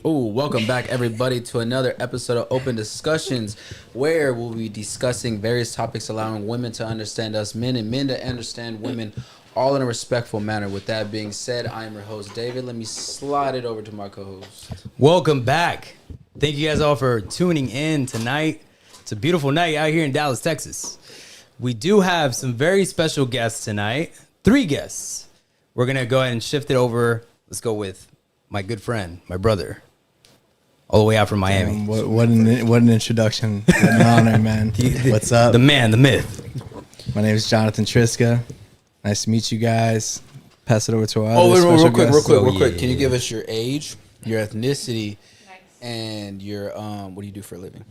Oh, welcome back, everybody, to another episode of Open Discussions, where we'll be discussing various topics allowing women to understand us men and men to understand women, all in a respectful manner. With that being said, I am your host, David. Let me slide it over to my co-host. Welcome back. Thank you guys all for tuning in tonight. It's a beautiful night out here in Dallas, Texas. We do have some very special guests tonight. 3 guests. We're going to go ahead and shift it over. Let's go with my good friend, my brother, all the way out from Miami. What an introduction. What an honor, man. What's up? The man, the myth. My name is Jonathan Triska. Nice to meet you guys. Pass it over to our Oh, other real special quick. guest. Can you give us your age, your ethnicity, and your what do you do for a living?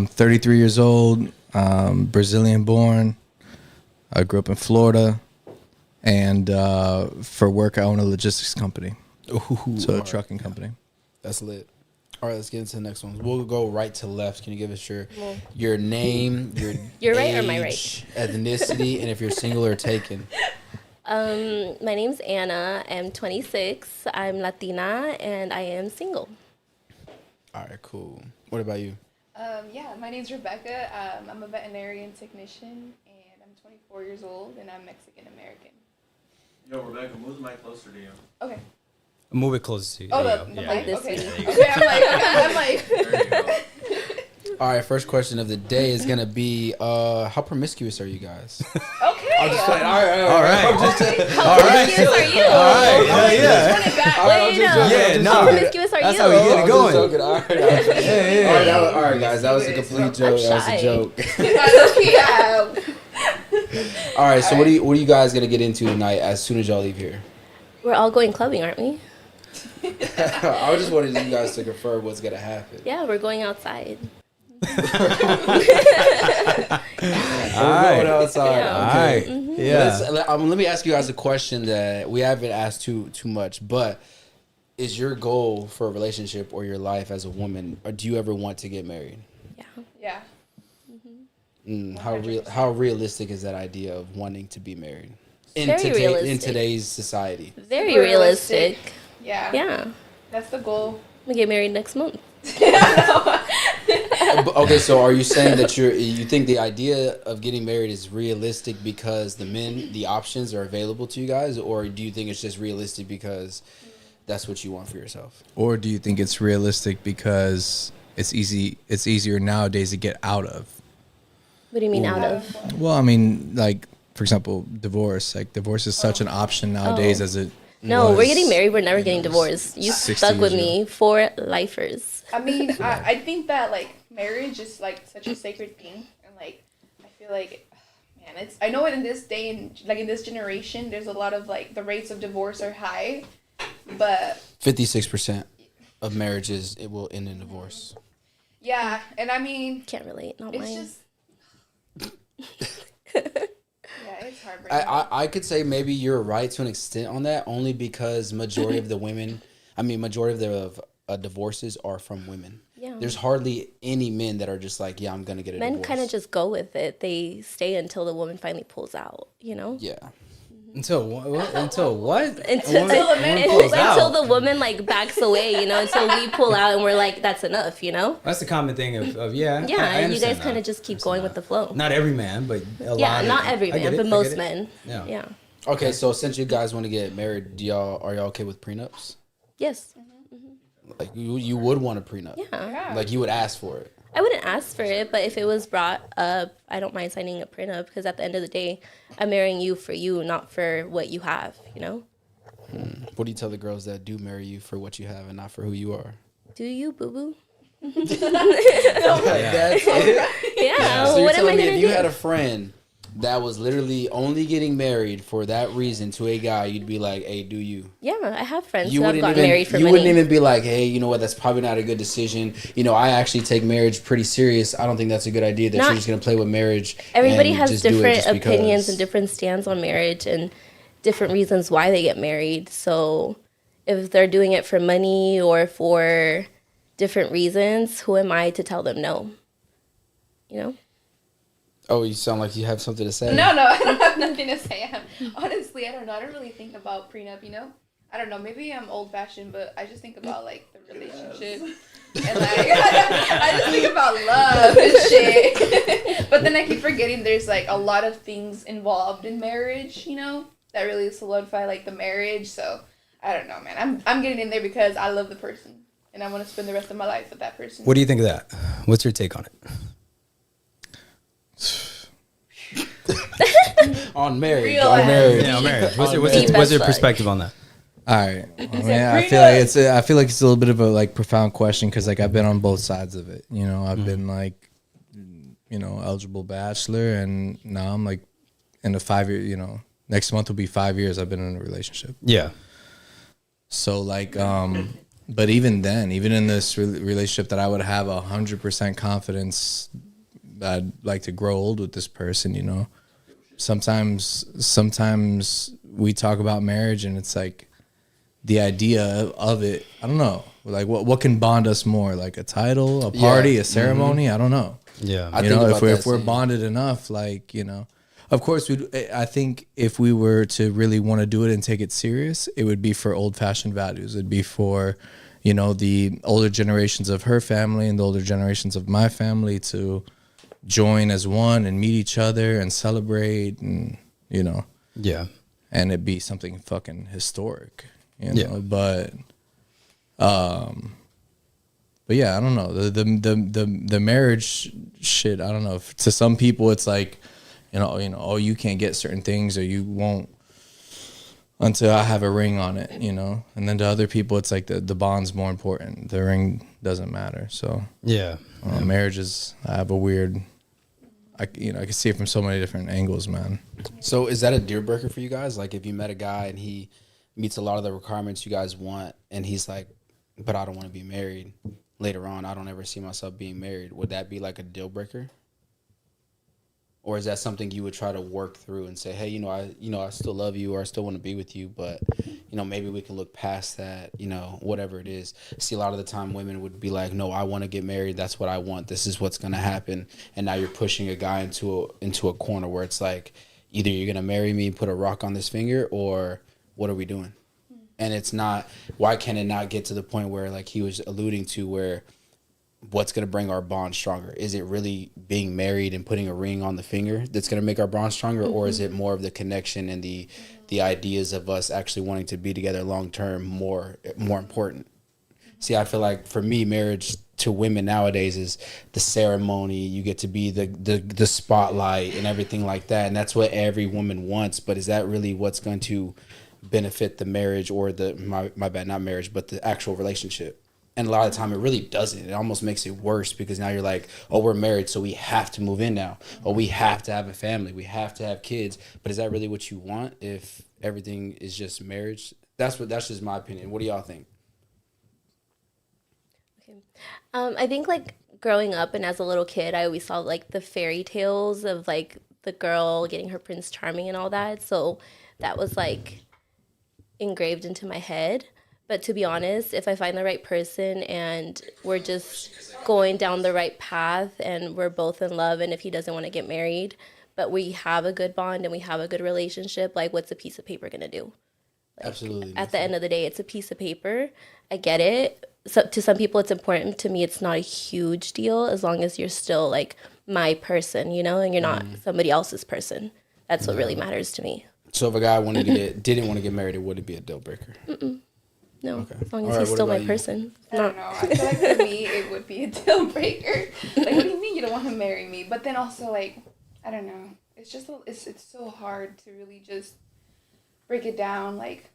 33 years old, Brazilian born. I grew up in Florida. And for work, I own a logistics company. Ooh, So a trucking company. That's lit. All right, let's get into the next one. We'll go right to left. Can you give us your name, your You're age, right or am I right? ethnicity, and if you're single or taken? My name's Anna. I'm 26. I'm Latina, and I am single. All right, cool. What about you? Yeah, my name's Rebecca. I'm a veterinarian technician, and I'm 24 years old, and I'm Mexican-American. Yo, Rebecca, move the mic closer to you. Okay. Move it closer to you. Oh, There you the go. mic. Like this Okay. way. Okay, I'm like. There you go. All right, first question of the day is gonna be, how promiscuous are you guys? Okay. I'm just playing. All right. All right. How promiscuous are you? All right. Yeah. Run it back. All right, I'm Wait, just no. joking. Yeah, I'm just no. How joking. promiscuous are That's you? how we get it I'm going. just joking. All right. All right, guys. That was a complete joke. I'm That was a shy. joke. Yeah. All right. So what are you guys gonna get into tonight? As soon as y'all leave here, We're all going clubbing, aren't we? I just wanted you guys to confirm what's gonna happen. Yeah, we're going outside. We're going outside. Yeah. Okay. All right. Yeah. Let me ask you guys a question that we haven't asked too much, but is your goal for a relationship or your life as a woman, or do you ever want to get married? Yeah. Yeah. How realistic is that idea of wanting to be married in Very in realistic. today's society? Very realistic. Yeah. Yeah. That's the goal. We get married next month. Okay, so are you saying that you think the idea of getting married is realistic because the options are available to you guys, or do you think it's just realistic because that's what you want for yourself? Or do you think it's realistic because it's easier nowadays to get out of? What do you mean out of? Well, I mean, like, for example, divorce. Like, divorce is such an option nowadays as it No, was, we're getting married. We're never getting divorced. You 60 stuck with years me for lifers. I mean, I think that, like, marriage is, like, such a sacred thing. And, like, I feel like, man, I know in this day and, like, in this generation, there's a lot of, like, the rates of divorce are high. But 56% of marriages it will end in divorce. yeah, and I mean, Can't relate. Not it's mine. just yeah, it's heartbreaking. I could say maybe you're right to an extent on that, only because majority of the divorces are from women. Yeah. There's hardly any men that are just like, yeah, I'm gonna get a Men divorce. kind of just go with it. They stay until the woman finally pulls out, you know? Yeah. Until what? Until what? Until the woman like backs away, you know, until we pull out and we're like, that's enough, you know? That's the common thing of yeah. Yeah, I and you guys understand kind of that. just keep going with the flow. Not every man, but a Yeah, lot. not every I get man, it, but I most get it. men. Yeah. Yeah. Okay, so since you guys want to get married, are y'all okay with prenups? Yes. Like you would want a prenup? Yeah. Like you would ask for it? I wouldn't ask for it, but if it was brought up, I don't mind signing a prenup because at the end of the day, I'm marrying you for you, not for what you have, you know? What do you tell the girls that do marry you for what you have and not for who you are? Do you, boo-boo? That's it? Yeah, So you're what am I telling me going to if do? you had a friend that was literally only getting married for that reason to a guy, you'd be like, hey, do you? Yeah, I have friends You who have wouldn't gotten even married for you money. wouldn't even be like, hey, you know what? That's probably not a good decision. You know, I actually take marriage pretty serious. I don't think that's a good idea. That Not- you're just gonna play with marriage. Everybody and has just do it different just opinions because. and different stands on marriage and different reasons why they get married. So if they're doing it for money or for different reasons, who am I to tell them no? You know? Oh, you sound like you have something to say. No, I don't have nothing to say. Honestly, I don't know. I don't really think about prenup, you know? I don't know, maybe I'm old fashioned, but I just think about like the relationship. And like I just think about love and shit. But then I keep forgetting there's like a lot of things involved in marriage, you know, that really solidify like the marriage. So I don't know, man. I'm getting in there because I love the person and I want to spend the rest of my life with that person. What do you think of that? What's your take on it? On marriage. Real On ass. marriage. Yeah, marriage. What's Deep your as fuck. perspective on that? All right. I mean, I feel like it's a little bit of a like profound question because like I've been on both sides of it. You know, I've been like, you know, eligible bachelor, and now I'm like in a 5-year. You know, next month will be 5 years I've been in a relationship. Yeah. So like, but even then, even in this relationship that I would have 100% confidence that I'd like to grow old with this person. You know, sometimes we talk about marriage and it's like, the idea of it, I don't know. Like, what can bond us more? Like a title, a party, a ceremony? I don't know. Yeah. I You think know, about if that we're same. bonded enough, like, you know, of course, I think if we were to really want to do it and take it serious, it would be for old fashioned values. It'd be for, you know, the older generations of her family and the older generations of my family to join as one and meet each other and celebrate and, you know, Yeah. and it'd be something fucking historic. You know, Yeah. but yeah, I don't know. The marriage shit, I don't know. To some people it's like, you know, oh, you can't get certain things or you won't until I have a ring on it, you know. And then to other people it's like the bond's more important. The ring doesn't matter. So Yeah. marriage is, I have a weird, I can see it from so many different angles, man. So is that a deal breaker for you guys? Like if you met a guy and he meets a lot of the requirements you guys want and he's like, but I don't want to be married later on. I don't ever see myself being married. Would that be like a deal breaker? Or is that something you would try to work through and say, hey, I still love you or I still want to be with you, but, maybe we can look past that, whatever it is. See, a lot of the time women would be like, no, I want to get married. That's what I want. This is what's going to happen. And now you're pushing a guy into a corner where it's like, either you're going to marry me and put a rock on this finger or what are we doing? And it's not, why can it not get to the point where like he was alluding to where what's going to bring our bond stronger? Is it really being married and putting a ring on the finger that's going to make our bond stronger? Or is it more of the connection and the ideas of us actually wanting to be together long term more important? See, I feel like for me, marriage to women nowadays is the ceremony. You get to be the spotlight and everything like that. And that's what every woman wants. But is that really what's going to benefit the marriage or my bad, not marriage, but the actual relationship? And a lot of the time it really doesn't. It almost makes it worse because now you're like, oh, we're married, so we have to move in now. Or we have to have a family. We have to have kids. But is that really what you want if everything is just marriage? That's just my opinion. What do y'all think? Okay. I think like growing up and as a little kid, I always saw like the fairy tales of like the girl getting her Prince Charming and all that. So that was like engraved into my head. But to be honest, if I find the right person and we're just going down the right path and we're both in love and if he doesn't want to get married, but we have a good bond and we have a good relationship, like what's a piece of paper going to do? Like, Absolutely. At the end of the day, it's a piece of paper. I get it. So to some people, it's important. To me, it's not a huge deal as long as you're still like my person, and you're not somebody else's person. That's what really matters to me. So if a guy didn't want to get married, it wouldn't be a deal breaker. No, Okay. as long All as right, he's what still my about you? person. I don't know. I feel like for me, it would be a deal breaker. Like, what do you mean you don't want to marry me? But then also, like, I don't know. It's just, it's so hard to really just break it down. Like,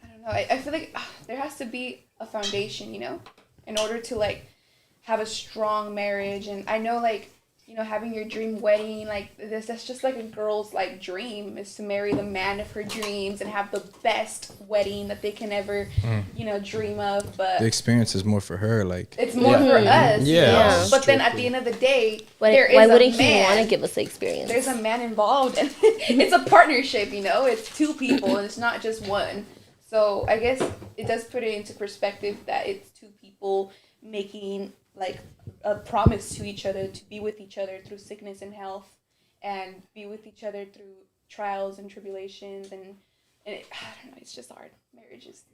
I don't know. I feel like there has to be a foundation, in order to, like, have a strong marriage. And I know, like, having your dream wedding, like that's just like a girl's like dream is to marry the man of her dreams and have the best wedding that they can ever, dream of. But The experience is more for her, like it's more for us. Yeah. But then at the end of the day, Why wouldn't he want to give us the experience? There's a man involved, and it's a partnership. It's two people, and it's not just one. So I guess it does put it into perspective that it's two people making like a promise to each other to be with each other through sickness and health, and be with each other through trials and tribulations, and I don't know, it's just hard. Marriage marriage is.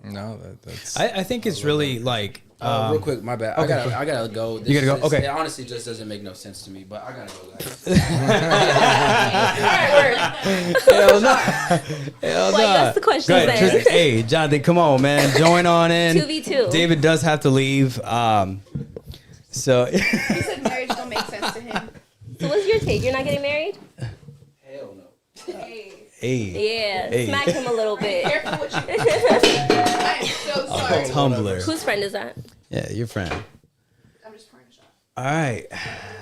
No, that's. I think it's really like. Real quick, my bad. okay, I gotta go. You gotta go? Okay. It honestly just doesn't make no sense to me, but I gotta go, guys. Hell no. Hell Well, no. that's the question Go ahead, then. Tristan. Hey, Jonathan, come on, man. Join on in. 2v2. David does have to leave. So. He said marriage don't make sense to him. So what's your take? You're not getting married? Hell no. Hey. Yeah, Hey. smack him a little bit. Careful what you. I am so sorry. Tumblr. Whose friend is that? Yeah, your friend. I'm just pouring a shot. All right.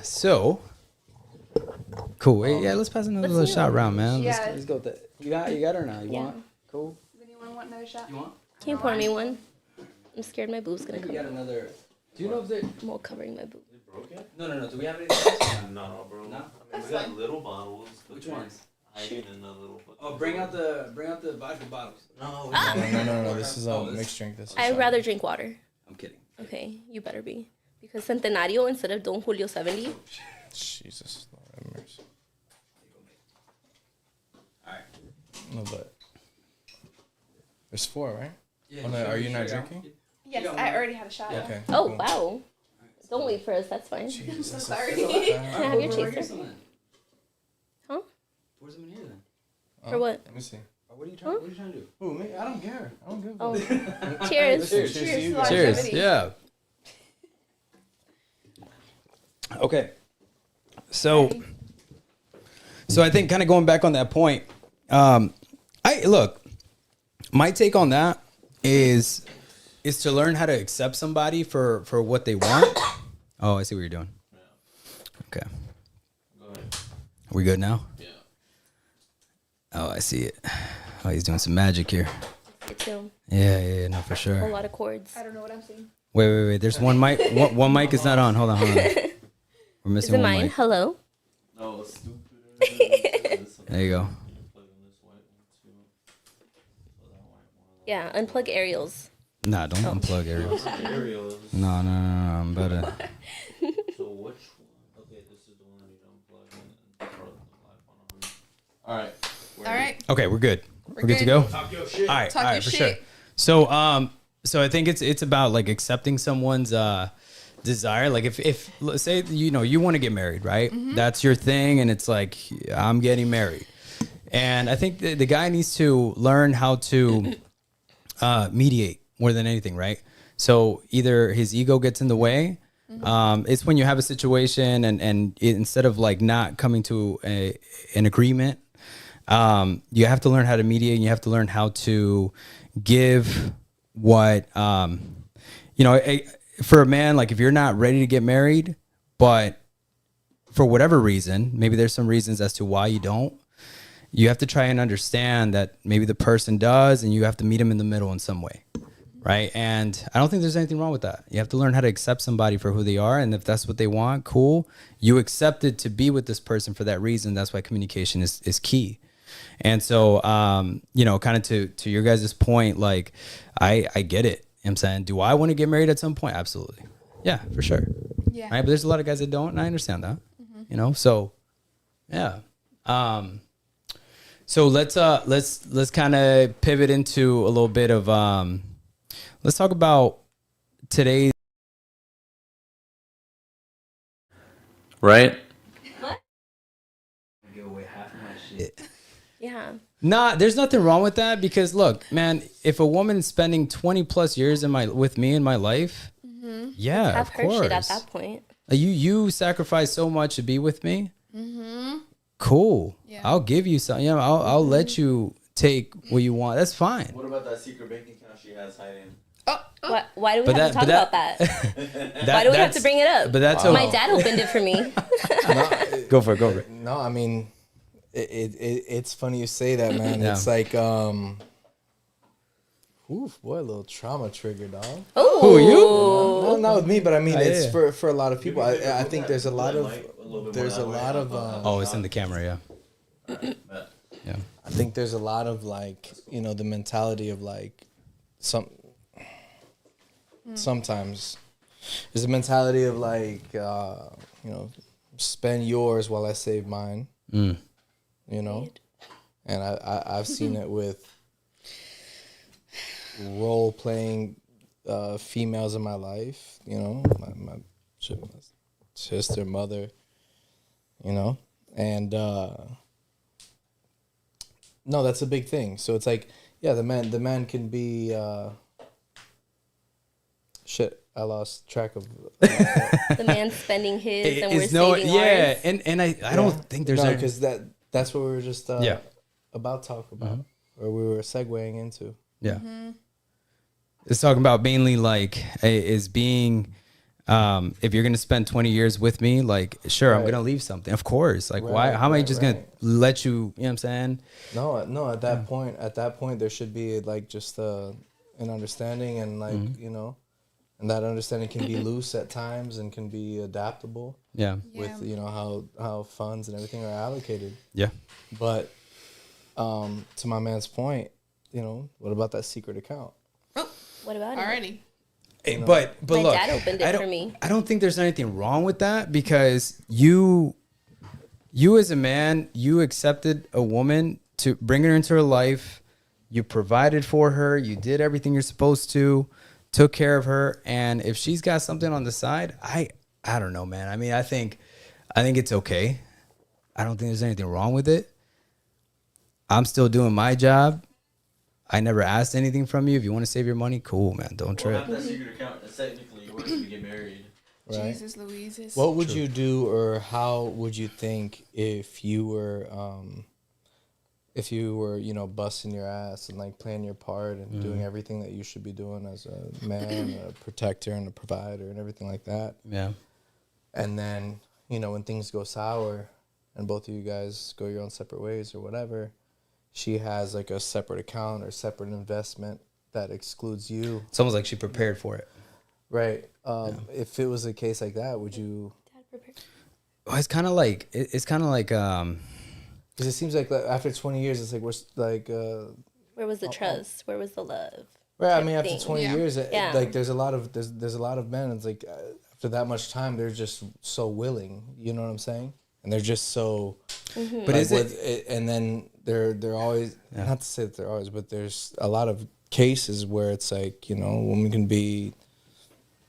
So. Cool. Hey, yeah, let's pass another little shot round, man. Yeah. Let's go with that. You got it or not? You Yeah. want? Cool. Does anyone want another shot? You want? Can you pour me one? I'm scared my boob's gonna You come got out. another. Do you know if they? I'm all covering my boob. No. Do we have anything else? No, bro. No? I mean, we got little bottles. but Which they're ones? Hiding in the little. Oh, bring out the vodka bottles. No. No. This is a this- mixed drink. This is I'd rather drink water. I'm kidding. Okay, you better be. Because Centenario instead of Don Julio 70. Jesus. Lord have mercy. All right. No, but there's 4, right? Yeah, Oh, no, are you not drinking? Yes, I already had a shot. Yeah. Okay. Oh, cool. wow. Don't wait for us, that's fine. I'm so sorry. Can I have your chaser? Huh? Pour some in here then. For what? Let me see. What are you trying to do? Ooh, me? I don't care. I don't give a Oh, fuck. cheers. Cheers. Cheers to you to guys. Cheers. longevity. Yeah. Okay. So I think kind of going back on that point, my take on that is to learn how to accept somebody for what they want. Oh, I see what you're doing. Okay. Go ahead. Are we good now? Yeah. Oh, I see it. Oh, he's doing some magic here. It's a Yeah, no, for sure. lot of chords. I don't know what I'm saying. Wait. There's one mic. One mic is not on. Hold on. We're Is missing it one mine? mic. Hello? No, it's stupid. There you go. Plug in this white one too. So that white one. Yeah, unplug Ariel's. Nah, don't unplug Ariel. Ariel is. No. I'm about to. So which one? Okay, this is the one I need to unplug and throw the live on. All right. All right. Okay, we're good. We're good to good. go. Talk your shit. All right, Talk all your right, for shit. sure. So I think it's about like accepting someone's desire. Like if let's say you want to get married, right? That's your thing, and it's like I'm getting married, and I think the guy needs to learn how to mediate more than anything, right? So either his ego gets in the way. It's when you have a situation and instead of like not coming to an agreement, you have to learn how to mediate and you have to learn how to give what, for a man, like if you're not ready to get married, but for whatever reason, maybe there's some reasons as to why you don't, you have to try and understand that maybe the person does and you have to meet them in the middle in some way. Right. And I don't think there's anything wrong with that. You have to learn how to accept somebody for who they are. And if that's what they want, cool. You accepted to be with this person for that reason. That's why communication is key. And so, kind of to your guys' point, like, I get it. You know what I'm saying, do I want to get married at some point? Absolutely. Yeah, for sure. Yeah. Right. But there's a lot of guys that don't. And I understand that, so yeah. So let's kind of pivot into a little bit of, let's talk about today's. Right? Give away half of my shit. Yeah. Nah, there's nothing wrong with that because look, man, if a woman's spending 20 plus years with me in my life, yeah, Have of her course. shit at that point. You sacrifice so much to be with me. Cool. Yeah. I'll give you some. I'll let you take what you want. That's fine. What about that secret bank account she has hiding? Why do we But have to talk about that? Why do we have to bring it up? But that's My dad opened it for me. Go for it. No, I mean, it's funny you say that, man. Yeah. It's like, oof, boy, a little trauma trigger, dog. Oh, Who, you? No, not with me, but I mean, it's yeah. for a lot of people. I think there's a lot of Oh, it's in the camera, yeah. Yeah. I think there's a lot of like, the mentality of like sometimes there's a mentality of like, spend yours while I save mine, and I've seen it with role playing females in my life. You know, my sister, mother. You know, and no, that's a big thing. So it's like, yeah, the man can be shit. I lost track of The man spending his and we're It's no, saving yeah, ours. and I don't think there's a, because that's what we were just Yeah. about to talk about, or we were segueing into. yeah. It's talking about mainly like is being, if you're gonna spend 20 years with me, like sure, I'm Right. gonna leave something, of course. Like why? How am I just gonna let you? You know what I'm saying? No. At that point, there should be like just an understanding, and like you know, and that understanding can be loose at times and can be adaptable Yeah, with you know how funds and everything are allocated. yeah. But to my man's point, you know, what about that secret account? What about it? Already. But My look, dad opened it I don't, for me. I don't think there's anything wrong with that because you as a man, you accepted a woman to bring her into her life. You provided for her. You did everything you're supposed to, took care of her. And if she's got something on the side, I don't know, man. I mean, I think it's okay. I don't think there's anything wrong with it. I'm still doing my job. I never asked anything from you. If you want to save your money, cool, man. Don't Well, trip. have that secret account. That's technically yours if you get married. Right. Jesus Louises. What would you do, or how would you think if you were, you know, busting your ass and like playing your part and doing everything that you should be doing as a man, a protector and a provider and everything like that, Yeah. and then you know when things go sour, and both of you guys go your own separate ways or whatever, she has like a separate account or separate investment that excludes you, It's almost like she prepared for it. right? If it was a case like that, would you? Well, it's kind of like Because it seems like after 20 years, it's like we're like. Where was the trust? Where was the love? Right, I type mean, after thing. 20 Yeah. years, Yeah. like there's a lot of men. It's like after that much time, they're just so willing. You know what I'm saying? And they're just so. But like, is it? And then they're always not to say that they're always, but there's a lot of cases where it's like, you know, a woman can be,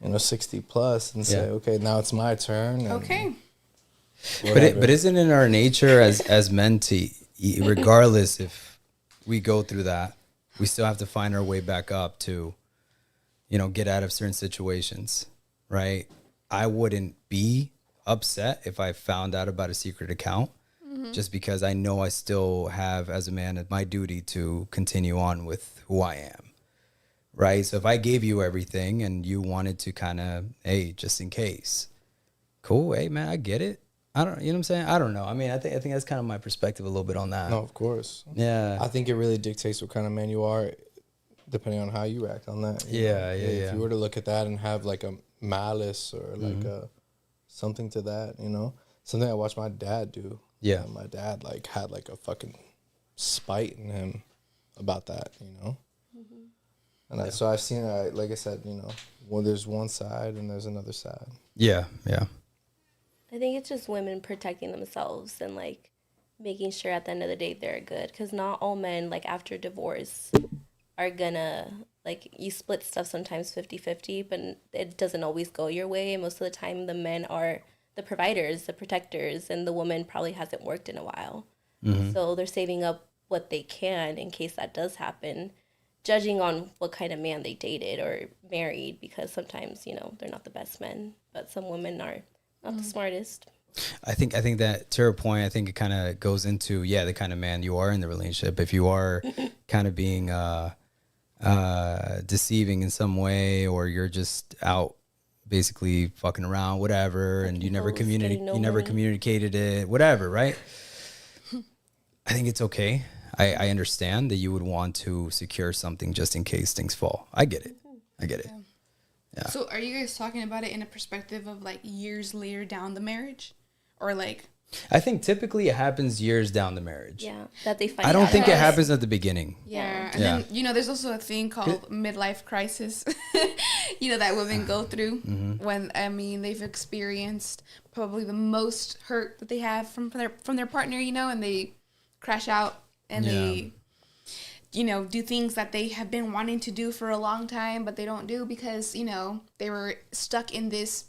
you know, 60 plus and say, Yeah. okay, now it's my turn. And Okay. whatever. But isn't it in our nature as men to, regardless if we go through that, we still have to find our way back up to, you know, get out of certain situations, right? I wouldn't be upset if I found out about a secret account, just because I know I still have, as a man, my duty to continue on with who I am, right? So if I gave you everything and you wanted to kind of, hey, just in case, cool, hey man, I get it. I don't, you know what I'm saying? I don't know. I mean, I think that's kind of my perspective a little bit on that. No, of course. Yeah. I think it really dictates what kind of man you are, depending on how you act on that. you Yeah, know? yeah, If yeah. you were to look at that and have like a malice or like a something to that, you know, something I watched my dad do. Yeah. And my dad like had like a fucking spite in him about that, you know. And so I've seen, like I said, you know, well, there's one side and there's another side. Yeah. Yeah. I think it's just women protecting themselves and like making sure at the end of the day they're good. Because not all men, like after divorce, are gonna, like, you split stuff sometimes 50-50, but it doesn't always go your way. And most of the time, the men are the providers, the protectors, and the woman probably hasn't worked in a while. So they're saving up what they can in case that does happen, judging on what kind of man they dated or married, because sometimes, you know, they're not the best men, but some women are not the smartest. I think that, to her point, I think it kind of goes into, the kind of man you are in the relationship. If you are kind of being deceiving in some way, or you're just out basically fucking around, whatever, and you never Getting nowhere. communicated it, whatever, right? I think it's okay. I understand that you would want to secure something just in case things fall. I get it. Yeah. So are you guys talking about it in a perspective of like years later down the marriage? Or like... I think typically it happens years down the marriage. Yeah, that they find I don't out think it about. happens at the beginning. Yeah. And Yeah. then, you know, there's also a thing called midlife crisis, you know, that women go through when, I mean, they've experienced probably the most hurt that they have from their partner, you know, and they crash out and you know, do things that they have been wanting to do for a long time, but they don't do because, you know, they were stuck in this,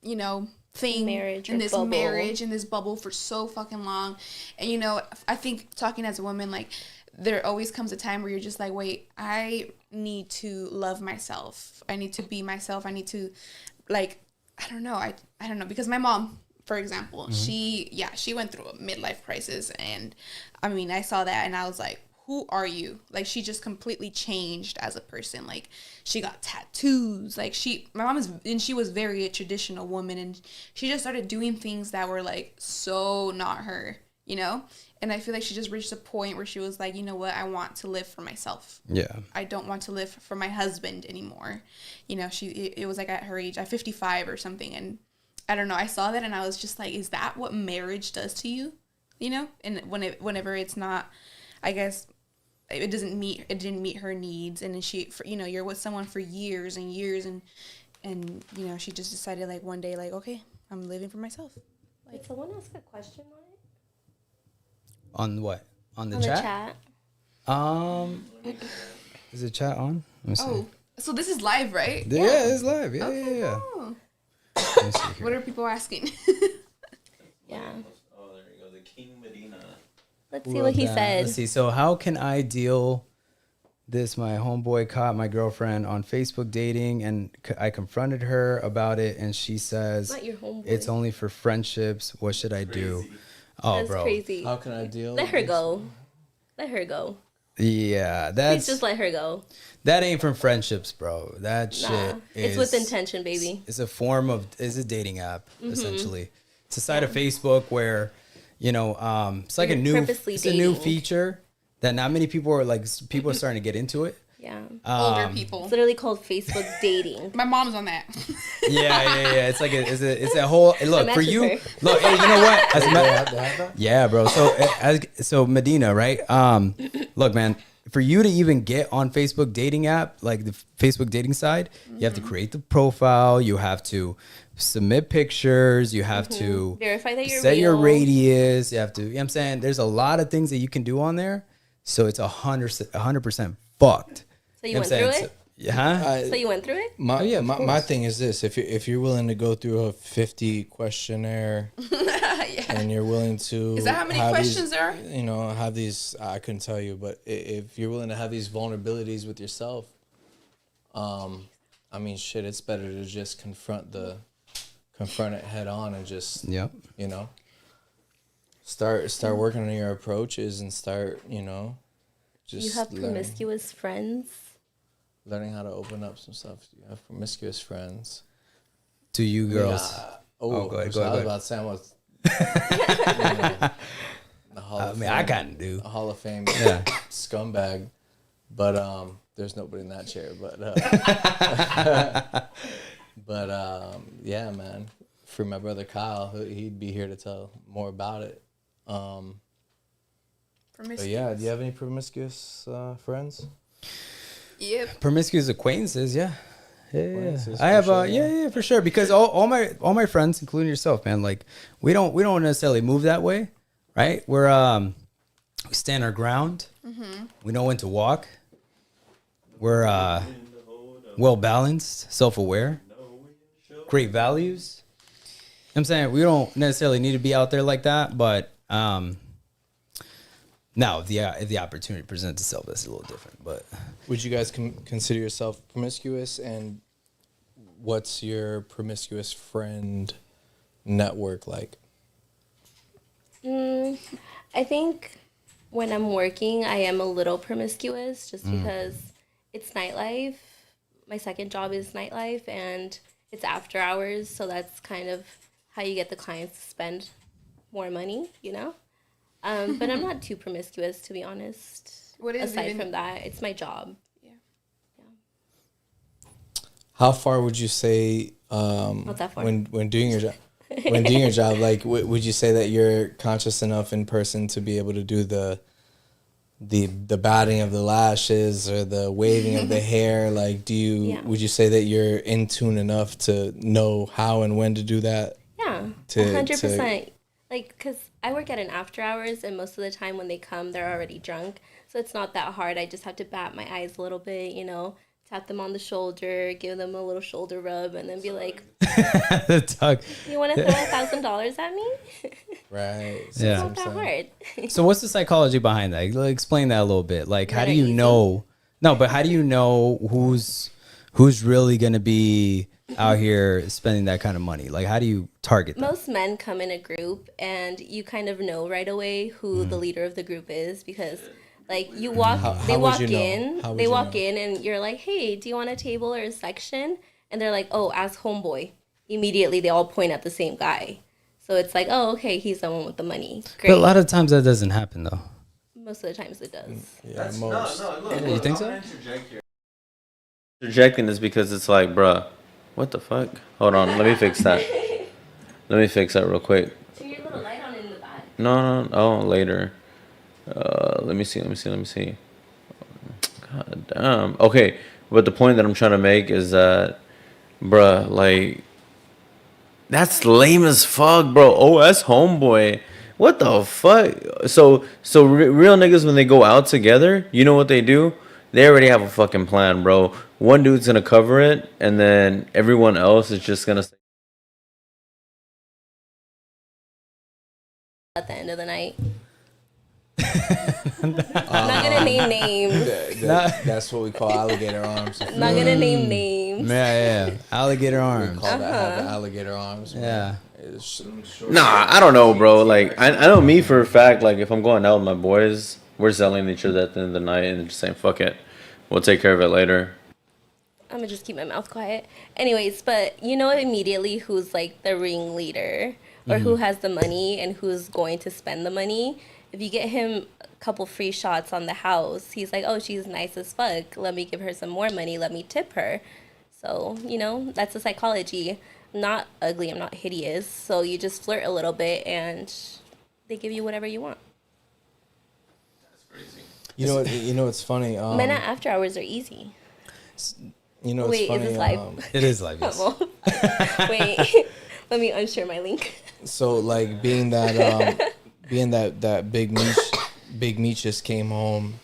you know, thing, Marriage in or this bubble. marriage, in this bubble for so fucking long. And, you know, I think talking as a woman, like, there always comes a time where you're just like, wait, I need to love myself. I need to be myself. I need to, like, I don't know, because my mom, for example, she went through a midlife crisis, and I mean, I saw that and I was like, who are you? Like, she just completely changed as a person. Like, she got tattoos. Like, my mom she was very a traditional woman, and she just started doing things that were like so not her, you know? And I feel like she just reached a point where she was like, you know what? I want to live for myself. Yeah. I don't want to live for my husband anymore. You know, it was like at her age, at 55 or something. And I don't know. I saw that and I was just like, is that what marriage does to you? You know? And whenever it's not, I guess it didn't meet her needs. And then you know, you're with someone for years and years, and you know, she just decided like one day, like, okay, I'm living for myself. Did someone ask a question on it? On what? On the On chat? the chat? Is the chat on? Let me see. Oh, so this is live, right? Yeah, it's live. Yeah, yeah. Oh. Let me see here. What are people asking? Yeah. Oh, there you go. The King Medina. Let's see what he said. Let's see. So how can I deal this? My homeboy caught my girlfriend on Facebook dating, and I confronted her about it, and she says, Not your homeboy. it's only for friendships. What should I do? Oh, That's bro. crazy. How can I deal? Let with her this? go. Let her go. Yeah, Please that's just let her go. that ain't from friendships, bro. That Nah. shit It's is with intention, baby. It's a dating app essentially. It's a side of Facebook where, you know, it's like You're a new purposely it's a new dating. feature that not many people are starting to get into it. Yeah. Older people. It's literally called Facebook dating. My mom's on that. Yeah. It's like it's a whole look for matches you. her. Look, hey, you know what? They have that? Yeah, bro. So Medina, right? Look, man. For you to even get on Facebook dating app, like the Facebook dating side, you have to create the profile. You have to submit pictures. You have to Verify that you're set your real. radius. You have to. You know what I'm saying? There's a lot of things that you can do on there. So it's 100% fucked. So you know went what I'm through saying? it? Huh? So you went through it? My thing is this: if you're willing to go through a 50 questionnaire, and you're willing to, Is that how many have questions these, there are? You know, have these. I couldn't tell you, but if you're willing to have these vulnerabilities with yourself, I mean, shit, it's better to just confront it head on and just, Yep. you know, start working on your approaches and start, you know, just You have promiscuous friends? learning how to open up some stuff. You have promiscuous friends. To you girls. Go ahead. Go I was ahead. about to say I was. The Hall of I mean, Fame, I kind of do. a Hall of Fame Yeah. scumbag, but there's nobody in that chair. But yeah, man. For my brother Kyle, he'd be here to tell more about it. But yeah, do you have any promiscuous friends? Yep. Promiscuous acquaintances, yeah. Acquaintances, I have for sure, yeah, for sure. Because all my friends, including yourself, man, like we don't necessarily move that way, right? We stand our ground. Mm-hmm. We know when to walk. We're well balanced, self aware, great values. You know what I'm saying we don't necessarily need to be out there like that, but now if the opportunity presents itself, that's a little different. But Would you guys consider yourself promiscuous? And what's your promiscuous friend network like? I think when I'm working, I am a little promiscuous just because it's nightlife. My second job is nightlife, and it's after hours, so that's kind of how you get the clients to spend more money, you know? But I'm not too promiscuous, to be honest. What is Aside it? from that, it's my job. How far would you say Not that far. when doing your job? When doing your job, like, would you say that you're conscious enough in person to be able to do the batting of the lashes or the waving of the hair? Like, would you say that you're in tune enough to know how and when to do that? Yeah, To- 100%. Like, because I work at an after hours, and most of the time when they come, they're already drunk. So it's not that hard. I just have to bat my eyes a little bit, tap them on the shoulder, give them a little shoulder rub, and then be like, The tug. "You want to throw $1,000 at me?" Right. It's Yeah. not that hard. So what's the psychology behind that? Like, explain that a little bit. Like, how Not do you easy. know? No, but how do you know who's really gonna be out here spending that kind of money? Like, how do you target them? Most men come in a group, and you kind of know right away who the leader of the group is because, like, you walk, they would walk you know? in, How would they you walk know? in, and you're like, "Hey, do you want a table or a section?" And they're like, "Oh, ask homeboy." Immediately, they all point at the same guy. So it's like, "Oh, okay, he's the one with the money." Great. But a lot of times that doesn't happen though. Most of the times it does. Yeah, most. Look, You think I'm so? gonna interject here. Interjecting is because it's like, bruh, what the fuck? Hold on, let me fix that. Let me fix that real quick. Turn your little light on in the back. No, oh, later. Let me see. God damn. Okay, but the point that I'm trying to make is that, bruh, like, that's lame as fuck, bro. Oh, that's homeboy. What the fuck? So real niggas, when they go out together, you know what they do? They already have a fucking plan, bro. One dude's gonna cover it, and then everyone else is just gonna say, At the end of the night. I'm not gonna name names. That's what we call alligator arms. I'm not gonna name names. Yeah. Alligator We arms. call that have the alligator arms. man. Yeah. It's- nah, I don't know, bro. Like, I know me for a fact, like, if I'm going out with my boys, we're selling each other at the end of the night and just saying, fuck it. We'll take care of it later. I'm gonna just keep my mouth quiet. Anyways, but you know immediately who's like the ringleader or who has the money and who's going to spend the money. If you get him a couple free shots on the house, he's like, "Oh, she's nice as fuck. Let me give her some more money. Let me tip her." So, that's the psychology. I'm not ugly. I'm not hideous. So you just flirt a little bit and they give you whatever you want. You know what's funny? Men at after hours are easy. You know what's Wait, is funny? this live? It is like this. Well, wait, let me unshare my link. So like being that Big Meech just came home.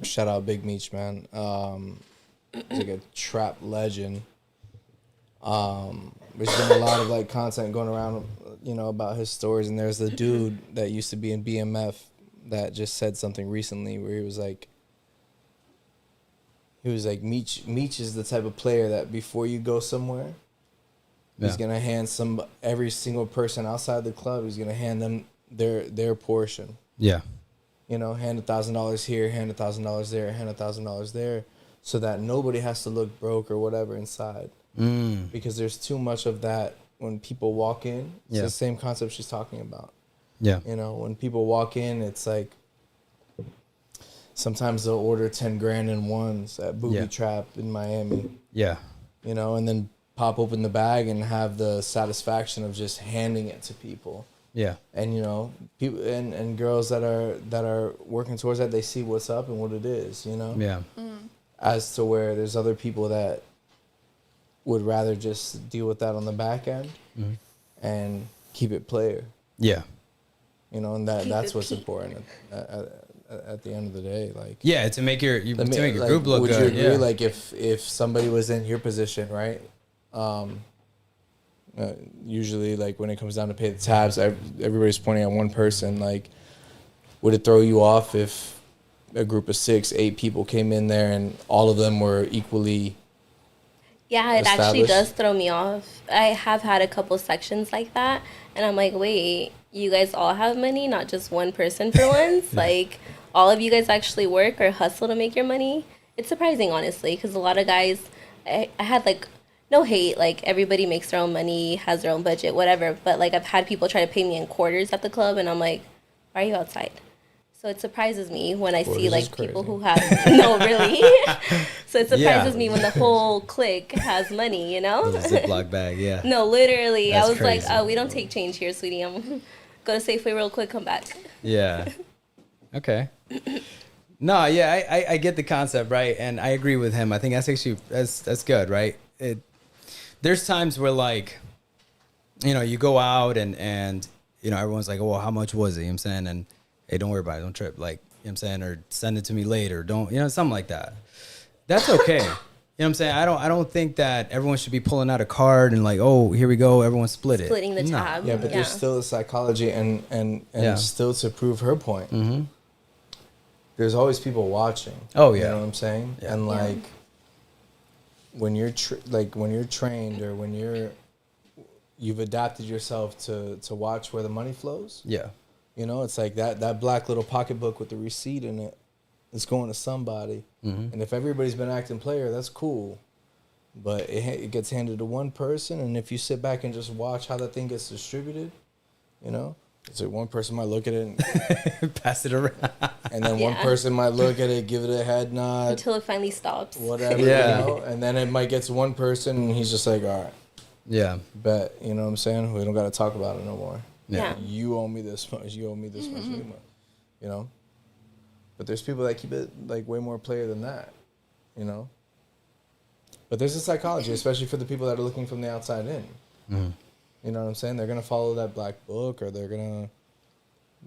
Shout out Big Meech, man. He's like a trap legend. There's been a lot of like content going around, about his stories. And there's the dude that used to be in BMF that just said something recently where he was like, Meech is the type of player that before you go somewhere, he's gonna hand every single person outside the club, he's gonna hand them their portion. Yeah. Hand $1,000 here, hand $1,000 there, hand $1,000 there, so that nobody has to look broke or whatever inside. Because there's too much of that when people walk in. It's the same concept she's talking about. Yeah. When people walk in, it's like sometimes they'll order 10 grand in ones at Booby Trap in Miami. Yeah. And then pop open the bag and have the satisfaction of just handing it to people. Yeah. And people and girls that are working towards that, they see what's up and what it is, Yeah. As to where there's other people that would rather just deal with that on the back end and keep it player. Yeah. And that's what's important at the end of the day. Like, Yeah, to make your like, group look would good. you agree? Yeah. Like if somebody was in your position, right? Usually, like when it comes down to pay the tabs, everybody's pointing at one person. Like, would it throw you off if a group of 6, 8 people came in there and all of them were equally? Yeah, it actually established? does throw me off. I have had a couple sections like that, and I'm like, wait, you guys all have money, not just one person for once? Like, all of you guys actually work or hustle to make your money? It's surprising, honestly, because a lot of guys, I had, like, no hate. Like, everybody makes their own money, has their own budget, whatever. But, like, I've had people try to pay me in quarters at the club, and I'm like, why are you outside? So it surprises me when I see, Quarters is like, people crazy. who have, no, really. So it surprises me when the whole clique has money, The Ziploc bag. Yeah. No, literally. That's I was crazy. like, oh, we don't take change here, sweetie. I'm go to Safeway real quick, come back. Yeah. Okay. No, yeah, I get the concept, right? And I agree with him. I think that's actually that's good, right? There's times where, like, you go out and everyone's like, oh, well, how much was it? You know what I'm saying? And hey, don't worry about it, don't trip. Like, what I'm saying, or send it to me later. Don't, something like that. That's okay. You know what I'm saying? I don't think that everyone should be pulling out a card and like, oh, here we go, everyone split it. Splitting the tab. Yeah, but there's still a psychology and still to prove her point. Mm-hmm. There's always people watching. Oh yeah. You know what I'm saying? Yeah. And like when you're trained or when you've adapted yourself to watch where the money flows. Yeah. It's like that black little pocketbook with the receipt in it is going to somebody. Mm-hmm. And if everybody's been acting player, that's cool. But it gets handed to one person, and if you sit back and just watch how that thing gets distributed, it's like one person might look at it and pass it around. And then one person might look at it, give it a head nod. Until it finally stops. Whatever, And then it might get to one person, and he's just like, all right. Yeah. Bet, you know what I'm saying? We don't got to talk about it no more. Yeah. You owe me this much. You owe me this much. But there's people that keep it, like, way more player than that, But there's a psychology, especially for the people that are looking from the outside in. Mm-hmm. You know what I'm saying? They're going to follow that black book, or they're going to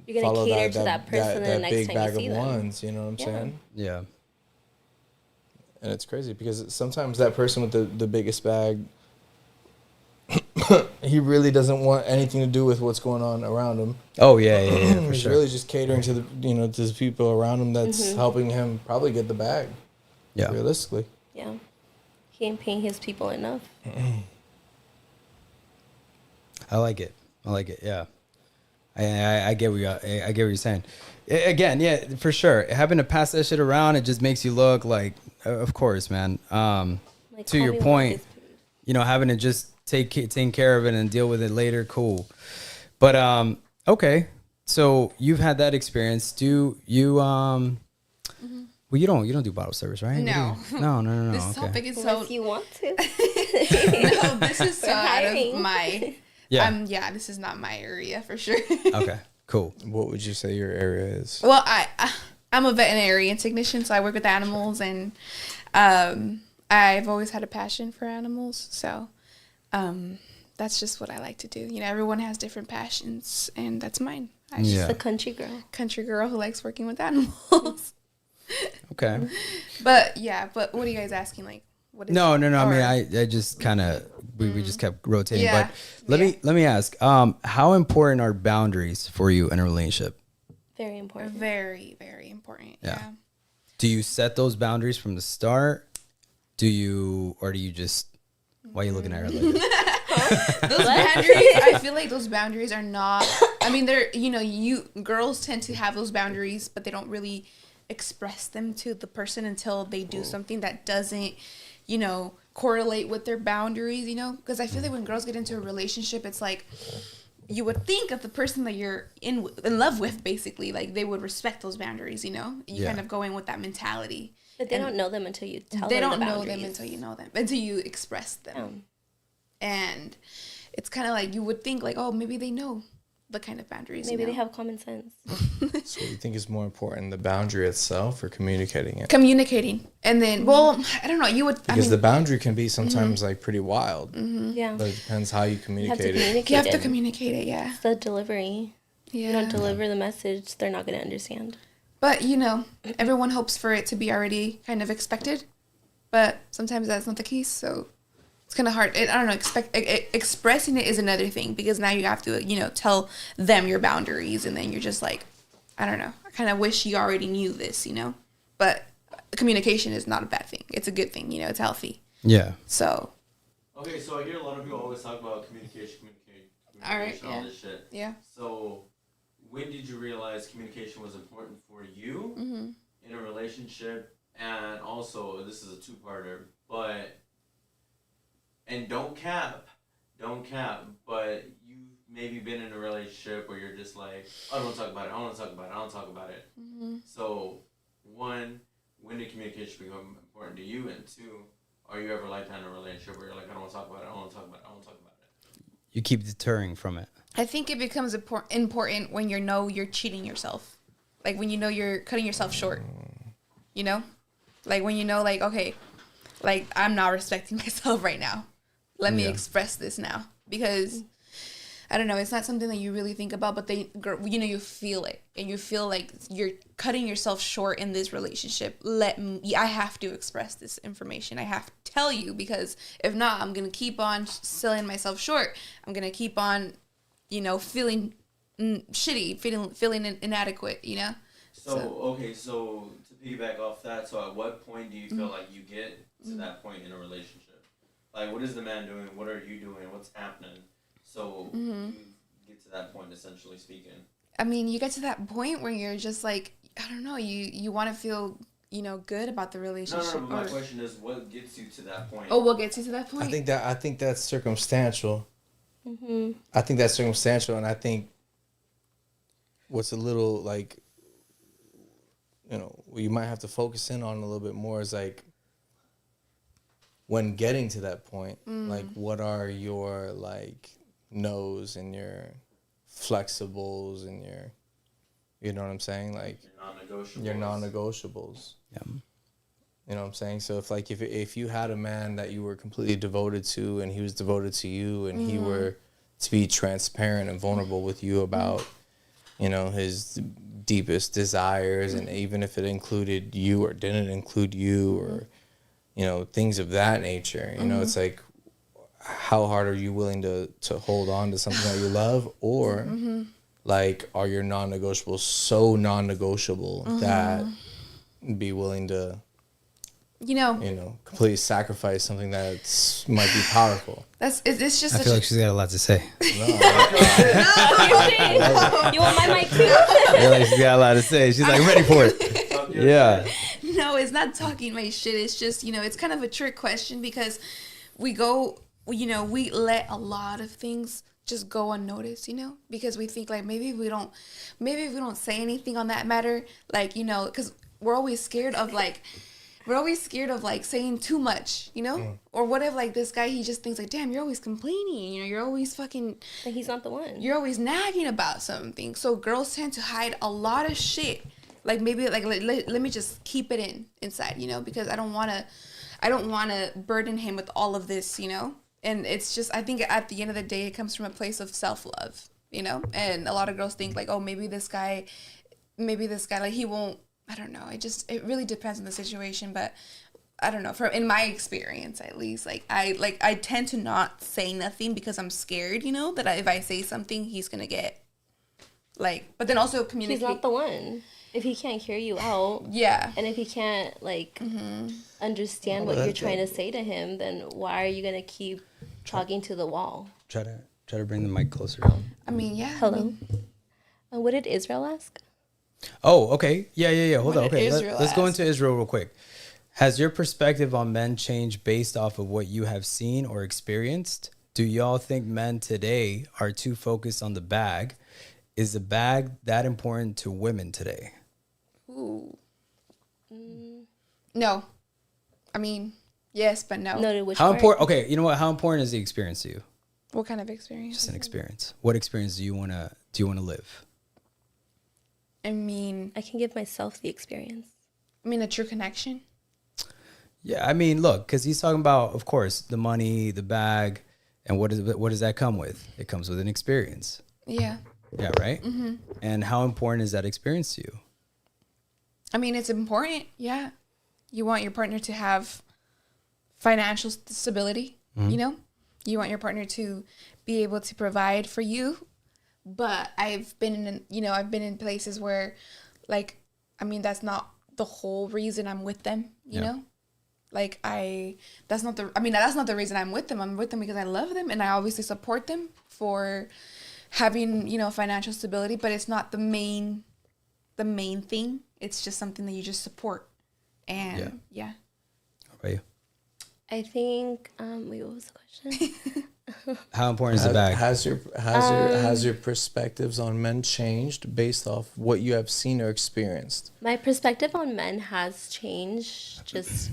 You're going to cater to that person that the next big time bag you see of them. ones, you know what I'm saying? Yeah. And it's crazy because sometimes that person with the biggest bag, he really doesn't want anything to do with what's going on around him. Oh yeah, for He's sure. really just catering to to the people around him that's helping him probably get the bag. Yeah. Realistically. Yeah. He ain't paying his people enough. I like it. Yeah. I get what I get what you're saying. Again, yeah, for sure. Having to pass that shit around, it just makes you look like, of course, man. Like, To call your me point, when having to just take care of it and deal with it later, cool. But okay, so you've had that experience. Do you Well, you don't do bottle service, right? No. No. This Okay. topic is Unless so. you want to. No, this is so We're out of hiring. my. Yeah. This is not my area for sure. Okay. Cool. What would you say your area is? Well, I'm a veterinarian technician, so I work with animals, and I've always had a passion for animals. So that's just what I like to do. Everyone has different passions, and that's mine. I'm just Yeah. The country girl. a country girl who likes working with animals. Okay. But what are you guys asking? Like, what is No. I mean, or- I just kind of we just kept rotating. Yeah. But let me ask, how important are boundaries for you in a relationship? Very important. Very, very important. Yeah. Yeah. Do you set those boundaries from the start? Or do you just? Why are you looking at her like that? Those boundaries, I feel like those boundaries are not. I mean, they're girls tend to have those boundaries, but they don't really express them to the person until they do something that doesn't, correlate with their boundaries. Because I feel like when girls get into a relationship, it's like you would think of the person that you're in love with, basically, like they would respect those boundaries. You kind of go in with that mentality. But they don't know them until you tell They them don't the know them boundaries. until you know them, until you express them. And it's kind of like you would think like, oh, maybe they know the kind of boundaries. Maybe they have common sense. So you think is more important, the boundary itself or communicating it? Communicating. And then, well, I don't know. You would, Because the boundary can be sometimes like pretty wild. Yeah. But it depends how you You have to communicate it. communicate you have to it. communicate it, yeah. It's the delivery. Yeah. You don't deliver the message, they're not going to understand. But, everyone hopes for it to be already kind of expected. But sometimes that's not the case, so it's kind of hard. I don't know. Expressing it is another thing because now you have to, tell them your boundaries, and then you're just like, I don't know. I kind of wish you already knew this, But communication is not a bad thing. It's a good thing, it's healthy. Yeah. So. Okay, so I hear a lot of people always talk about communication, All right, all yeah. this shit. Yeah. So, when did you realize communication was important for you in a relationship? And also, this is a two-parter, and don't cap, but you've maybe been in a relationship where you're just like, I don't want to talk about it. So, one, when did communication become important to you? And two, are you ever like that in a relationship where you're like, I don't want to talk about it? You keep deterring from it. I think it becomes important when you're cheating yourself. Like when you're cutting yourself short. Like when like, okay, like I'm not respecting myself right now. Let me express this now. Because I don't know, it's not something that you really think about, but you feel it, and you feel like you're cutting yourself short in this relationship. I have to express this information. I have to tell you, because if not, I'm going to keep on selling myself short. I'm going to keep on, feeling shitty, feeling inadequate, So to piggyback off that, so at what point do you feel like you get to that point in a relationship? Like, what is the man doing? What are you doing? What's happening? So you get to that point, essentially speaking. I mean, you get to that point where you're just like, I don't know, you want to feel, good about the relationship. No, but my question is, what gets you to that point? Oh, what gets you to that point? I think that's circumstantial. Mm-hmm. I think that's circumstantial, and I think what's a little like, what you might have to focus in on a little bit more is like, when getting to that point, like, what are your like no's and your flexibles and your, you know what I'm saying? Like your non-negotiables. Yeah. You know what I'm saying? So if you had a man that you were completely devoted to, and he was devoted to you, and he were to be transparent and vulnerable with you about, his deepest desires, and even if it included you or didn't include you, or things of that nature, it's like, how hard are you willing to hold on to something that you love, or like, are your non-negotiables so non-negotiable that be willing to completely sacrifice something that might be powerful? It's just I feel like she's got a lot to say. You want my mic too? I feel like she's got a lot to say. She's like ready for it. Yeah. No, it's not talking my shit. It's just, it's kind of a trick question, because we let a lot of things just go unnoticed, because we think like, maybe if we don't say anything on that matter, like, because we're always scared of like saying too much, or what if like this guy, he just thinks like, damn, you're always complaining, you're always fucking, But he's not the one. you're always nagging about something. So girls tend to hide a lot of shit. Like, maybe like let me just keep it inside, because I don't want to burden him with all of this, and it's just, I think at the end of the day, it comes from a place of self-love, and a lot of girls think like, oh, maybe this guy like, he won't, I don't know. It really depends on the situation, but I don't know. In my experience, at least, like I tend to not say nothing because I'm scared, that if I say something, he's gonna get like. But then also communicate. He's not the one. If he can't hear you out, yeah, and if he can't like understand what you're trying to say to him, then why are you gonna keep talking to the wall? Try to bring the mic closer. I mean, yeah. Hello. What did Israel ask? Oh, okay. Yeah. Hold on. Okay, Israel let's go asked. into Israel real quick. Has your perspective on men changed based off of what you have seen or experienced? Do y'all think men today are too focused on the bag? Is the bag that important to women today? Ooh. No. I mean, yes, but no. No, to which How part? important? Okay, you know what? How important is the experience to you? What kind of experience? Just an experience. What experience do you wanna live? I mean, I can give myself the experience. a true connection. Yeah, I mean, look, because he's talking about, of course, the money, the bag, and what does that come with? It comes with an experience. Yeah. Yeah, right? Mm-hmm. And how important is that experience to you? I mean, it's important. Yeah. You want your partner to have financial stability, You want your partner to be able to provide for you. But I've been in places where, like, that's not the whole reason I'm with them, you know? Like, that's not the reason I'm with them. I'm with them because I love them, and I obviously support them for having, financial stability, but it's not the main thing. It's just something that you just support. And yeah. How about you? I think. Wait, what was the question? How important is the bag? Has your perspectives on men changed based off what you have seen or experienced? My perspective on men has changed. Just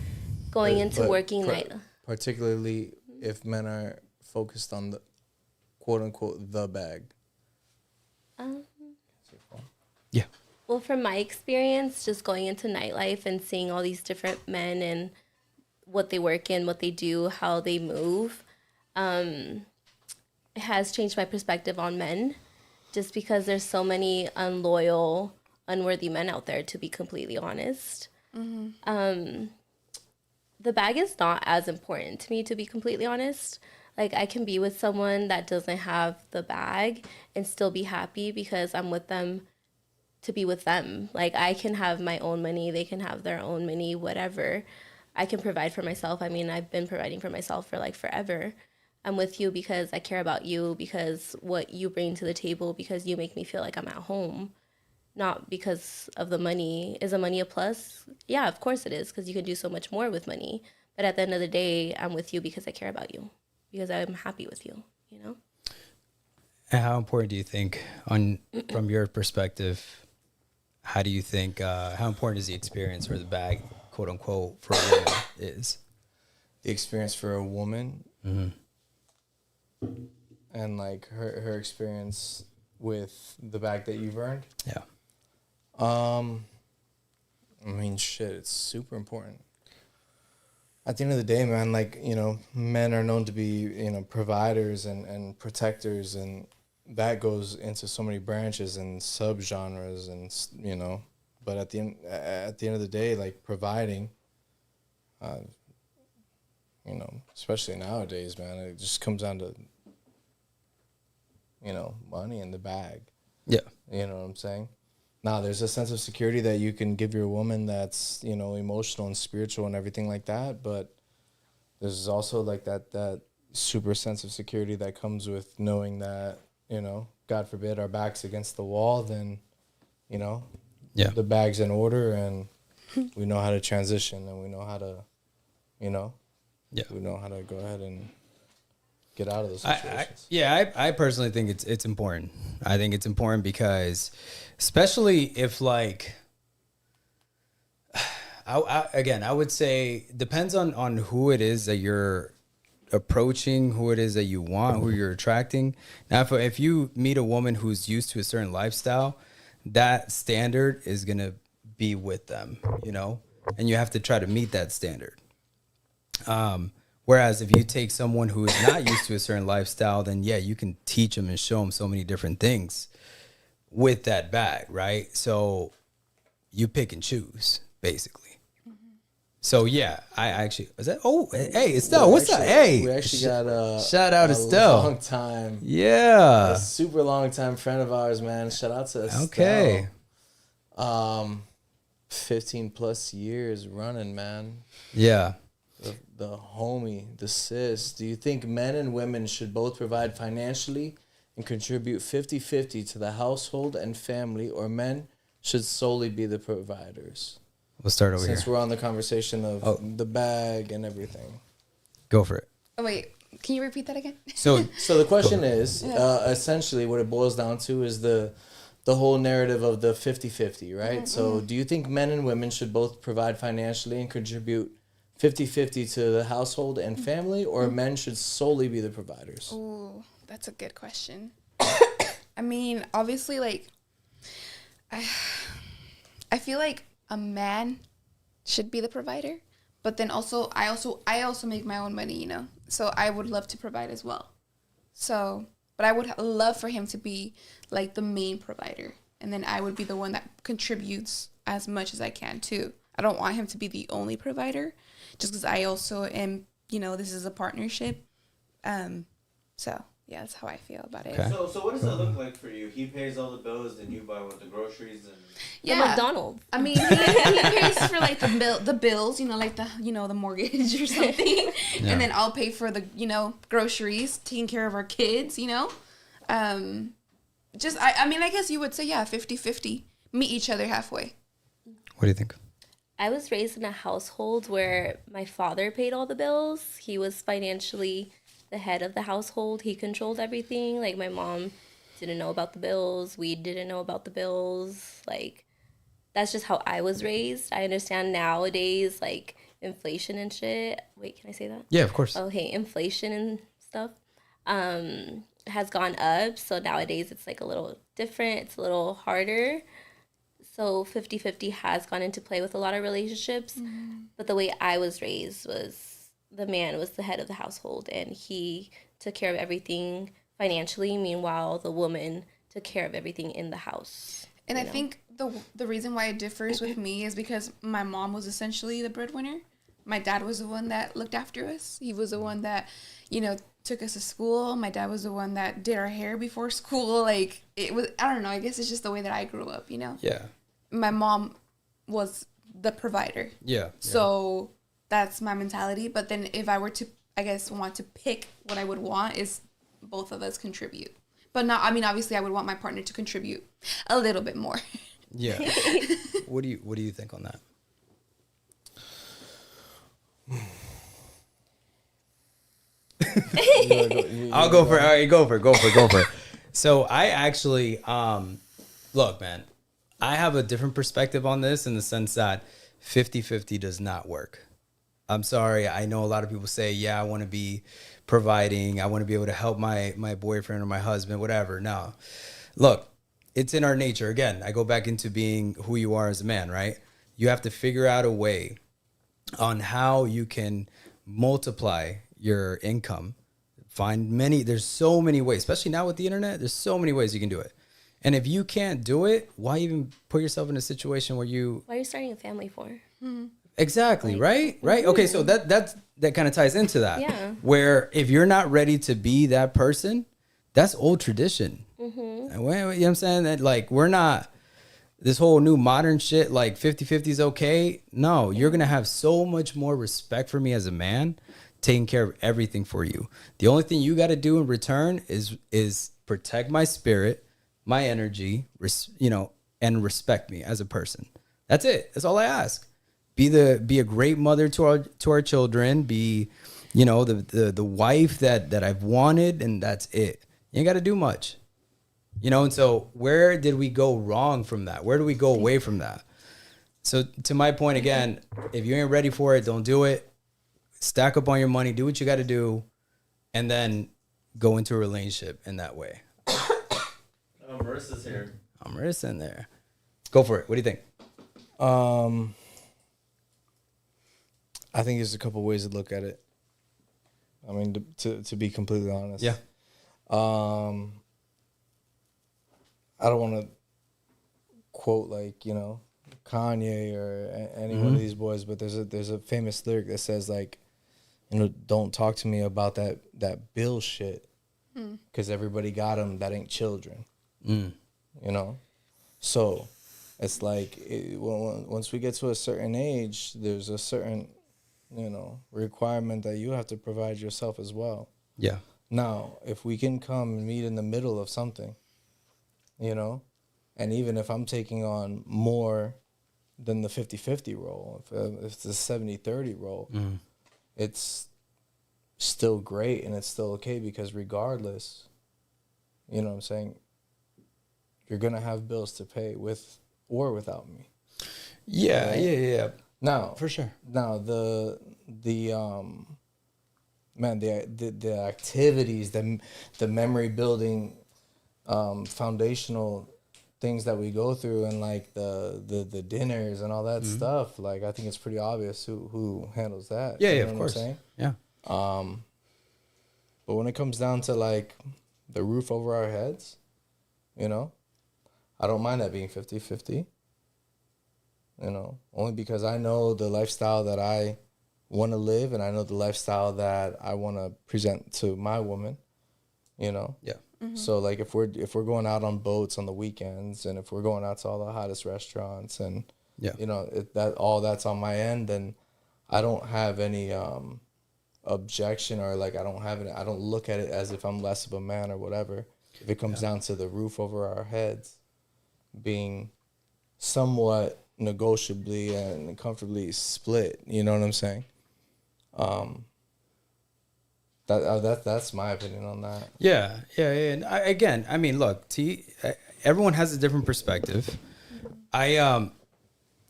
going into working night. Particularly if men are focused on the quote unquote the bag. Yeah. Well, from my experience, just going into nightlife and seeing all these different men and what they work in, what they do, how they move, it has changed my perspective on men, just because there's so many unloyal, unworthy men out there, to be completely honest. The bag is not as important to me, to be completely honest. Like, I can be with someone that doesn't have the bag and still be happy because I'm with them to be with them. Like, I can have my own money, they can have their own money, whatever. I can provide for myself. I mean, I've been providing for myself for like forever. I'm with you because I care about you, because what you bring to the table, because you make me feel like I'm at home, not because of the money. Is the money a plus? Yeah, of course it is, because you can do so much more with money. But at the end of the day, I'm with you because I care about you, because I'm happy with you, you know? And how important do you think, from your perspective, how do you think, how important is the experience or the bag, quote unquote, for a woman is? The experience for a woman, and like her experience with the bag that you've earned. Yeah. I mean, shit, it's super important. At the end of the day, man, like, you know, men are known to be, you know, providers and protectors, and that goes into so many branches and subgenres, and, you know, but at the end of the day, like, providing, you know, especially nowadays, man, it just comes down to, you know, money in the bag. Yeah. You know what I'm saying? Now, there's a sense of security that you can give your woman that's, you know, emotional and spiritual and everything like that, but there's also like that super sense of security that comes with knowing that, you know, God forbid our back's against the wall, then, you know, the bag's in order, and we know how to transition, and we know how to, you know, we know how to go ahead and get out of those situations. I personally think it's important. I think it's important because, especially if, like, I would say depends on who it is that you're approaching, who it is that you want, who you're attracting. Now, if you meet a woman who's used to a certain lifestyle, that standard is gonna be with them, you know, and you have to try to meet that standard. Whereas if you take someone who is not used to a certain lifestyle, then yeah, you can teach them and show them so many different things with that bag, right? So you pick and choose, basically. So yeah, I actually is that. Oh, hey, Estelle, what's up? Hey, we actually got a shout out Estelle. Long time, yeah, a super long time friend of ours, man. Shout out to Estelle. Okay. 15 plus years running, man. Yeah. The homie, the sis. Do you think men and women should both provide financially and contribute 50-50 to the household and family, or men should solely be the providers? We'll start over Since here. we're on the conversation of the bag and everything. Go for it. Oh, wait. Can you repeat that again? So the question is, essentially what it boils down to is the whole narrative of the 50-50, right? Mm-hmm. So do you think men and women should both provide financially and contribute 50-50 to the household and family, or men should solely be the providers? Ooh, that's a good question. I mean, obviously, like, I feel like a man should be the provider, but then also I also make my own money, you know, so I would love to provide as well. So, but I would love for him to be like the main provider, and then I would be the one that contributes as much as I can too. I don't want him to be the only provider, just because I also am, you know, this is a partnership. So yeah, that's how I feel about it. Okay. So what does that look like for you? He pays all the bills, and you buy what, the groceries and. Yeah, McDonald's. I mean, he pays for like the bills, you know, like the mortgage or something, and then I'll pay for the, you know, groceries, taking care of our kids, you know. I mean, I guess you would say 50-50, meet each other halfway. what do you think? I was raised in a household where my father paid all the bills. He was financially the head of the household. He controlled everything. Like, my mom didn't know about the bills. We didn't know about the bills. Like, that's just how I was raised. I understand nowadays, like, inflation and shit. Wait, can I say that? Yeah, of course. Okay, inflation and stuff has gone up. So nowadays it's like a little different. It's a little harder. So 50-50 has gone into play with a lot of relationships. Mm-hmm. But the way I was raised was the man was the head of the household, and he took care of everything financially. Meanwhile, the woman took care of everything in the house. And I think the reason why it differs with me is because my mom was essentially the breadwinner. My dad was the one that looked after us. He was the one that, took us to school. My dad was the one that did our hair before school. Like, it was, I don't know, I guess it's just the way that I grew up, Yeah. My mom was the provider. Yeah. So that's my mentality. But then if I were to, I guess, want to pick what I would want is both of us contribute. But not, I mean, obviously I would want my partner to contribute a little bit more. Yeah. What do you think on that? I'll go for it. All right, go for it. So I actually, look, man, I have a different perspective on this in the sense that 50-50 does not work. I'm sorry. I know a lot of people say, yeah, I want to be providing. I want to be able to help my boyfriend or my husband, whatever. No, look, it's in our nature. Again, I go back into being who you are as a man, right? You have to figure out a way on how you can multiply your income. There's so many ways, especially now with the internet, there's so many ways you can do it. And if you can't do it, why even put yourself in a situation where why are you starting a family for? Exactly, right? Okay, so that kind of ties into that. Yeah. Where if you're not ready to be that person, that's old tradition. Mm-hmm. You know what I'm saying? That like we're not this whole new modern shit like 50-50 is okay. No, you're going to have so much more respect for me as a man, taking care of everything for you. The only thing you got to do in return is protect my spirit, my energy, and respect me as a person. That's it. That's all I ask. Be a great mother to our children. Be, the wife that I've wanted, and that's it. You ain't got to do much, And so where did we go wrong from that? Where do we go away from that? So to my point again, if you ain't ready for it, don't do it. Stack up on your money. Do what you got to do, and then go into a relationship in that way. Oh, Marissa's here. Marissa in there. Go for it. What do you think? I think there's a couple ways to look at it. I mean, to be completely honest. Yeah. I don't want to quote Kanye or any one of these boys, but there's a famous lyric that says don't talk to me about that bill shit, because everybody got them that ain't children. So it's like once we get to a certain age, there's a certain requirement that you have to provide yourself as well. Yeah. Now, if we can come and meet in the middle of something, and even if I'm taking on more than the 50-50 role, if it's the 70-30 role, it's still great and it's still okay, because regardless, you know what I'm saying, you're going to have bills to pay with or without me. Yeah, right? Yeah. Now, for sure. Now the activities, the memory building, foundational things that we go through, and the dinners and all that stuff. I think it's pretty obvious who handles that. Yeah, you know of what course. I'm saying? Yeah. But when it comes down to the roof over our heads, I don't mind that being 50-50. Only because I know the lifestyle that I want to live, and I know the lifestyle that I want to present to my woman, Yeah. Mm-hmm. So if we're going out on boats on the weekends, and if we're going out to all the hottest restaurants, and that's on my end, then I don't have any objection, or I don't look at it as if I'm less of a man or whatever. If it comes down to the roof over our heads being somewhat negotiably and comfortably split, you know what I'm saying? That's my opinion on that. Yeah. And I mean, look, everyone has a different perspective. I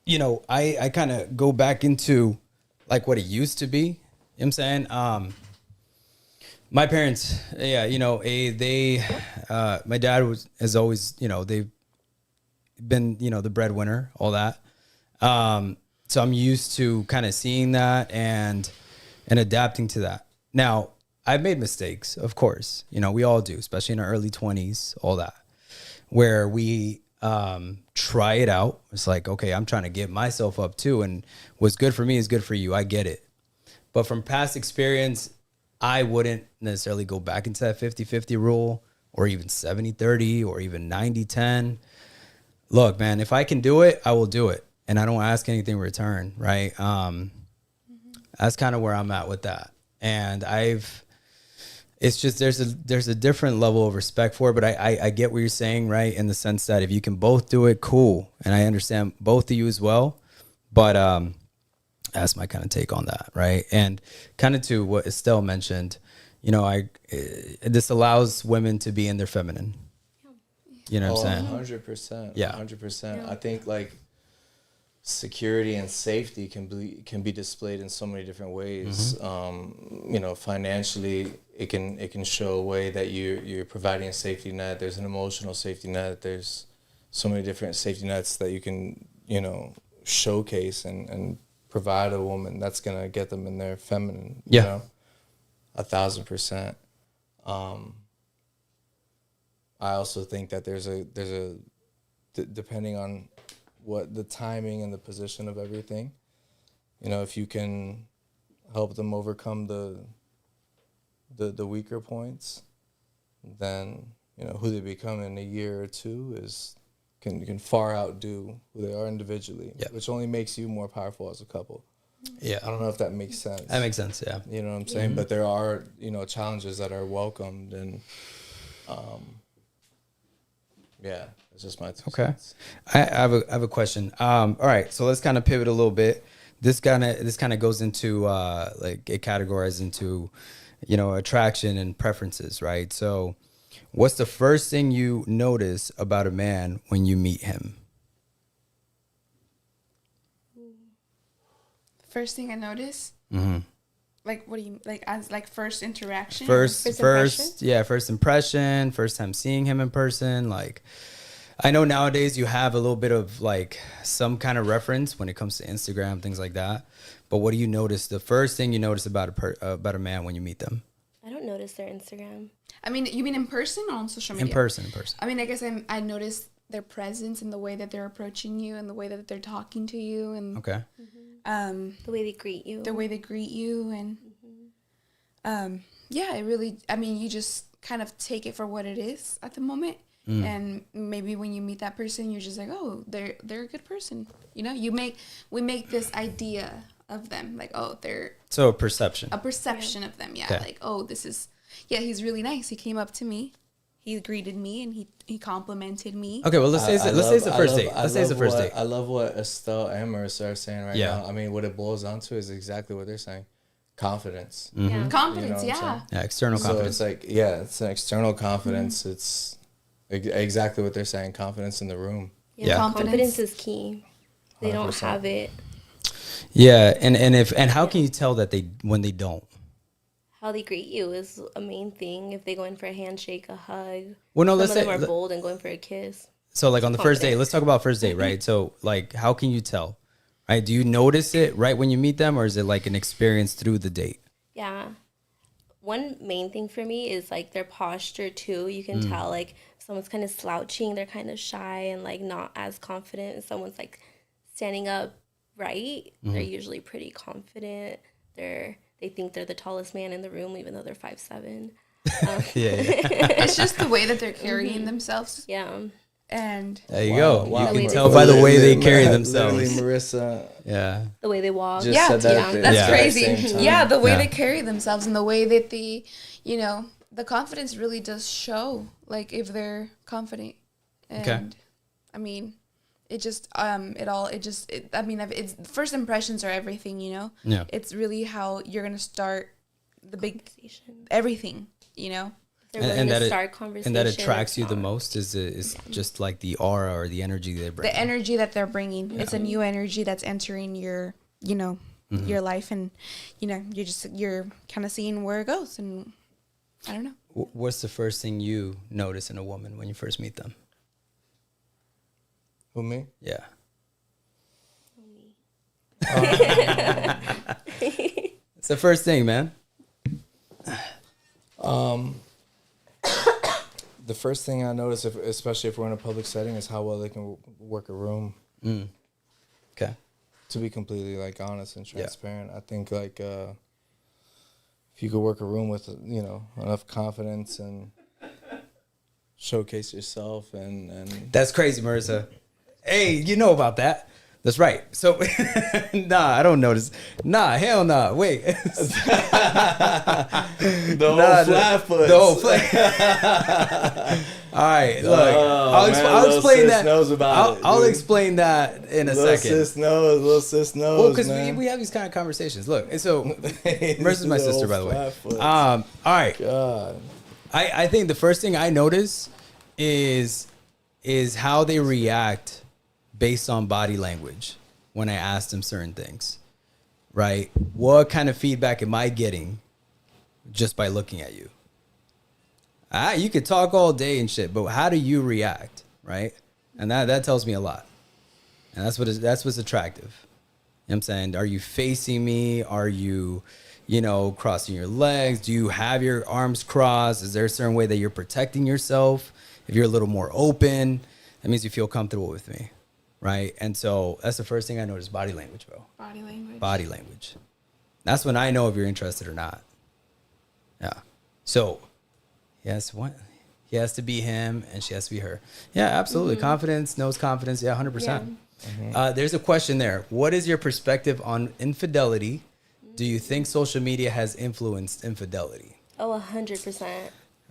kind of go back into what it used to be. You know what I'm saying? My parents, my dad has always, they've been, the breadwinner, all that. So I'm used to kind of seeing that and adapting to that. Now, I've made mistakes, of course. You know, we all do, especially in our early 20s, all that, where we try it out. It's like, okay, I'm trying to get myself up too. And what's good for me is good for you. I get it. But from past experience, I wouldn't necessarily go back into that 50-50 rule, or even 70-30, or even 90-10. Look, man, if I can do it, I will do it. And I don't ask anything in return, right? That's kind of where I'm at with that. And it's just, there's a different level of respect for it, but I get what you're saying, right? In the sense that if you can both do it, cool. And I understand both of you as well. But that's my kind of take on that, right? And kind of to what Estelle mentioned, you know, this allows women to be in their feminine. You know what I'm saying? 100%. Yeah. 100%. I think like security and safety can be displayed in so many different ways. You know, financially, it can show a way that you're providing a safety net. There's an emotional safety net. There's so many different safety nets that you can, you know, showcase and provide a woman that's gonna get them in their feminine. You know, 1,000%. I also think that there's a depending on what the timing and the position of everything, you know, if you can help them overcome the weaker points, then, you know, who they become in a year or two can far outdo who they are individually, which only makes you more powerful as a couple. Yeah. I don't know if that makes sense. That makes sense, yeah. You know what I'm saying? But there are, you know, challenges that are welcomed, and yeah, it's just my 2 cents. I have a question. All right, so let's kind of pivot a little bit. This kind of goes into like it categorizes into, you know, attraction and preferences, right? So, what's the first thing you notice about a man when you meet him? First thing I notice, like, what do you like as like first interaction? First impression, first time seeing him in person. Like, I know nowadays you have a little bit of like some kind of reference when it comes to Instagram, things like that. But what do you notice? The first thing you notice about a man when you meet them? I don't notice their Instagram. I mean, you mean in person or on social media? In person. I mean, I guess I noticed their presence and the way that they're approaching you and the way that they're talking to you, and Okay. The way they greet you. And yeah, it really, I mean, you just kind of take it for what it is at the moment. And maybe when you meet that person, you're just like, oh, they're a good person. You know, we make this idea of them, like, oh, they're So a perception. of them. Yeah. Okay. Like, oh, he's really nice. He came up to me. He greeted me and he complimented me. Okay, well, let's say it's the first date. Let's say it's the first date. I love what Estelle and Marissa are saying right Yeah. now. I mean, what it boils down to is exactly what they're saying. Confidence. Yeah. Confidence, You know what I'm saying? Yeah, external confidence. So it's like, it's an external confidence. It's exactly what they're saying. Confidence in the room. Yeah. Confidence is key. They don't 100%. have it. Yeah, and how can you tell that when they don't? How they greet you is a main thing. If they go in for a handshake, a hug. Well, no, Some let's of them say are bold and going for a kiss. so. Like on the first date, Confident. let's talk about first date, right? So, like, how can you tell? Right? Do you notice it right when you meet them, or is it like an experience through the date? Yeah. One main thing for me is like their posture too. You can tell like if someone's kind of slouching, they're kind of shy and like not as confident. If someone's like standing up right, they're usually pretty confident. They think they're the tallest man in the room, even though they're 5'7". It's just the way that they're carrying themselves. Yeah. And There you go. Wow. You can The tell way by the way they carry Literally, themselves. Marissa Yeah. The way they walk. just Yeah, said that. yeah, at the that's Yeah. exact crazy. same time. Yeah, the way Yeah. they carry themselves and the way that they, you know, the confidence really does show, like, if they're confident. And, Okay. I mean, it just, I mean, it's first impressions are everything, you know? Yeah. It's really how you're going to start Conversation. everything, you know? They're willing to start And conversation. that attracts It's you the not. most is just like the aura or the energy they bring. The energy that they're bringing. It's a new energy that's entering your, you know, your life, and, you know, you're kind of seeing where it goes, and I don't know. What's the first thing you notice in a woman when you first meet them? Who, me? Yeah. It's the first thing, man. The first thing I notice, especially if we're in a public setting, is how well they can work a room. Okay. To be completely like honest and transparent, I think like if you could work a room with enough confidence and showcase yourself and That's crazy, Marissa. Hey, you know about that. That's right. So, nah, I don't notice. Nah, hell nah. Wait. the whole flat foot. The whole flat. All right, look. I'll explain that. I'll explain that in a second. Little sis knows. Well, because we have these kind of conversations. Look, and so Marissa's my sister, by the way. All right. God. I think the first thing I notice is how they react based on body language when I ask them certain things, right? What kind of feedback am I getting just by looking at you? You could talk all day and shit, but how do you react, right? And that tells me a lot. And that's what's attractive. You know what I'm saying? Are you facing me? Are you, crossing your legs? Do you have your arms crossed? Is there a certain way that you're protecting yourself? If you're a little more open, that means you feel comfortable with me. Right. And so that's the first thing I notice, body language, bro. Body language. That's when I know if you're interested or not. Yeah. So, yes, he has to be him and she has to be her. Yeah, absolutely. Confidence, knows confidence. Yeah, 100%. Yeah. There's a question there. What is your perspective on infidelity? Do you think social media has influenced infidelity? Oh, 100%.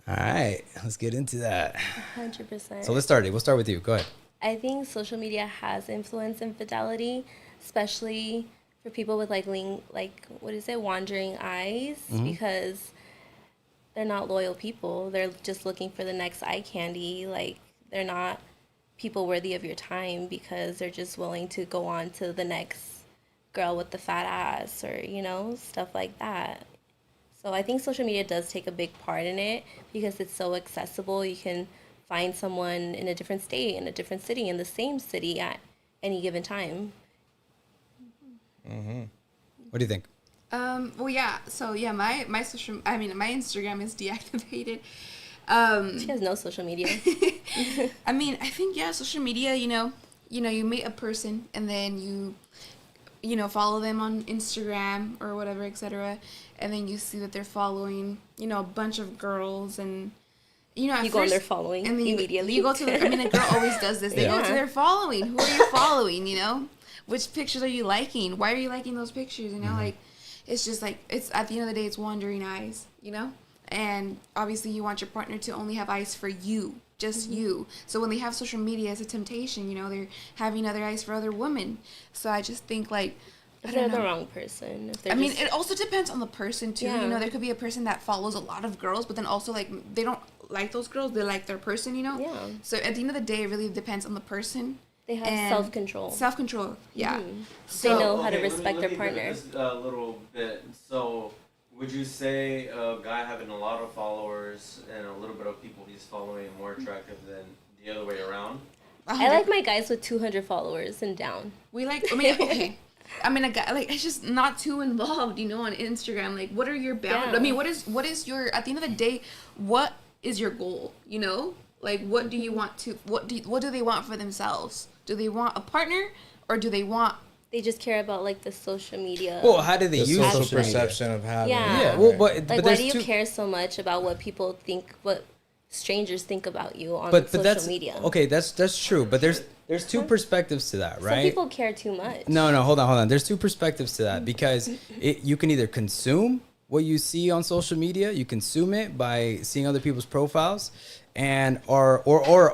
All right. Let's get into that. 100%. So let's start it. We'll start with you. Go ahead. I think social media has influenced infidelity, especially for people with wandering eyes, because they're not loyal people. They're just looking for the next eye candy. Like, they're not people worthy of your time because they're just willing to go on to the next girl with the fat ass or, stuff like that. So I think social media does take a big part in it because it's so accessible. You can find someone in a different state, in a different city, in the same city at any given time. What do you think? Well, yeah. So yeah, my Instagram is deactivated. She has no social media. I mean, I think social media. You meet a person and then you follow them on Instagram or whatever, etc. And then you see that they're following a bunch of girls and. You go on their following and then immediately. You go to a girl always does this. They go to their following. Who are you following, Which pictures are you liking? Why are you liking those pictures, Like, it's just like, it's at the end of the day, it's wandering eyes, And obviously you want your partner to only have eyes for you, just you. So when they have social media, it's a temptation, they're having other eyes for other women. So I just think, like, if they're the wrong person. It also depends on the person, too. Yeah. There could be a person that follows a lot of girls, but then also, like, they don't like those girls. They like their person, Yeah. So at the end of the day, it really depends on the person. They have self-control. Self-control, yeah. So, they know how to respect their partner. Just a little bit. So, would you say a guy having a lot of followers and a little bit of people he's following more attractive than the other way around? I like my guys with 200 followers and down. Okay. A guy, like, it's just not too involved, on Instagram. Like, what are your boundaries? Yeah. I mean, what is your, at the end of the day, what is your goal, Like, what do you want to, what do they want for themselves? Do they want a partner or do they want... They just care about, like, the social media. Well, how do they use social social perception media? of having Yeah. Well, but why do you care so much about what people think, what strangers think about you on social media? Okay, that's true. But there's two perspectives to that, right? Some people care too much. No, hold on. There's two perspectives to that because you can either consume what you see on social media, you consume it by seeing other people's profiles, and or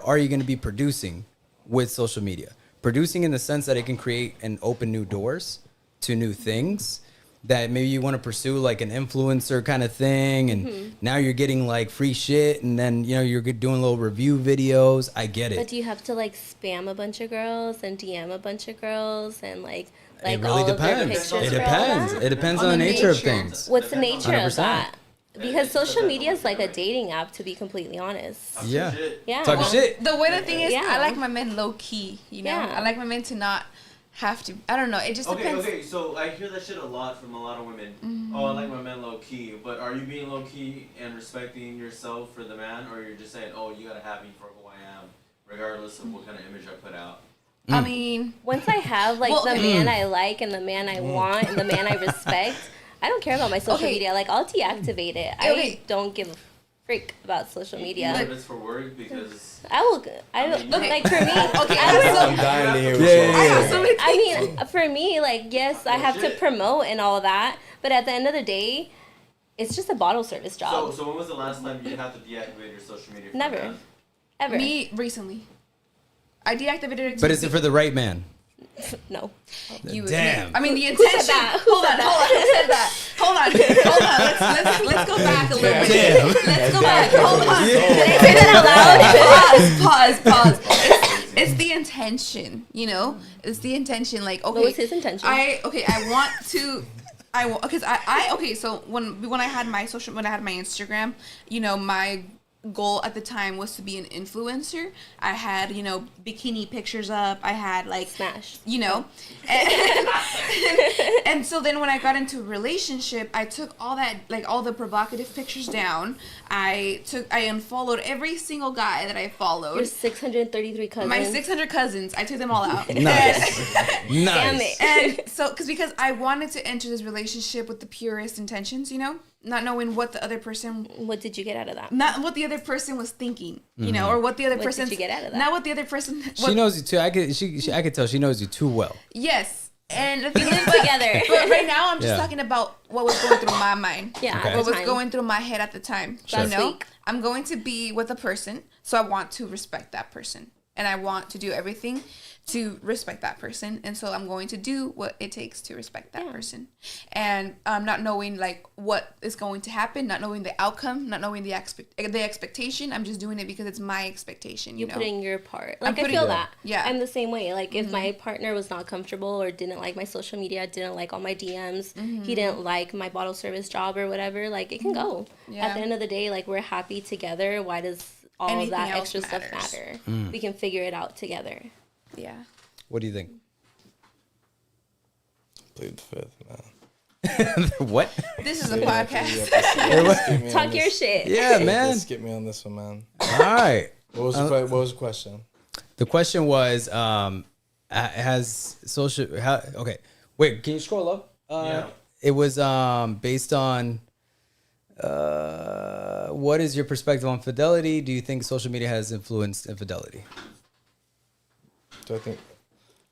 are you going to be producing with social media? Producing in the sense that it can create and open new doors to new things that maybe you want to pursue, like an influencer kind of thing, and now you're getting like free shit, and then you're doing little review videos. I get it. But do you have to like spam a bunch of girls and DM a bunch of girls and like it really all depends. Of their It pictures? depends. It depends on the nature of things. What's the nature 100%. of that? Because social media is like a dating app, to be completely honest. Yeah. Yeah. Talking shit. The thing is, Yeah. I like my men low key, Yeah. I like my men to not have to. I don't know. It just depends. Okay, so I hear that shit a lot from a lot of women. Oh, I like my man low key. But are you being low key and respecting yourself for the man, or you're just saying, oh, you gotta have me for who I am, regardless of what kind of image I put out? I mean, once I have like the man I like and the man I want and the man I respect, I don't care about my social media. Like, I'll deactivate it. I don't give a freak about social media. But it's for work because I will. Like for me. I'm dying to hear what I mean, for me, like, yes, I have to promote and all that, but at the end of the day, it's just a bottle service job. So when was the last time you had to deactivate your social media? Never, ever. Me recently. I deactivated it. But is it for the right man? No. Damn. I mean, the intention. Hold on. Who said that? Hold on. Let's go back a little bit. Let's go back. Hold on. Say that out loud. Pause. It's the intention. You know, it's the intention. Like, okay, What was his intention? So when I had my Instagram, you know, my goal at the time was to be an influencer. I had, you know, bikini pictures up. I had like Smash. You know, and so then when I got into a relationship, I took all that, like all the provocative pictures down. I unfollowed every single guy that I followed. Your 633 cousins. My 600 cousins. I took them all out. Nice. Damn it. And so, because I wanted to enter this relationship with the purest intentions, you know, not knowing what the other person. What did you get out of that? Not what the other person was thinking, you know, or what the other person. What did you get out of that? Not what the other person. She knows you too. I could tell she knows you too well. Yes, and We live together. But right now, I'm just talking about what was going through my mind. Yeah, Okay. at What the was time. going through my head at the time. Sure. You know, Last week. I'm going to be with a person, so I want to respect that person, and I want to do everything to respect that person, and so I'm going to do what it takes to respect that person, and not knowing like what is going to happen, not knowing the outcome, not knowing the expectation. I'm just doing it because it's my expectation. You know, putting your part. I'm Like, I putting- feel that. Yeah. I'm the same way. Like, if my partner was not comfortable or didn't like my social media, didn't like all my DMs, he didn't like my bottle service job or whatever, like, it can go. Yeah. At the end of the day, like, we're happy together. Why does all Anything that else extra matters. stuff matter? We can figure it out together. Yeah. What do you think? Plead the fifth, man. What? This is a podcast. Talk your shit. Yeah, man. Just get me on this one, man. All right. What was the question? The question was, has social? Okay, wait. Can you scroll up? Yeah. It was based on what is your perspective on fidelity? Do you think social media has influenced infidelity? Do I think?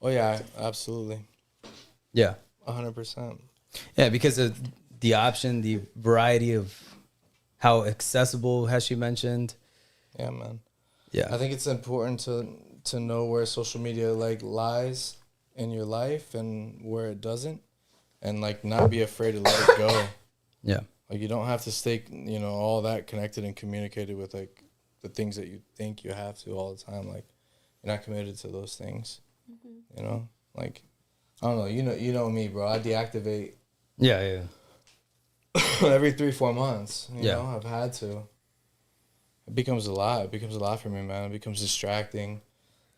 Oh yeah, absolutely, Yeah. 100%. Yeah, because of the option, the variety of how accessible, has she mentioned? Yeah, man. Yeah. I think it's important to know where social media like lies in your life and where it doesn't, and like not be afraid to let it go. Yeah. Like you don't have to stay, you know, all that connected and communicated with like the things that you think you have to all the time. Like you're not committed to those things. You know, like I don't know. You know me, bro. I deactivate Yeah. every 3-4 months. You Yeah. know, I've had to. It becomes a lot. It becomes a lot for me, man. It becomes distracting.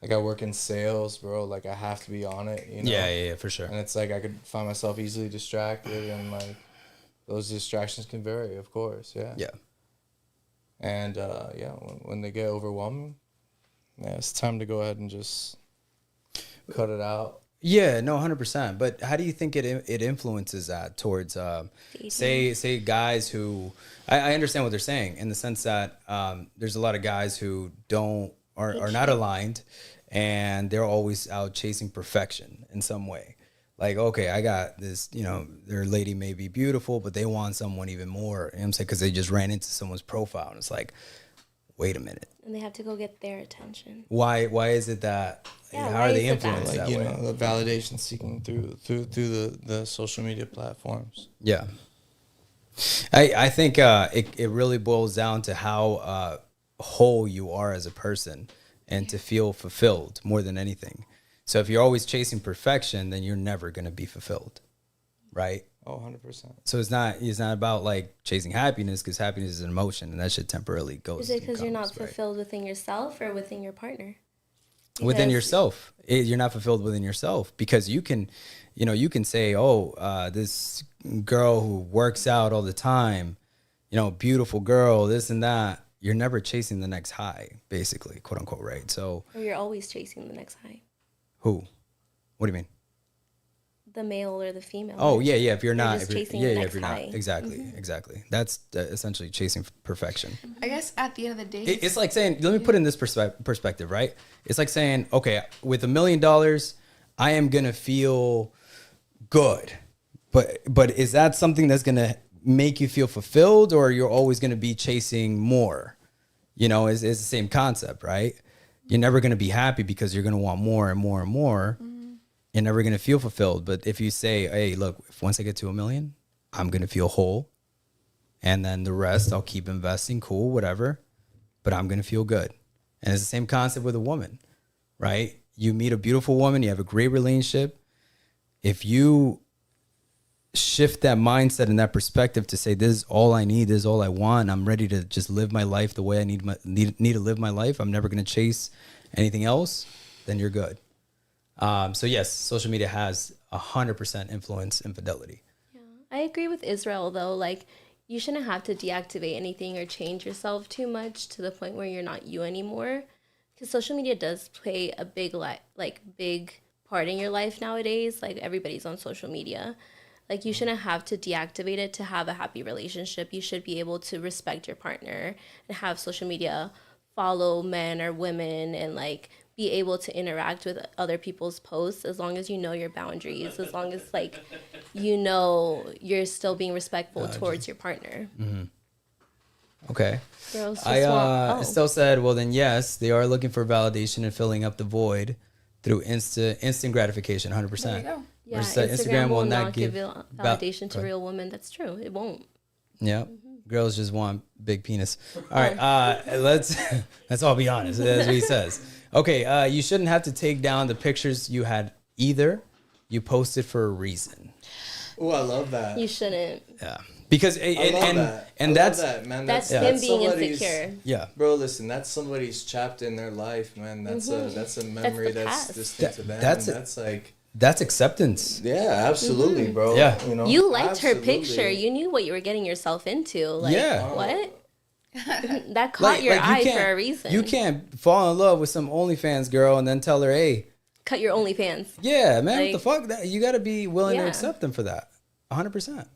Like I work in sales, bro. Like I have to be on it. You know? Yeah, for sure. And it's like I could find myself easily distracted, and like those distractions can vary, of course. Yeah. Yeah. And yeah, when they get overwhelming, yeah, it's time to go ahead and just cut it out. Yeah, no, 100%. But how do you think it influences that towards, say guys who, I understand what they're saying in the sense that there's a lot of guys who are not aligned, and they're always out chasing perfection in some way. Like, okay, I got this, you know, their lady may be beautiful, but they want someone even more, you know what I'm saying? Because they just ran into someone's profile, and it's like, wait a minute. And they have to go get their attention. Why is it that? Yeah, how why are they is it that? influenced Like that you way? know, the validation seeking through the social media platforms. Yeah. I think it really boils down to how whole you are as a person and to feel fulfilled more than anything. So if you're always chasing perfection, then you're never going to be fulfilled. Right? Oh, 100%. So it's not about like chasing happiness, because happiness is an emotion and that shit temporarily goes. Is it and because you're not comes, right? fulfilled within yourself or within your partner? within Because- yourself. You're not fulfilled within yourself because you can, you can say, oh, this girl who works out all the time, beautiful girl, this and that. You're never chasing the next high, basically, quote unquote, right? So Or you're always chasing the next high. who? What do you mean? The male or the female. Oh yeah. If you're not, just if you're, chasing yeah, the yeah, next if you're not, high. exactly. That's essentially chasing perfection. I guess at the end of the day, It's like saying, let me put in this perspective, right? It's like saying, okay, with $1 million, I am gonna feel good, but is that something that's gonna make you feel fulfilled, or you're always gonna be chasing more? It's the same concept, right? You're never gonna be happy because you're gonna want more and more and more. You're never gonna feel fulfilled. But if you say, hey, look, if once I get to $1 million, I'm gonna feel whole. And then the rest, I'll keep investing, cool, whatever. But I'm going to feel good. And it's the same concept with a woman, right? You meet a beautiful woman, you have a great relationship. If you shift that mindset and that perspective to say, this is all I need, this is all I want, I'm ready to just live my life the way I need to live my life, I'm never going to chase anything else, then you're good. So yes, social media has 100% influence infidelity. I agree with Israel though. Like, you shouldn't have to deactivate anything or change yourself too much to the point where you're not you anymore. Because social media does play a big big part in your life nowadays. Like, everybody's on social media. Like, you shouldn't have to deactivate it to have a happy relationship. You should be able to respect your partner and have social media follow men or women and like be able to interact with other people's posts as long as you know your boundaries, as long as like you're still being respectful towards your partner. Okay. Girls just want, Estelle said, well, then yes, they are looking for validation and filling up the void through instant gratification, 100%. there you go. yeah, said Instagram will not give val- validation to Go ahead. real women. That's true. It won't. Yeah. Girls just want big penis. All right. Let's all be honest. That's what he says. Okay. You shouldn't have to take down the pictures you had either. You posted for a reason. Oh, I love that. You shouldn't. Yeah. Because I love that. I love that's that, man. That's him being somebody's- insecure. yeah. Bro, listen, that's somebody's chapter in their life, man. That's a memory the that's past. distinct to them. That's That's like, That's acceptance. yeah, absolutely, bro. Yeah. You liked her absolutely. picture. You knew what you were getting yourself into. Like, Yeah. what? That caught your you eye can't- for a reason. You can't fall in love with some OnlyFans girl and then tell her, hey, cut your OnlyFans. yeah, man, what the Like- fuck? That you got to be willing to Yeah. accept them for that. 100%.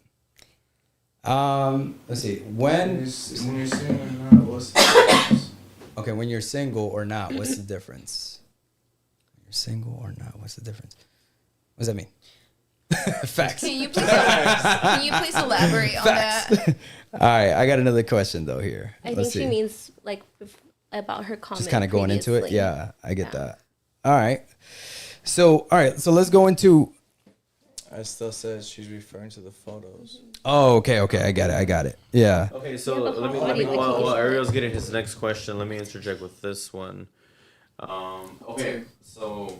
Let's see. When you're single, what's the difference? Okay, when you're single or not, what's the difference? When you're single or not, what's the difference? What does that mean? Facts. Can you please elaborate on that? All right, I got another question though here. I Let's think see. she means like about her comment. Just kind of going into it. previously. Yeah, I get that. All right. So let's go into. I still says she's referring to the photos. Oh, okay. I got it. Yeah. Okay, so Yeah, but let me what do you think while he said? Ariel's getting his next question, let me interject with this one. Okay, so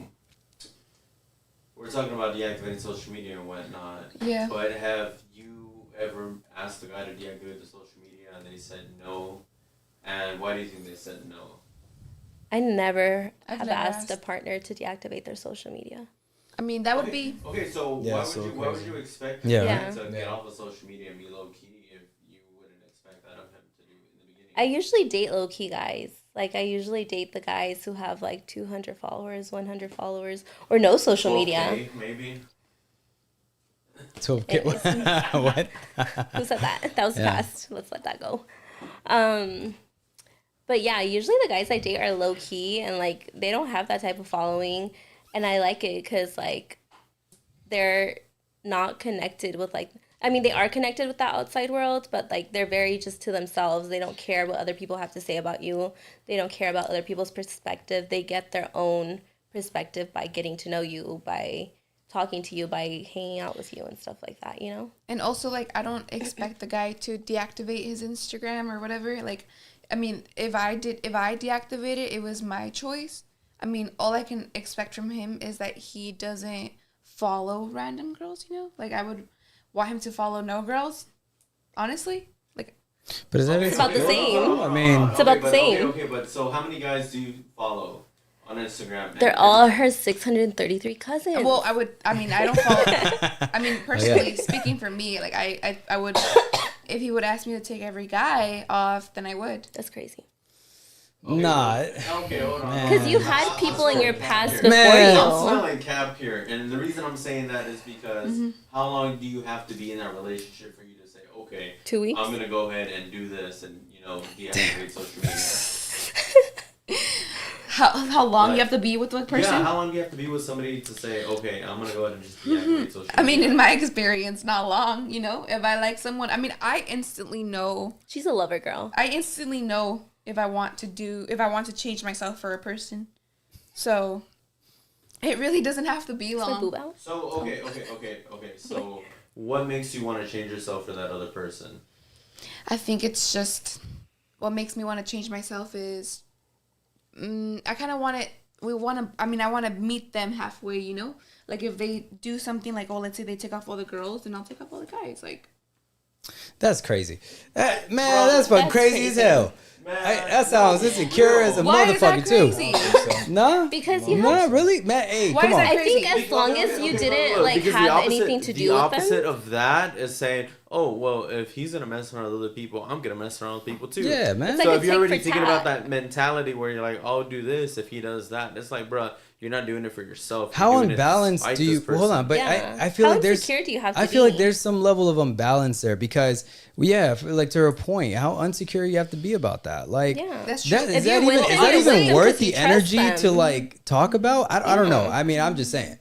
we're talking about deactivating social media and whatnot. Yeah. But have you ever asked the guy to deactivate the social media and they said no? And why do you think they said no? I never I've have never asked a asked. partner to deactivate their social media. I mean, that would be. Okay, so Yeah, why so would crazy. you expect Yeah. him Yeah. to get off of social media and be low key if you wouldn't expect that of him to do in the beginning? I usually date low key guys. Like, I usually date the guys who have like 200 followers, 100 followers, or no social media. Okay, maybe. So what? Who said that? That was Yeah. fast. Let's let that go. But yeah, usually the guys I date are low key and like they don't have that type of following, and I like it because like they're not connected with like. I mean, they are connected with the outside world, but like they're very just to themselves. They don't care what other people have to say about you. They don't care about other people's perspective. They get their own perspective by getting to know you, by talking to you, by hanging out with you and stuff like that, you know? And also, like, I don't expect the guy to deactivate his Instagram or whatever. Like, I mean, if I deactivated it, it was my choice. I mean, all I can expect from him is that he doesn't follow random girls, you know? Like, I would want him to follow no girls, honestly. Like, But is that It's about the same. I mean, It's about the same. Okay, but so how many guys do you follow on Instagram. They're all her 633 cousins. Well, I mean, I don't follow. I mean, personally speaking, for me, like I would, if he would ask me to take every guy off, then I would. That's crazy. Nah. Okay, hold on. Because you had people in your past here. before Man. I'm you. smelling cap here, and the reason I'm saying that is because how long do you have to be in that relationship for you to say, okay, 2 weeks? I'm gonna go ahead and do this, and deactivate social media. How long you have to be with one person? Yeah, how long do you have to be with somebody to say, okay, I'm gonna go ahead and just deactivate social media? I mean, in my experience, not long. If I like someone, I mean, I instantly know. She's a lover girl. I instantly know if I want to change myself for a person. So it really doesn't have to be long. So okay. So what makes you want to change yourself for that other person? I think it's just what makes me want to change myself is I kind of want it. I want to meet them halfway. Like if they do something like, let's say they take off all the girls, then I'll take off all the guys. Like That's crazy. That's fucking crazy as hell. That sounds insecure as a Why is that motherfucker too. crazy? Nah, Because you nah, have. really, man. Hey, Why come is on. that I think crazy? as long as you didn't Look, like because have anything to do the with opposite them. of that is saying, oh well, if he's gonna mess around with other people, I'm gonna mess around with people too. Yeah, man. It's like So a if you're tit already for thinking tat. about that mentality where you're like, I'll do this if he does that, it's like, bruh, you're not doing it for yourself. You're How doing it to unbalanced spite do you? this Well, hold on, person. but Yeah. I feel How like there's. insecure do you have to I feel like be? there's some level of unbalance there because, like to a point, how insecure you have to be about that. Like, Yeah. That's true. that, If is you're that with even them, is that you're even with them worth 'cause you the trust energy them. to like talk about? I don't know. I mean, I'm just saying,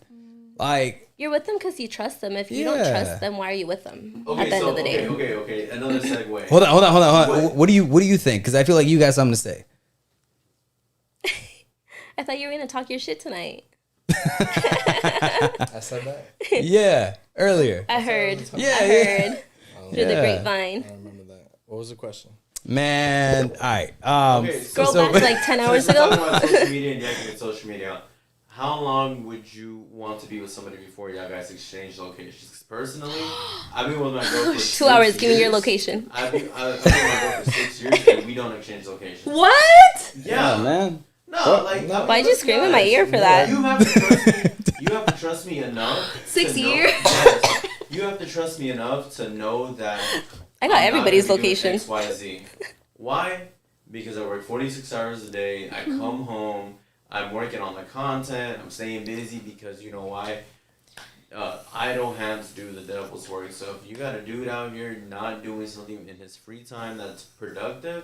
like. You're with them because you trust them. If you don't Yeah. trust them, why are you with them? Okay, at the end so of the day. okay. Another segue. Hold on. What? What do you think? Because I feel like you got something to say. I thought you were gonna talk your shit tonight. I said that. Yeah, earlier. I heard. Yeah, I yeah. heard through the Yeah. grapevine. I don't remember that. What was the question? Man, all right. Okay, Scroll back like 10 hours We're talking ago. about social media and deactivate social media. How long would you want to be with somebody before y'all guys exchange locations? 'Cause personally, I've been with my girl for 2 hours. 6 Give me your years. location. I've been with my girl for 6 years and we don't exchange locations. What? Yeah, man. No, like I mean, Why'd you let's be scream in my honest. ear for that? You have to trust me. You have to trust me enough. 6 to know- years? Yes, you have to trust me enough to know that I got I'm not everybody's gonna be doing location. X, Y, Z. Why? Because I work 46 hours a day. I come home. I'm working on the content. I'm staying busy because you know why? I don't have to do the devil's work. So if you got a dude out here not doing something in his free time that's productive,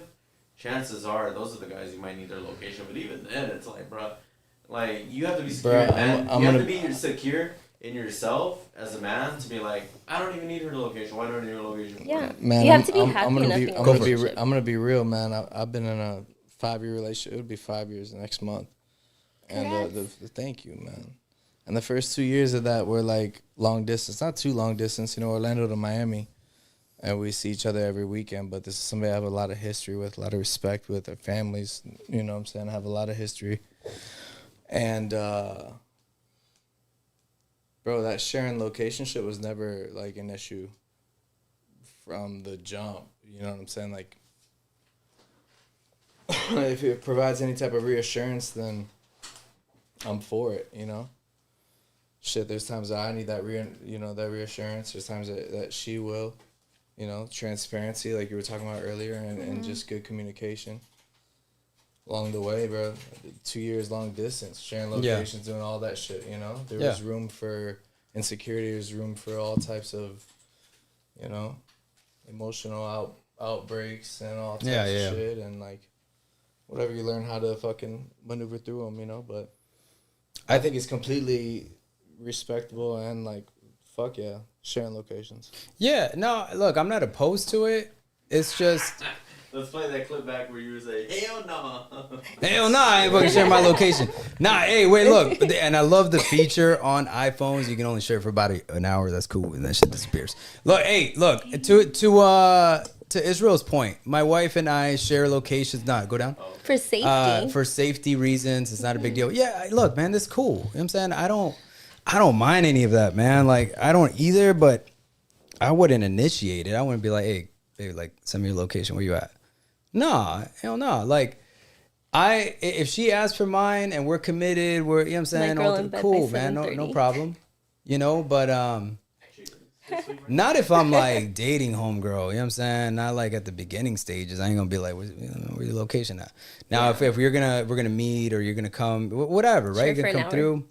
chances are those are the guys you might need their location. But even then, it's like, bro, like you have to be secure, Bruh, man. I'm you have gonna- to be secure in yourself as a man to be like, I don't even need her location. Why don't I need her location? Yeah. Man, you have to be happy I'm gonna enough be, in I'm a gonna be, relationship. I'm gonna be real, man. I've been in a 5-year relationship. It would be 5 years next month. And the thank you, man. And the first 2 years of that were like long distance, not too long distance, Orlando to Miami. And we see each other every weekend. But this is somebody I have a lot of history with, a lot of respect with. Their families, you know what I'm saying? I have a lot of history. And, bro, that sharing location shit was never like an issue from the jump. You know what I'm saying? Like, if it provides any type of reassurance, then I'm for it, Shit, there's times that I need that that reassurance. There's times that she will, transparency, like you were talking about earlier, and just good communication along the way, bro. 2 years long distance, sharing locations, doing all that shit, There was room for insecurity. There's room for all types of, emotional outbreaks and all types of shit, and like whatever you learn how to fucking maneuver through them, but I think it's completely respectable and like, fuck yeah, sharing locations. Yeah, no, look, I'm not opposed to it. It's just, Let's play that clip back where you were saying, hell no. hell nah, I ain't fucking sharing my location. Nah, hey, wait, look. And I love the feature on iPhones. You can only share for about an hour. That's cool. And that shit disappears. Look, hey, look, to Israel's point, my wife and I share locations. Go down. For safety. For safety reasons. It's not a big deal. Yeah, look, man, this is cool. You know what I'm saying? I don't mind any of that, man. Like, I don't either, but I wouldn't initiate it. I wouldn't be like, hey, baby, like, send me your location. Where you at? Nah, hell no. Like, If she asks for mine and we're committed, we're, you know what I'm saying, girl in bed by cool, man, no 7:30. problem, you know. But not if I'm like dating homegirl, you know what I'm saying. Not like at the beginning stages. I ain't gonna be like, where's your location at? Now, if we're gonna meet or you're gonna come, whatever, right? Sure, You're gonna for come an hour. through.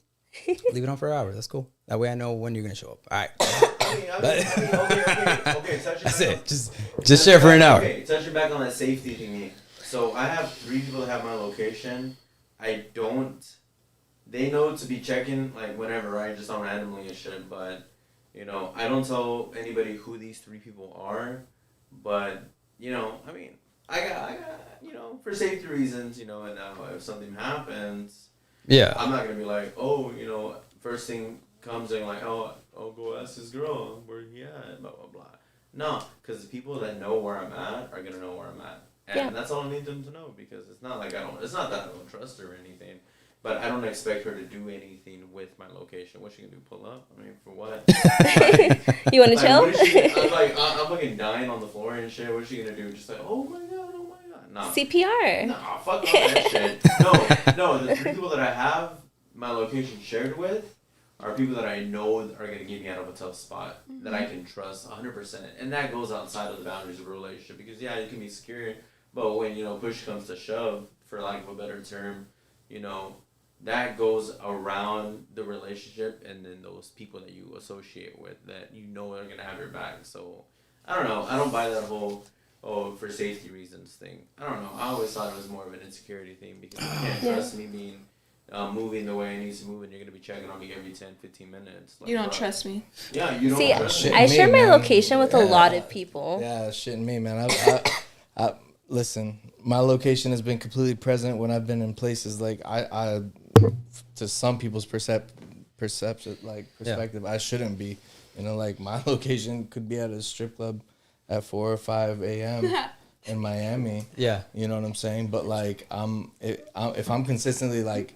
Leave it on for an hour. That's cool. That way I know when you're gonna show up. All right. Okay. That's it. Just share for an hour. Okay, touching back on that safety thingy. So I have 3 people that have my location. I don't. They know to be checking like whenever, right? Just on randomly and shit. But you know, I don't tell anybody who these 3 people are. But you know, I mean, I got, you know, for safety reasons, you know, and if something happens, Yeah. I'm not gonna be like, oh, you know, first thing comes in like, oh, go ask this girl where he at, blah blah blah. No, because the people that know where I'm at are gonna know where I'm at, and that's all I need them to know. Because it's not like it's not that I don't trust her or anything, but I don't expect her to do anything with my location. What's she gonna do? Pull up? I mean, for what? You want to Like, chill? what is she, I'm fucking dying on the floor and shit. What is she gonna do? Just like, oh my god. Nah. CPR. Nah, fuck all that shit. No, the 3 people that I have my location shared with are people that I know are going to get me out of a tough spot, that I can trust 100%. And that goes outside of the boundaries of a relationship, because yeah, you can be scared, but when, you know, push comes to shove, for lack of a better term, you know, that goes around the relationship and then those people that you associate with that you know are going to have your back. So, I don't know. I don't buy that whole for safety reasons thing. I don't know. I always thought it was more of an insecurity thing, because you can't trust me being moving the way I need to move, and you're going to be checking on me every 10-15 minutes. Like, You don't trust me. Yeah, you don't See, trust me. I share my man. location with a lot of people. Yeah, shitting me, man. I listen. My location has been completely present when I've been in places like I to some people's perspective, I shouldn't be. You know, like my location could be at a strip club at 4 or 5 a.m. in Miami. Yeah. You know what I'm saying? But like, if I'm consistently like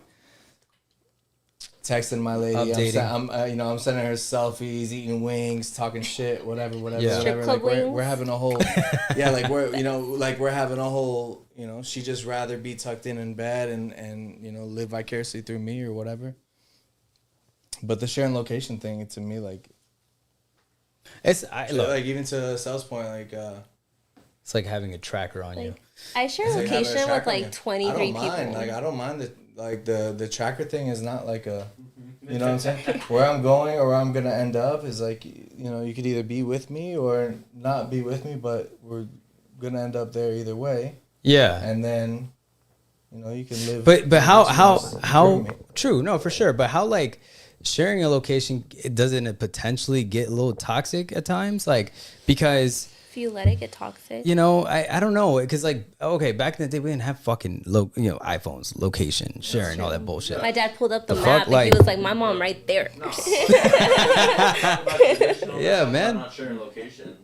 texting my lady, Updating. I'm sending her selfies, eating wings, talking shit, whatever. Yeah. Whatever. Strip Like club we're having a whole, we're having a whole, you know, she just rather be tucked in bed and you know, live vicariously through me or whatever. But the sharing location thing, to me, like, like even to Sal's point, like, it's like having a tracker on you. I share it's like having a location with tracker on like you. 23 I don't people. mind. Like, I don't mind the tracker thing is not like a, you know what I'm saying? Where I'm going or where I'm gonna end up is like, you know, you could either be with me or not be with me, but we're gonna end up there either way. Yeah. And then, you know, you can live. But how freely. true, no, for sure. But how, like, sharing a location, doesn't it potentially get a little toxic at times? Like, because, If you let it get toxic. you know, I don't know, because, like, okay, back in the day we didn't have fucking iPhones, location sharing, all that bullshit. My dad pulled up the The map fuck, and like- he was like, my mom right there. Yeah, man. I'm not sharing locations.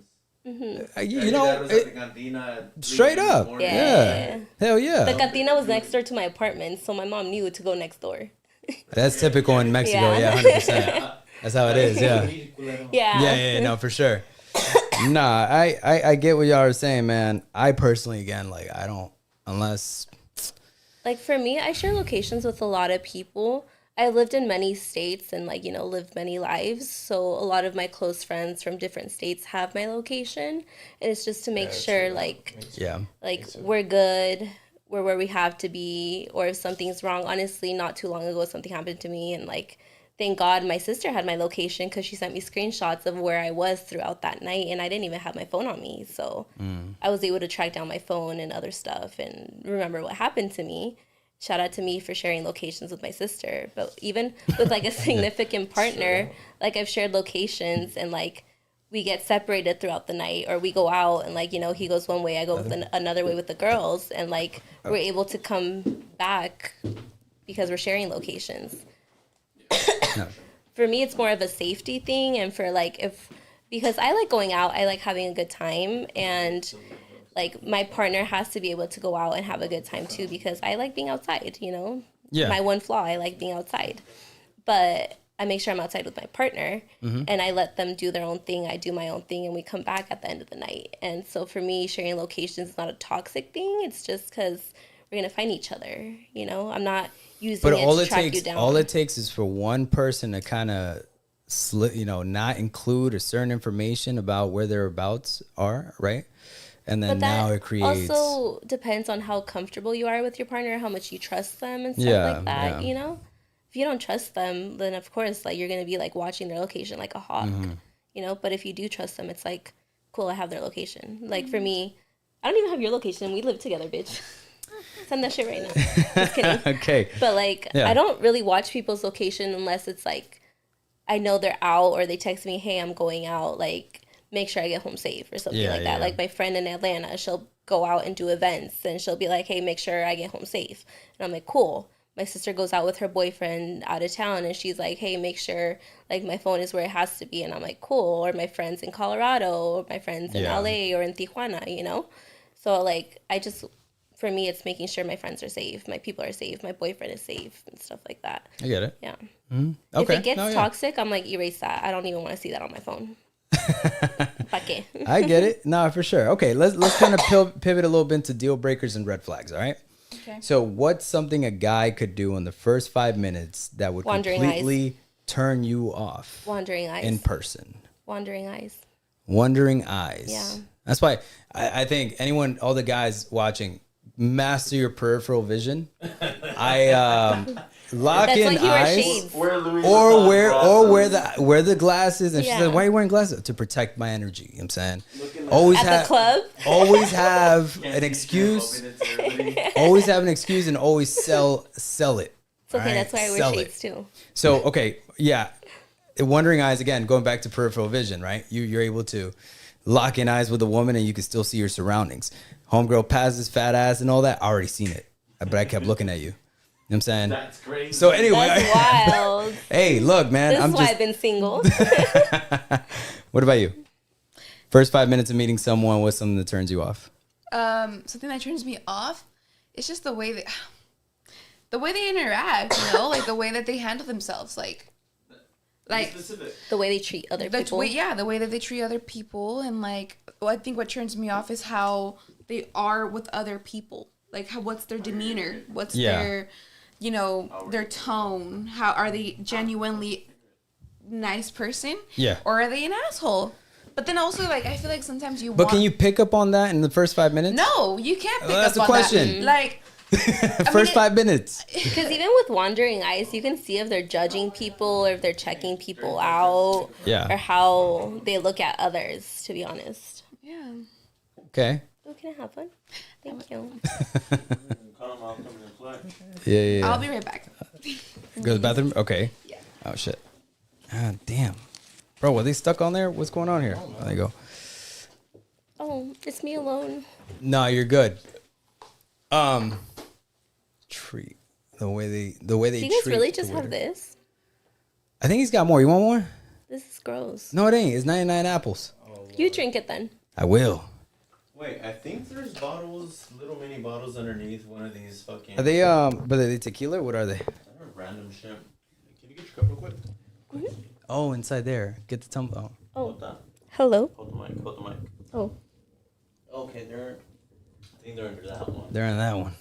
You know, That was at the cantina at 3 straight in the up, morning. yeah. Hell yeah. The cantina was next door to my apartment, so my mom knew to go next door. That's typical in Mexico, Yeah. yeah, 100%. That's how it is, yeah. Yeah. Yeah, no, for sure. Nah, I get what y'all are saying, man. I personally, again, like, I don't, unless, Like for me, I share locations with a lot of people. I lived in many states and like, you know, lived many lives. So a lot of my close friends from different states have my location. And it's just to make sure like yeah. we're good, we're where we have to be, or if something's wrong. Honestly, not too long ago something happened to me, and like thank God my sister had my location because she sent me screenshots of where I was throughout that night, and I didn't even have my phone on me. So I was able to track down my phone and other stuff and remember what happened to me. Shout out to me for sharing locations with my sister. But even with like a significant partner, like I've shared locations and like we get separated throughout the night, or we go out and like, you know, he goes one way, I go another way with the girls, and like we're able to come back because we're sharing locations. For me, it's more of a safety thing, and for like because I like going out, I like having a good time, and like my partner has to be able to go out and have a good time too, because I like being outside, you know? Yeah. My one flaw, I like being outside. But I make sure I'm outside with my partner and I let them do their own thing. I do my own thing, and we come back at the end of the night. And so for me, sharing locations is not a toxic thing. It's just because we're gonna find each other. You know, I'm not using But it all to it track you takes, down. all it takes is for one person to kind of, not include a certain information about where their abouts are, right? And then But that now it creates. also depends on how comfortable you are with your partner, how much you trust them and stuff Yeah, like that. yeah. You know, if you don't trust them, then of course, like you're gonna be like watching their location like a hawk. Mm-hmm. You know, but if you do trust them, it's like, cool, I have their location. Like for me, I don't even have your location. We live together, bitch. Send that shit right now. Just kidding. Okay. But like, Yeah. I don't really watch people's location unless it's like, I know they're out or they text me, hey, I'm going out. Like, make sure I get home safe or something Yeah, like that. yeah. Like my friend in Atlanta, she'll go out and do events and she'll be like, hey, make sure I get home safe. And I'm like, cool. My sister goes out with her boyfriend out of town and she's like, hey, make sure like my phone is where it has to be. And I'm like, cool. Or my friends in Colorado or my friends in Yeah. LA or in Tijuana, you know? So like, for me, it's making sure my friends are safe, my people are safe, my boyfriend is safe and stuff like that. I get it. Yeah. Okay. If it gets No, yeah. toxic, I'm like, erase that. I don't even want to see that on my phone. Pa' qué? I get it. No, for sure. Okay, let's kind of pivot a little bit into deal breakers and red flags. All right. Okay. So, what's something a guy could do in the first 5 minutes that would Wandering eyes. completely turn you off Wandering eyes. in person? Wandering eyes. Wandering eyes. Yeah. That's why I think all the guys watching, master your peripheral vision. Lock That's in like you wear eyes. shades. Or wear the glasses, and she's Yeah. like, "Why are you wearing glasses?" To protect my energy. You know what I'm saying, always At the club? always have an excuse. Always have an excuse, and always sell it. It's okay. Alright? That's why I wear Sell shades it. too. So okay, yeah, wandering eyes again. Going back to peripheral vision, right? You're able to lock in eyes with a woman, and you can still see your surroundings. Homegirl passes, fat ass, and all that. I already seen it, but I kept looking at you. You know what I'm saying? That's crazy. So anyway, That's wild. hey, look, man, This I'm is why just. I've been single. What about you? First 5 minutes of meeting someone, what's something that turns you off? Something that turns me off is just the way they interact, you know, like the way that they handle themselves, like The way they treat other people. the way that they treat other people, and like, well, I think what turns me off is how they are with other people, like what's their demeanor, what's Yeah. their, you know, their tone, how are they genuinely nice person, Yeah. or are they an asshole? But then also, like, I feel like sometimes But can you pick up on that in the first 5 minutes? No, you can't pick Well, that's up the on question. that. Like, First 5 minutes. Because even with wandering eyes, you can see if they're judging people or if they're checking people out. Yeah. Or how they look at others, to be honest. yeah. Okay. Oh, can I have one? Thank you. Yeah. I'll be right back. Go to the bathroom? Okay. Yeah. Oh, shit. Ah, damn. Bro, were they stuck on there? What's going on here? There you go. Oh, it's me alone. No, you're good. Treat. The way they Do you guys treat really the just have waiter. this? I think he's got more. You want more? This is gross. No, it ain't. It's 99 apples. You drink it then. I will. Wait, I think there's bottles, little mini bottles underneath one of these fucking. Are they but are they tequila? What are they? Random shit. Can you get your cup real quick? Oh, inside there. Get the tumbler. Oh. Hold that. Hello. Hold the mic. Hold the mic. Oh. Okay, I think they're under that one. They're in that one.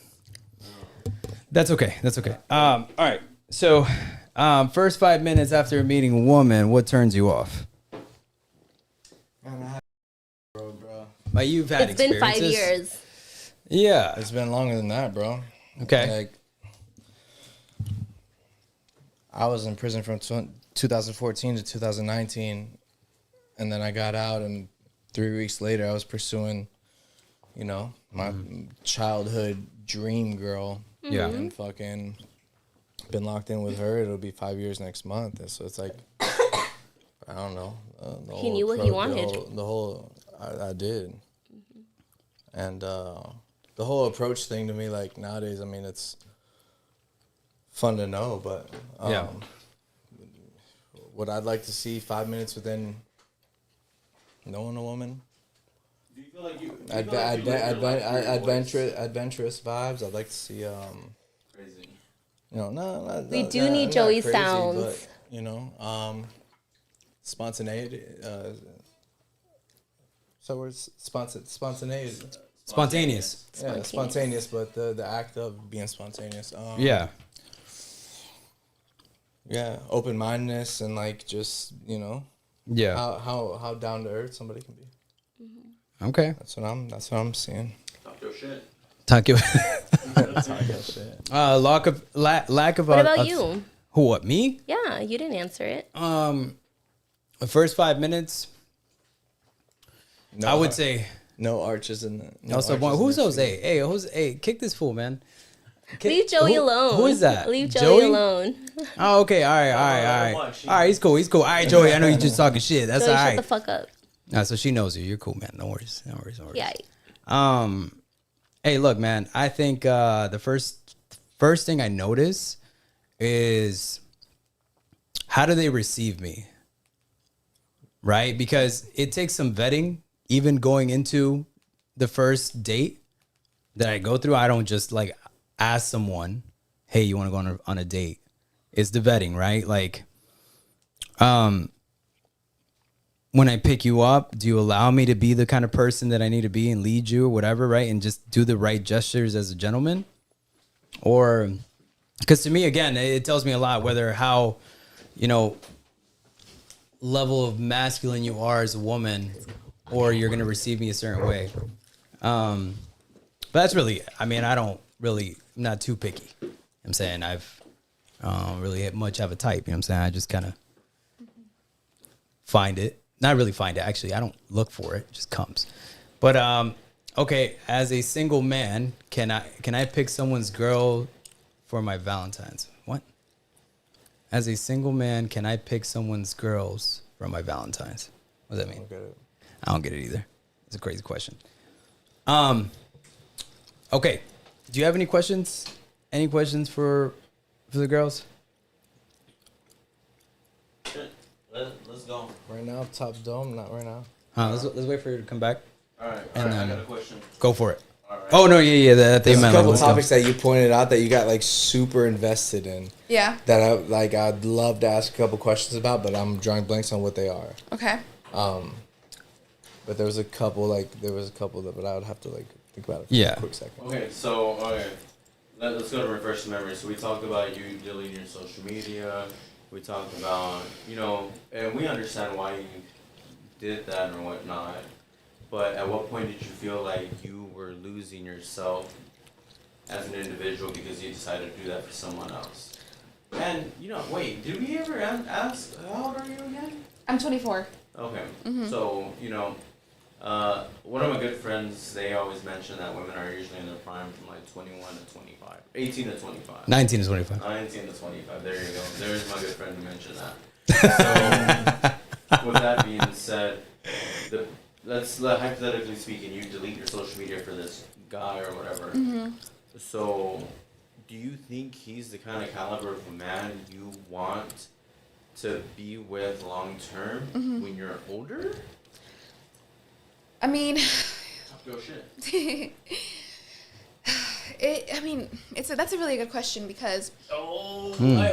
That's okay. That's okay. All right. So, first 5 minutes after meeting a woman, what turns you off? Bro. Like you've had It's been 5 experiences? years. Yeah. It's been longer than that, bro. Okay. Like, I was in prison from 2014 to 2019, and then I got out, and 3 weeks later, I was pursuing, you know, my childhood dream girl. Yeah. And fucking been locked in with her. It'll be 5 years next month. And so it's like, I don't know. He knew what he wanted. I did. And the whole approach thing to me, like nowadays, I mean, it's fun to know, but Yeah. what I'd like to see 5 minutes within knowing a woman. Do you feel like you? Adventurous vibes. I'd like to see, Crazy. you know, no, We do need not Joey crazy, sounds. but, you know, spontaneity. So we're spontaneity. Spontaneous. Yeah, spontaneous, but the act of being spontaneous. Yeah. Yeah, open mindedness and like just Yeah. how down to earth somebody can be. Okay. That's what I'm seeing. Talk your shit. Talk you. Shit. Lack of. What about you? Who? What? Me? Yeah, you didn't answer it. The first 5 minutes, No, I would say. no arches in the. No Also, arches in who's the Jose? Hey, Jose. Hey, kick this fool, man. Leave Joey alone. Who is that? Leave Joey alone. Oh, okay. All right. All right. He's cool. All right, Joey. I know you're just talking shit. That's Joey, all shut right. the fuck up. So she knows you. You're cool, man. No worries. Yeah. Hey, look, man. I think the first thing I notice is how do they receive me, right? Because it takes some vetting, even going into the first date that I go through. I don't just like ask someone, "Hey, you want to go on a date?" It's the vetting, right? Like, when I pick you up, do you allow me to be the kind of person that I need to be and lead you or whatever, right? And just do the right gestures as a gentleman? Or, because to me, again, it tells me a lot whether how, level of masculine you are as a woman, or you're going to receive me a certain way. But that's really it. I mean, I'm not too picky. I'm saying I don't really much have a type. You know what I'm saying? I just kind of find it. Not really find it, actually. I don't look for it. It just comes. But, okay, as a single man, can I pick someone's girl for my Valentine's? What? As a single man, can I pick someone's girls for my Valentine's? What does that mean? I don't get it either. It's a crazy question. Okay. Do you have any questions? Any questions for the girls? Let's go. Right now, top dome. Not right now. Let's wait for you to come back. All right. And I then got a question. go for it. All right. Oh no, yeah, that they There's a meant. couple Let's go. topics that you pointed out that you got like super invested in. Yeah. That I'd love to ask a couple questions about, but I'm drawing blanks on what they are. Okay. But there was a couple that, but I would have to like think about it for Yeah. a quick second. Okay, so let's go to reverse memory. So we talked about you deleting your social media. We talked about and we understand why you did that or whatnot. But at what point did you feel like you were losing yourself as an individual because you decided to do that for someone else? And wait, did we ever ask how old are you again? I'm 24. Okay, so one of my good friends, they always mention that women are usually in their prime from like 21 to 25, 18 to 25. 19 to 25. 19 to 25. There you go. There's my good friend who mentioned that. So, with that being said, hypothetically speaking, you delete your social media for this guy or whatever. So, do you think he's the kind of caliber of a man you want to be with long term when you're older? I mean, Talk your shit. That's a really good question because I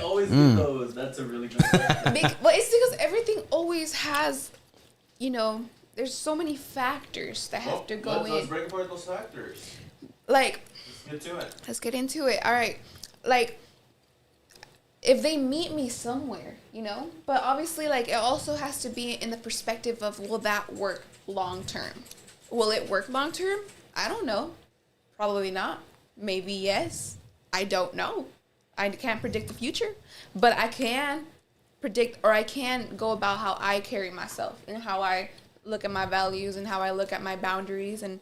always get those. That's a really good question. well, it's because everything always has, there's so many factors that have to go in. Let's break apart those factors. Like, Let's get to it. All right. Like, if they meet me somewhere, but obviously, like, it also has to be in the perspective of, will that work long term? Will it work long term? I don't know. Probably not. Maybe yes. I don't know. I can't predict the future, but I can predict, or I can go about how I carry myself and how I look at my values and how I look at my boundaries and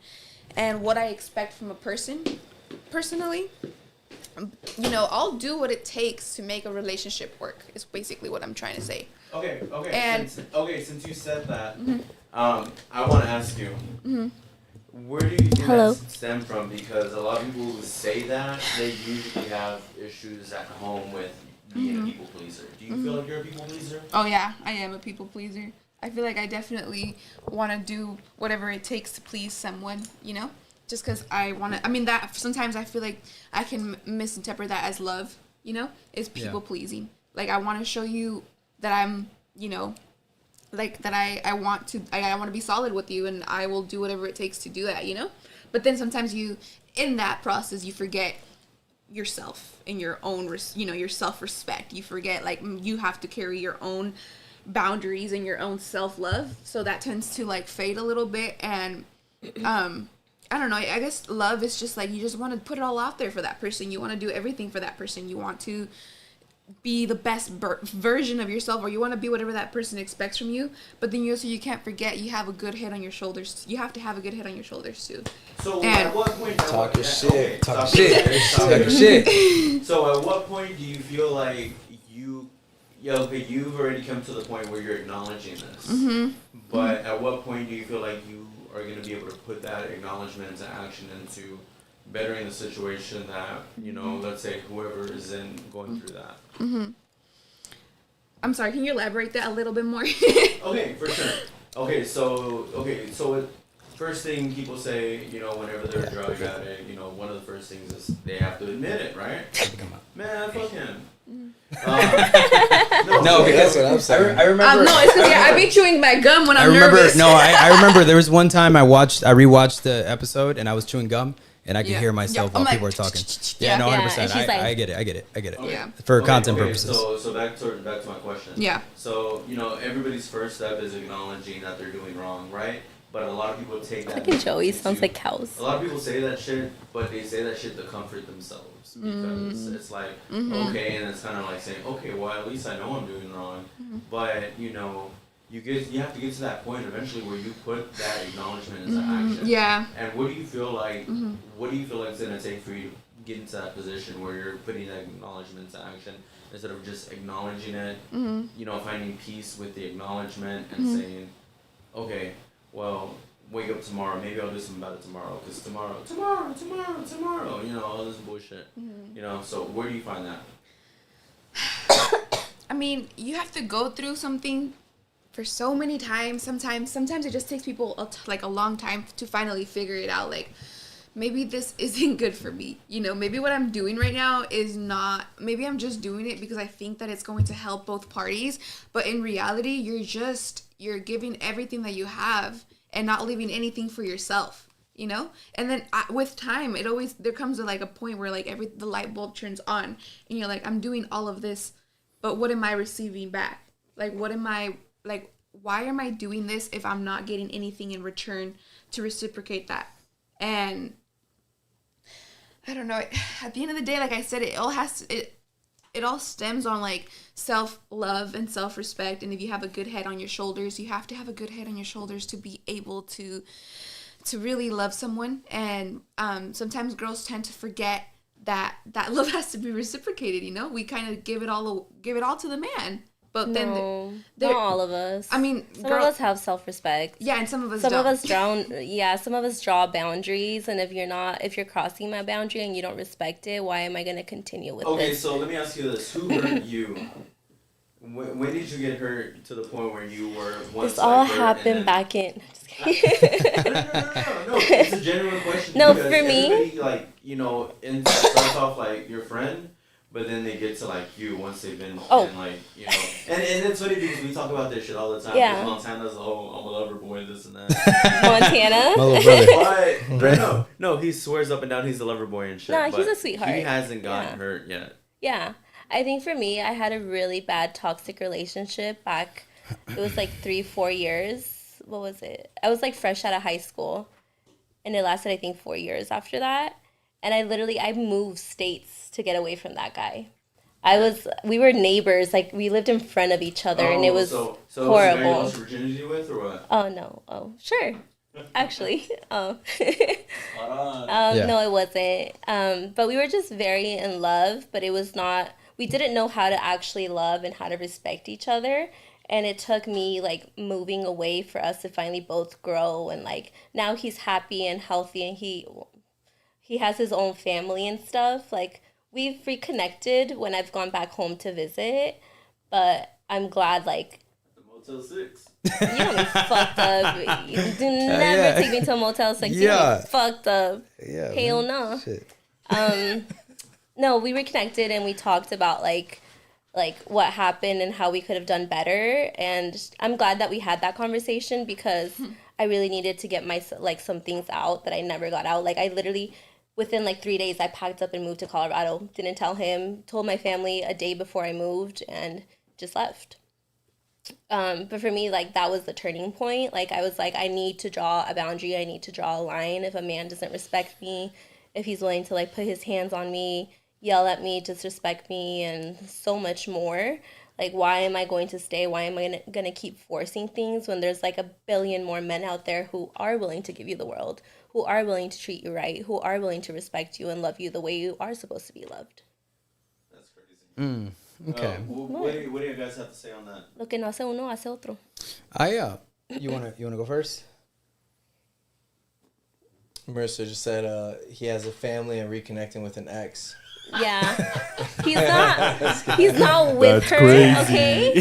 what I expect from a person personally. I'll do what it takes to make a relationship work is basically what I'm trying to say. Okay. And- Since you said that, I want to ask you, where do you think Hello. that stem from? Because a lot of people who say that, they usually have issues at home with being a people pleaser. Do you feel like you're a people pleaser? Oh yeah, I am a people pleaser. I feel like I definitely want to do whatever it takes to please someone, just because I want to. I mean, that sometimes I feel like I can misinterpret that as love, it's people pleasing. Like, I want to show you that I'm, like that I want to be solid with you, and I will do whatever it takes to do that, you know. But then sometimes in that process you forget yourself and your own your self-respect. You forget like you have to carry your own boundaries and your own self-love, so that tends to like fade a little bit. And I don't know, I guess love is just like you just want to put it all out there for that person. You want to do everything for that person. You want to be the best version of yourself, or you want to be whatever that person expects from you. But then you can't forget you have a good head on your shoulders. You have to have a good head on your shoulders too. So and at what point? Talk your shit. Okay, Talk your shit. So at what point do you feel like you've already come to the point where you're acknowledging this? Mm-hmm. But at what point do you feel like you are going to be able to put that acknowledgement into action, into bettering the situation that, let's say whoever is going through that? Mm-hmm. I'm sorry, can you elaborate that a little bit more? Okay, for sure. So first thing people say, whenever they're a drug addict, one of the first things is they have to admit it, right? Man, fuck him. No, because that's what I'm saying. I remember. No, it's because I be chewing my gum when I'm remember, nervous. No, I remember there was one time I rewatched the episode and I was chewing gum and I could hear myself while people were talking. Yeah, no, 100%. I get it. Okay. Yeah. For content purposes. So back to my question. Yeah. So, everybody's first step is acknowledging that they're doing wrong, right? But a lot of people take that. Fucking Joey sounds like cows. A lot of people say that shit, but they say that shit to comfort themselves because it's like, okay, and it's kind of like saying, okay, well, at least I know I'm doing wrong. But you have to get to that point eventually where you put that acknowledgement into action. Yeah. And what do you feel like? What do you feel like it's gonna take for you to get into that position where you're putting that acknowledgement into action instead of just acknowledging it? Finding peace with the acknowledgement and saying, okay, well, wake up tomorrow. Maybe I'll do something about it tomorrow. Because tomorrow, all this bullshit. So where do you find that? I mean, you have to go through something for so many times. Sometimes it just takes people a long time to finally figure it out. Like, maybe this isn't good for me. Maybe what I'm doing right now is not. Maybe I'm just doing it because I think that it's going to help both parties. But in reality, you're giving everything that you have and not leaving anything for yourself. And then with time, there comes to like a point where like the light bulb turns on, and you're like, I'm doing all of this, but what am I receiving back? Like, why am I doing this if I'm not getting anything in return to reciprocate that? And I don't know. At the end of the day, like I said, it all stems on like self-love and self-respect. And if you have a good head on your shoulders, you have to have a good head on your shoulders to be able to really love someone. And sometimes girls tend to forget that love has to be reciprocated. We kind of give it all to the man. But then not all of us. I mean, some of us have self-respect. Yeah, and some of us don't. Some of us draw boundaries, and if you're crossing my boundary and you don't respect it, why am I going to continue with this? Okay, so let me ask you this: who hurt you? When did you get hurt to the point where you were? This all happened back in. Just kidding. No. It's a genuine question. No, for me, it starts off like your friend. But then they get to like you once they've been and like and it's funny because we talk about this shit all the time. Yeah. Montana's I'm a lover boy, this and that. Montana. My little brother. But no, he swears up and down he's a lover boy and shit. No, he's a sweetheart. He hasn't gotten hurt yet. Yeah, I think for me, I had a really bad toxic relationship back. It was like 3-4 years. What was it? I was like fresh out of high school, and it lasted I think 4 years after that. And I moved states to get away from that guy. We were neighbors, like we lived in front of each other, and it was so horrible. Was the guy you lost virginity with, or what? Oh no! Oh sure, actually. No, it wasn't. But we were just very in love, but it was not. We didn't know how to actually love and how to respect each other. And it took me like moving away for us to finally both grow, and like now he's happy and healthy, and he has his own family and stuff. Like, we've reconnected when I've gone back home to visit, but I'm glad, like... The Motel 6. You don't be fucked up. You do never take me to a Motel 6. You don't be fucked up. Yeah. Hell no. Shit. No, we reconnected and we talked about, like, like what happened and how we could have done better. And I'm glad that we had that conversation because I really needed to get my like some things out that I never got out. Like I literally within like 3 days I packed up and moved to Colorado. Didn't tell him, told my family a day before I moved and just left. But for me, like that was the turning point. Like I was like, I need to draw a boundary. I need to draw a line. If a man doesn't respect me, if he's willing to like put his hands on me, yell at me, disrespect me, and so much more. Like, why am I going to stay? Why am I going to keep forcing things when there's like a billion more men out there who are willing to give you the world, who are willing to treat you right, who are willing to respect you and love you the way you are supposed to be loved? That's crazy. Okay. What do you guys have to say on that? Lo que no hace uno, hace otro. You wanna go first? Marissa just said he has a family and reconnecting with an ex. Yeah. He's not with her, okay?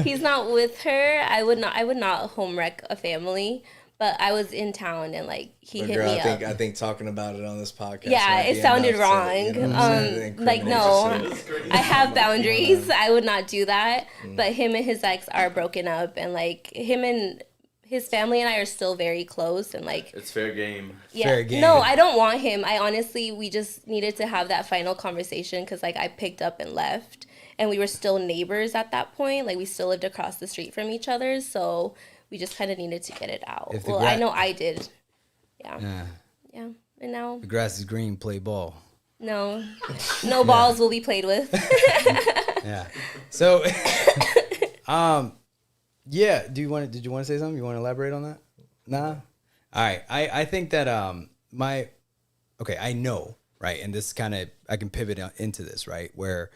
He's not with her. I would not home wreck a family, but I was in town and like he hit me up. I think talking about it on this podcast. Yeah, it sounded wrong. Like no, I have boundaries. I would not do that. But him and his ex are broken up, and like him and his family and I are still very close, and like It's fair game. yeah. Fair game. No, I don't want him. I honestly, we just needed to have that final conversation because like I picked up and left, and we were still neighbors at that point. Like we still lived across the street from each other, so we just kind of needed to get it out. If the Well, I know I did. Yeah. Yeah. And now The grass is green. Play ball. no balls will be played with. Yeah. So, yeah. Did you want to say something? You want to elaborate on that? Nah. All right. I think that I know, right? And this kind of I can pivot into this, right? Where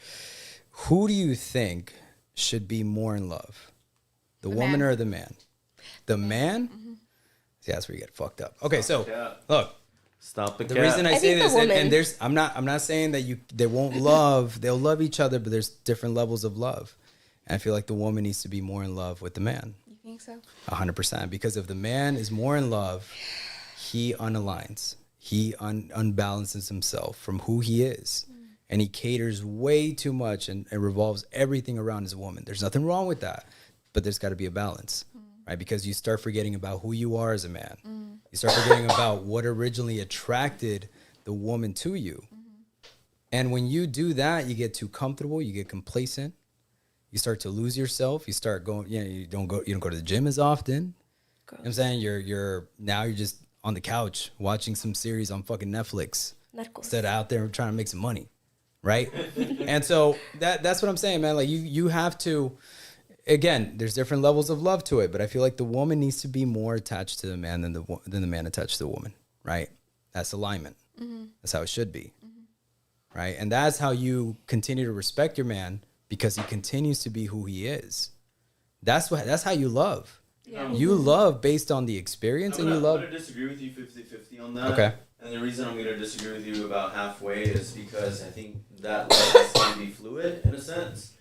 who do you think should be more in love? The woman man. or the man? The man? Mm-hmm. See, that's where you get fucked up. Okay, so look, Stop the the cat. reason I I say think the this, and woman- there's, I'm not saying that they won't love, they'll love each other, but there's different levels of love. And I feel like the woman needs to be more in love with the man. You think so? 100%. Because if the man is more in love, he unaligns. He unbalances himself from who he is. And he caters way too much and revolves everything around his woman. There's nothing wrong with that, but there's got to be a balance, right? Because you start forgetting about who you are as a man. You start forgetting about what originally attracted the woman to you. And when you do that, you get too comfortable, you get complacent, you start to lose yourself, you start going, you don't go to the gym as often. You know what I'm saying? You're just on the couch watching some series on fucking Netflix Narcos. instead of out there trying to make some money. Right. And so that's what I'm saying, man. Like you have to, again, there's different levels of love to it, but I feel like the woman needs to be more attached to the man than the man attached to the woman. Right. That's alignment. That's how it should be. Right. And that's how you continue to respect your man because he continues to be who he is. That's how you love. Yeah. You love based on the experience and you I'm love. going to disagree with you 50-50 on that. Okay. And the reason I'm going to disagree with you about halfway is because I think that love can be fluid in a sense.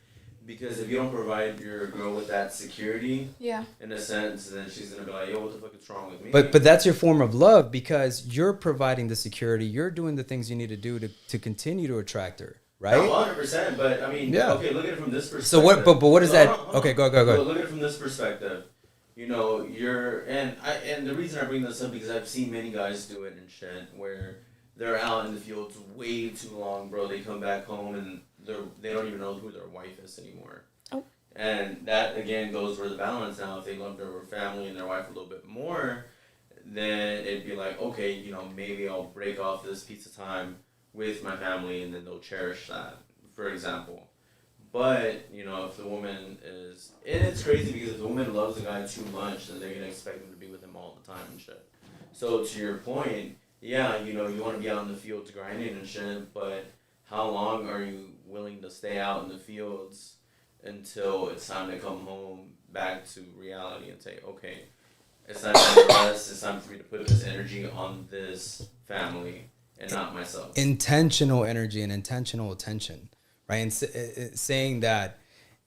Because if you don't provide your girl with that security, Yeah. in a sense, then she's going to be like, yo, what the fuck is wrong with me? But that's your form of love because you're providing the security. You're doing the things you need to do to continue to attract her, right? 100%, but I mean, Yeah. okay, look at it from this perspective. So what? But what is that? Hold on. Okay, go. Look at it from this perspective. You know, and the reason I bring this up because I've seen many guys do it and shit where they're out in the fields way too long, bro. They come back home and they don't even know who their wife is anymore. Oh. And that again goes where the balance now. If they love their family and their wife a little bit more, then it'd be like, okay, you know, maybe I'll break off this piece of time with my family and then they'll cherish that, for example. But, you know, if the woman is... And it's crazy because if the woman loves the guy too much, then they're going to expect him to be with him all the time and shit. So, to your point, yeah, you know, you want to be out in the fields grinding and shit, but how long are you willing to stay out in the fields until it's time to come home back to reality and say, okay, it's time for me to rest, it's time for me to put this energy on this family and not myself. Intentional energy and intentional attention, right? And saying that,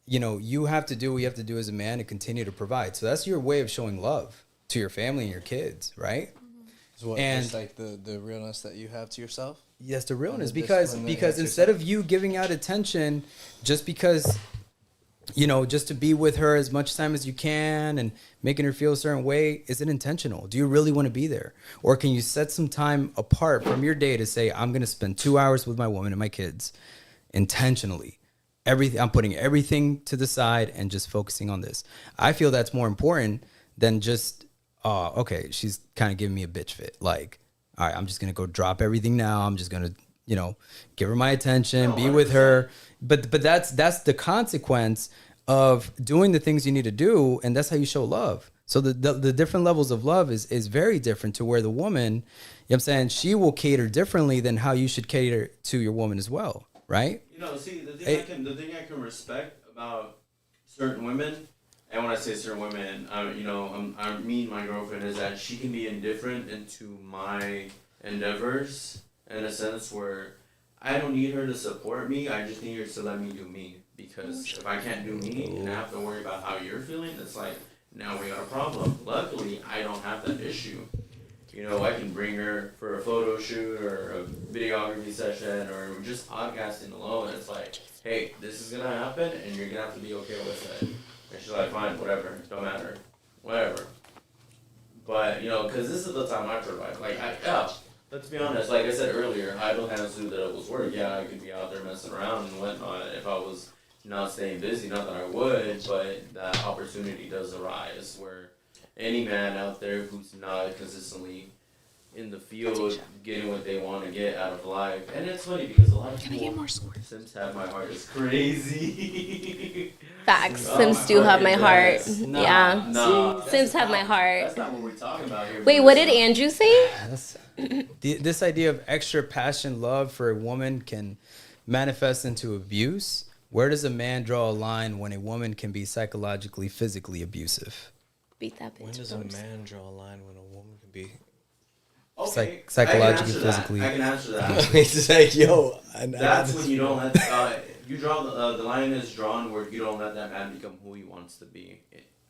you know, you have to do what you have to do as a man to continue to provide. So that's your way of showing love to your family and your kids, right? What, And just like the realness that you have to yourself. yes, the realness, the because discipline that you because have to instead yourself. of you giving out attention just because, you know, just to be with her as much time as you can and making her feel a certain way, is it intentional? Do you really want to be there? Or can you set some time apart from your day to say, I'm going to spend 2 hours with my woman and my kids intentionally? I'm putting everything to the side and just focusing on this. I feel that's more important than just, okay, she's kind of giving me a bitch fit. Like, all right, I'm just going to go drop everything now. I'm just going to, you know, give her my attention, be with her. But that's the consequence of doing the things you need to do, and that's how you show love. So the different levels of love is very different, to where the woman, you know what I'm saying, she will cater differently than how you should cater to your woman as well, right? You know, see, the thing I can respect about certain women, and when I say certain women, I mean my girlfriend, is that she can be indifferent into my endeavors, in a sense where I don't need her to support me. I just need her to let me do me. Because if I can't do me and I have to worry about how you're feeling, it's like, now we got a problem. Luckily, I don't have that issue. You know, I can bring her for a photo shoot or a videography session or just podcasting alone. It's like, hey, this is going to happen and you're going to have to be okay with it. And she's like, fine, whatever, don't matter, whatever. But, you know, because this is the time I provide. Like, let's be honest, like I said earlier, I don't have to that it was work. Yeah, I could be out there messing around and whatnot if I was not staying busy. Not that I would, but that opportunity does arise where any man out there who's not consistently in the field getting what they want to get out of life. And it's funny because a lot of people, Sims Have My Heart is crazy. Facts. Sims do have my heart. Yeah. No, Sims have my heart. That's not what we're talking about here. Wait, what did Andrew say? This idea of extra passion, love for a woman can manifest into abuse. Where does a man draw a line when a woman can be psychologically, physically abusive? Beat that bitch. When does a man draw a line when a woman can be? Okay, psychologically, I can answer physically. That. I can answer that. It's like, yo, That's when you don't let you draw the line is drawn where you don't let that man become who he wants to be.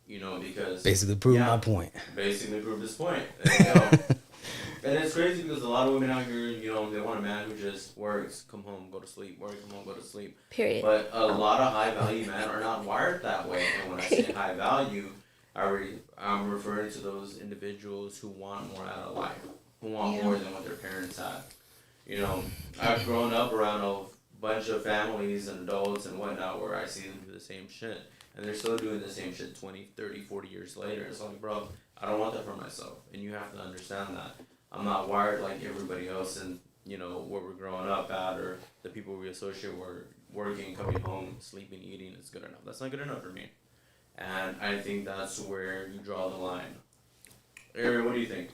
You know, because Basically prove my point. Basically prove this point. There you go. And it's crazy because a lot of women out here, you know, they want a man who just works, come home, go to sleep, work, come home, go to sleep. Period. But a lot of high value men are not wired that way. And when I say high value, I'm referring to those individuals who want more out of life, who want more than what their parents had. You know, I've grown up around a bunch of families and adults and whatnot where I see them do the same shit. And they're still doing the same shit 20, 30, 40 years later. It's like, bro, I don't want that for myself. And you have to understand that. I'm not wired like everybody else and, you know, where we're growing up at or the people we associate with working, coming home, sleeping, eating is good enough. That's not good enough for me. And I think that's where you draw the line. Ariel, what do you think?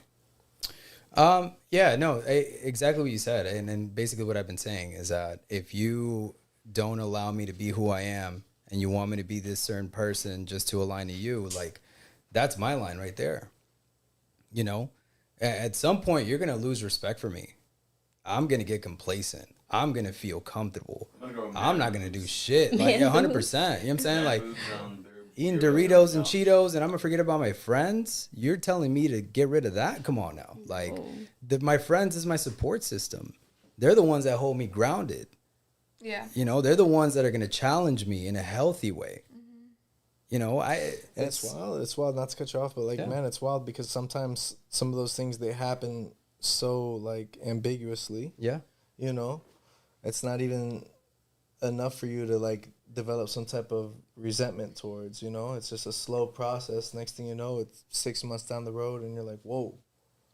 Yeah, no, exactly what you said. And then basically what I've been saying is that if you don't allow me to be who I am and you want me to be this certain person just to align to you, like, that's my line right there. You know, at some point you're going to lose respect for me. I'm going to get complacent. I'm going to feel comfortable. I'm not going to do shit. Like, 100%. You know what I'm saying? Like, eating Doritos and Cheetos and I'm going to forget about my friends? You're telling me to get rid of that? Come on now. Like, my friends is my support system. They're the ones that hold me grounded. Yeah. You know, they're the ones that are going to challenge me in a healthy way. You know, it's wild. It's wild not to cut you off, but like, man, it's wild because sometimes some of those things, they happen so like ambiguously. Yeah. You know, it's not even enough for you to like develop some type of resentment towards, you know, it's just a slow process. Next thing you know, it's 6 months down the road and you're like, whoa.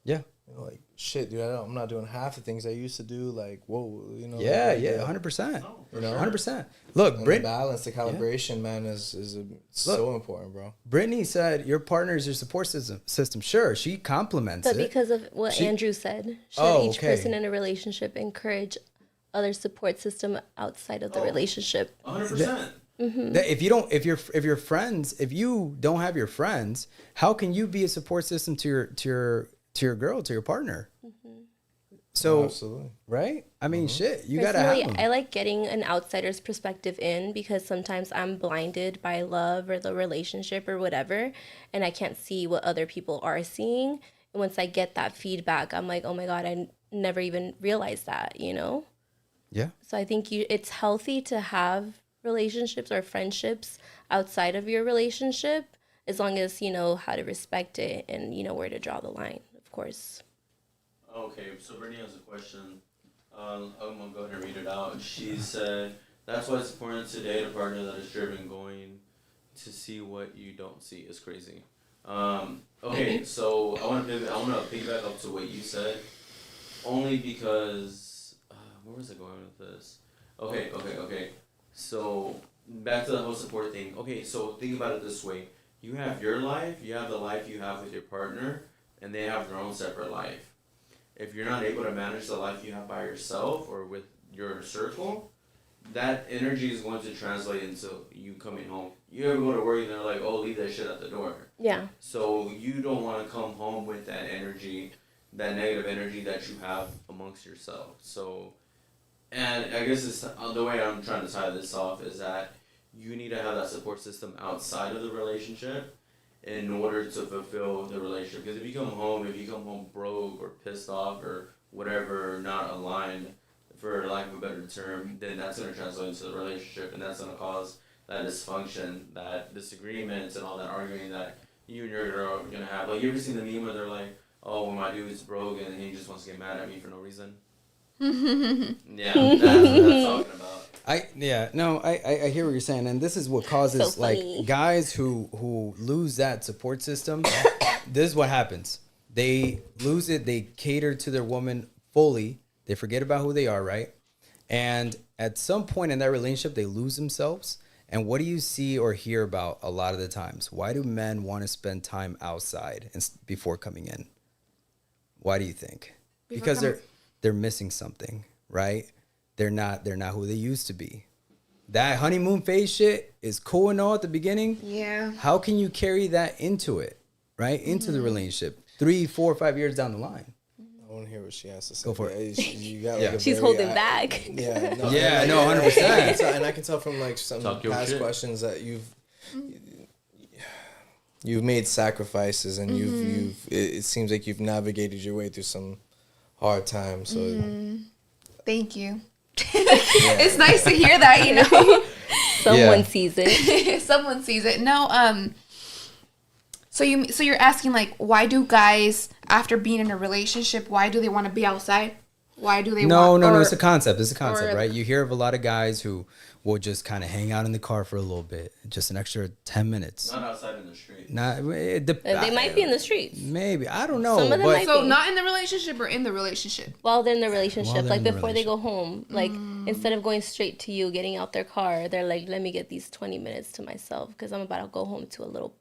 Yeah. You know, like, shit, dude, I'm not doing half the things I used to do. Like, whoa, you know. Yeah, like, 100%. You know, 100%. Look, the balance, the calibration, man, is so important, bro. Brittany said your partner is your support system. Sure, she compliments But it. because of what Andrew said, should each person in a relationship encourage other support system outside of the relationship? 100%. If you don't have your friends, how can you be a support system to your partner? So, absolutely. Right? I mean, shit, you gotta have them. I like getting an outsider's perspective in because sometimes I'm blinded by love or the relationship or whatever, and I can't see what other people are seeing. once I get that feedback, I'm like, oh my God, I never even realized that, you know? Yeah. So I think it's healthy to have relationships or friendships outside of your relationship, as long as you know how to respect it and you know where to draw the line, of course. Okay, so Brittany has a question. I'm gonna go ahead and read it out. She said, "That's why it's important to date a partner that is driven. Going to see what you don't see is crazy." Okay, so I want to piggyback up to what you said, only because where was I going with this? Okay. So back to the whole support thing. Okay, so think about it this way: you have your life, you have the life you have with your partner, and they have their own separate life. If you're not able to manage the life you have by yourself or with your circle, that energy is going to translate into you coming home. You ever go to work and they're like, oh, leave that shit at the door. Yeah. So you don't want to come home with that energy, that negative energy that you have amongst yourself. So, and I guess it's, the way I'm trying to tie this off is that you need to have that support system outside of the relationship in order to fulfill the relationship. Because if you come home broke or pissed off or whatever, not aligned, for lack of a better term, then that's going to translate into the relationship, and that's going to cause that dysfunction, that disagreements, and all that arguing that you and your girl are going to have. Like, you ever seen the meme where they're like, oh, well, my dude's broke and he just wants to get mad at me for no reason? Yeah, that's what I'm talking about. I hear what you're saying, and this is what causes So funny. like guys who lose that support system. This is what happens. They lose it. They cater to their woman fully. They forget about who they are, right? And at some point in that relationship, they lose themselves. And what do you see or hear about a lot of the times? Why do men want to spend time outside before coming in? Why do you think? Because they're missing something, right? They're not who they used to be. That honeymoon phase shit is cool and all at the beginning. Yeah. How can you carry that into it, right? Into the relationship 3, 4, 5 years down the line? I want to hear what she has to say. Go for it. You got, Yeah. like, a She's very, holding back. Yeah, no, Yeah, and, no, 100%. And I can tell from like some Talk your past shit. questions that you've made sacrifices, and it seems like you've navigated your way through some hard times. So Thank you. It's nice to hear that, you know. Someone Yeah. sees it. Someone sees it. No, so you're asking, like, why do guys, after being in a relationship, why do they want to be outside? Why do they No, want it's a concept. It's a concept, or- right? You hear of a lot of guys who will just kind of hang out in the car for a little bit, just an extra 10 minutes. Not outside in the street. They might be in the streets. Maybe. I don't know. Some of them but might So be. not in the relationship or in the relationship? While they're in the relationship, While they're like in the before they go home, like instead of going straight to you, getting out their car, they're like, let me get these 20 minutes to myself because I'm about to go home to a little,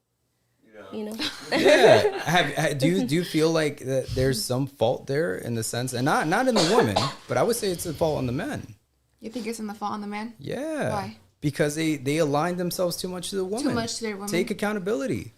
you know. yeah. Do you feel like that there's some fault there in the sense, and not in the woman, but I would say it's a fault on the men. You think it's in the fault on the man? Yeah. Why? Because they align themselves too much to the woman. Too much to their woman. Take accountability.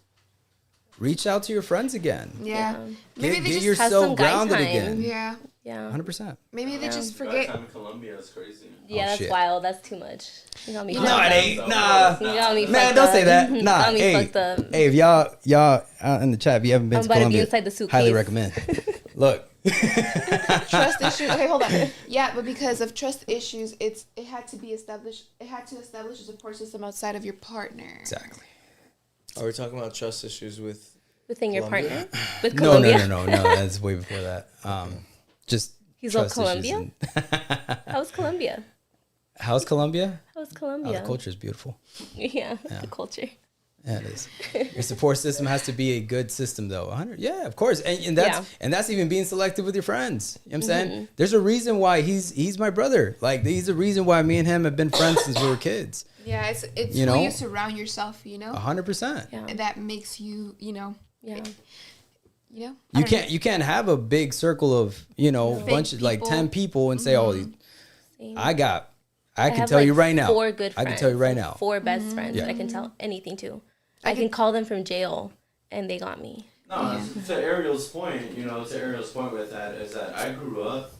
Reach out to your friends again. Yeah. Maybe Get, they get just have some yourself guy grounded time. again. Yeah. Yeah. 100%. Maybe they just That forget. time in Colombia is crazy. Yeah, Oh, that's shit. wild. That's too much. You got me. No, fucked No, up. it ain't. Nah. You got me. Man, fucked don't up. say that. You Nah, got me hey, fucked up. hey, if y'all out in the chat, if you haven't been I'm to about to be Colombia, inside the suitcase. highly recommend. Look, Trust issues. Okay, hold on. Yeah, but because of trust issues, it had to be established. It had to establish a support system outside of your partner. exactly. are we talking about trust issues with? Within your Colombia? partner. With No, Colombia. no. That's way before that. Just He's all trust issues Colombia? and- How's Colombia? How's Colombia? How's Oh, Colombia? the culture is beautiful. Yeah, the culture. Yeah, it is. Your support system has to be a good system, though. 100, yeah, of course, and that's even being selective with your friends. You know what I'm saying? There's a reason why he's my brother. Like, he's the reason why me and him have been friends since we were kids. Yeah, it's You who know? you surround yourself. 100%. Yeah. And that makes you. Yeah. You can't have a big circle of bunch of like people. 10 people and say, Same. I can have, tell you like, right now. 4 good friends. I can tell you right like now. 4 best friends Yeah. that I can tell anything to. I can call them from jail, and they got me. No, to Ariel's point, with that is that I grew up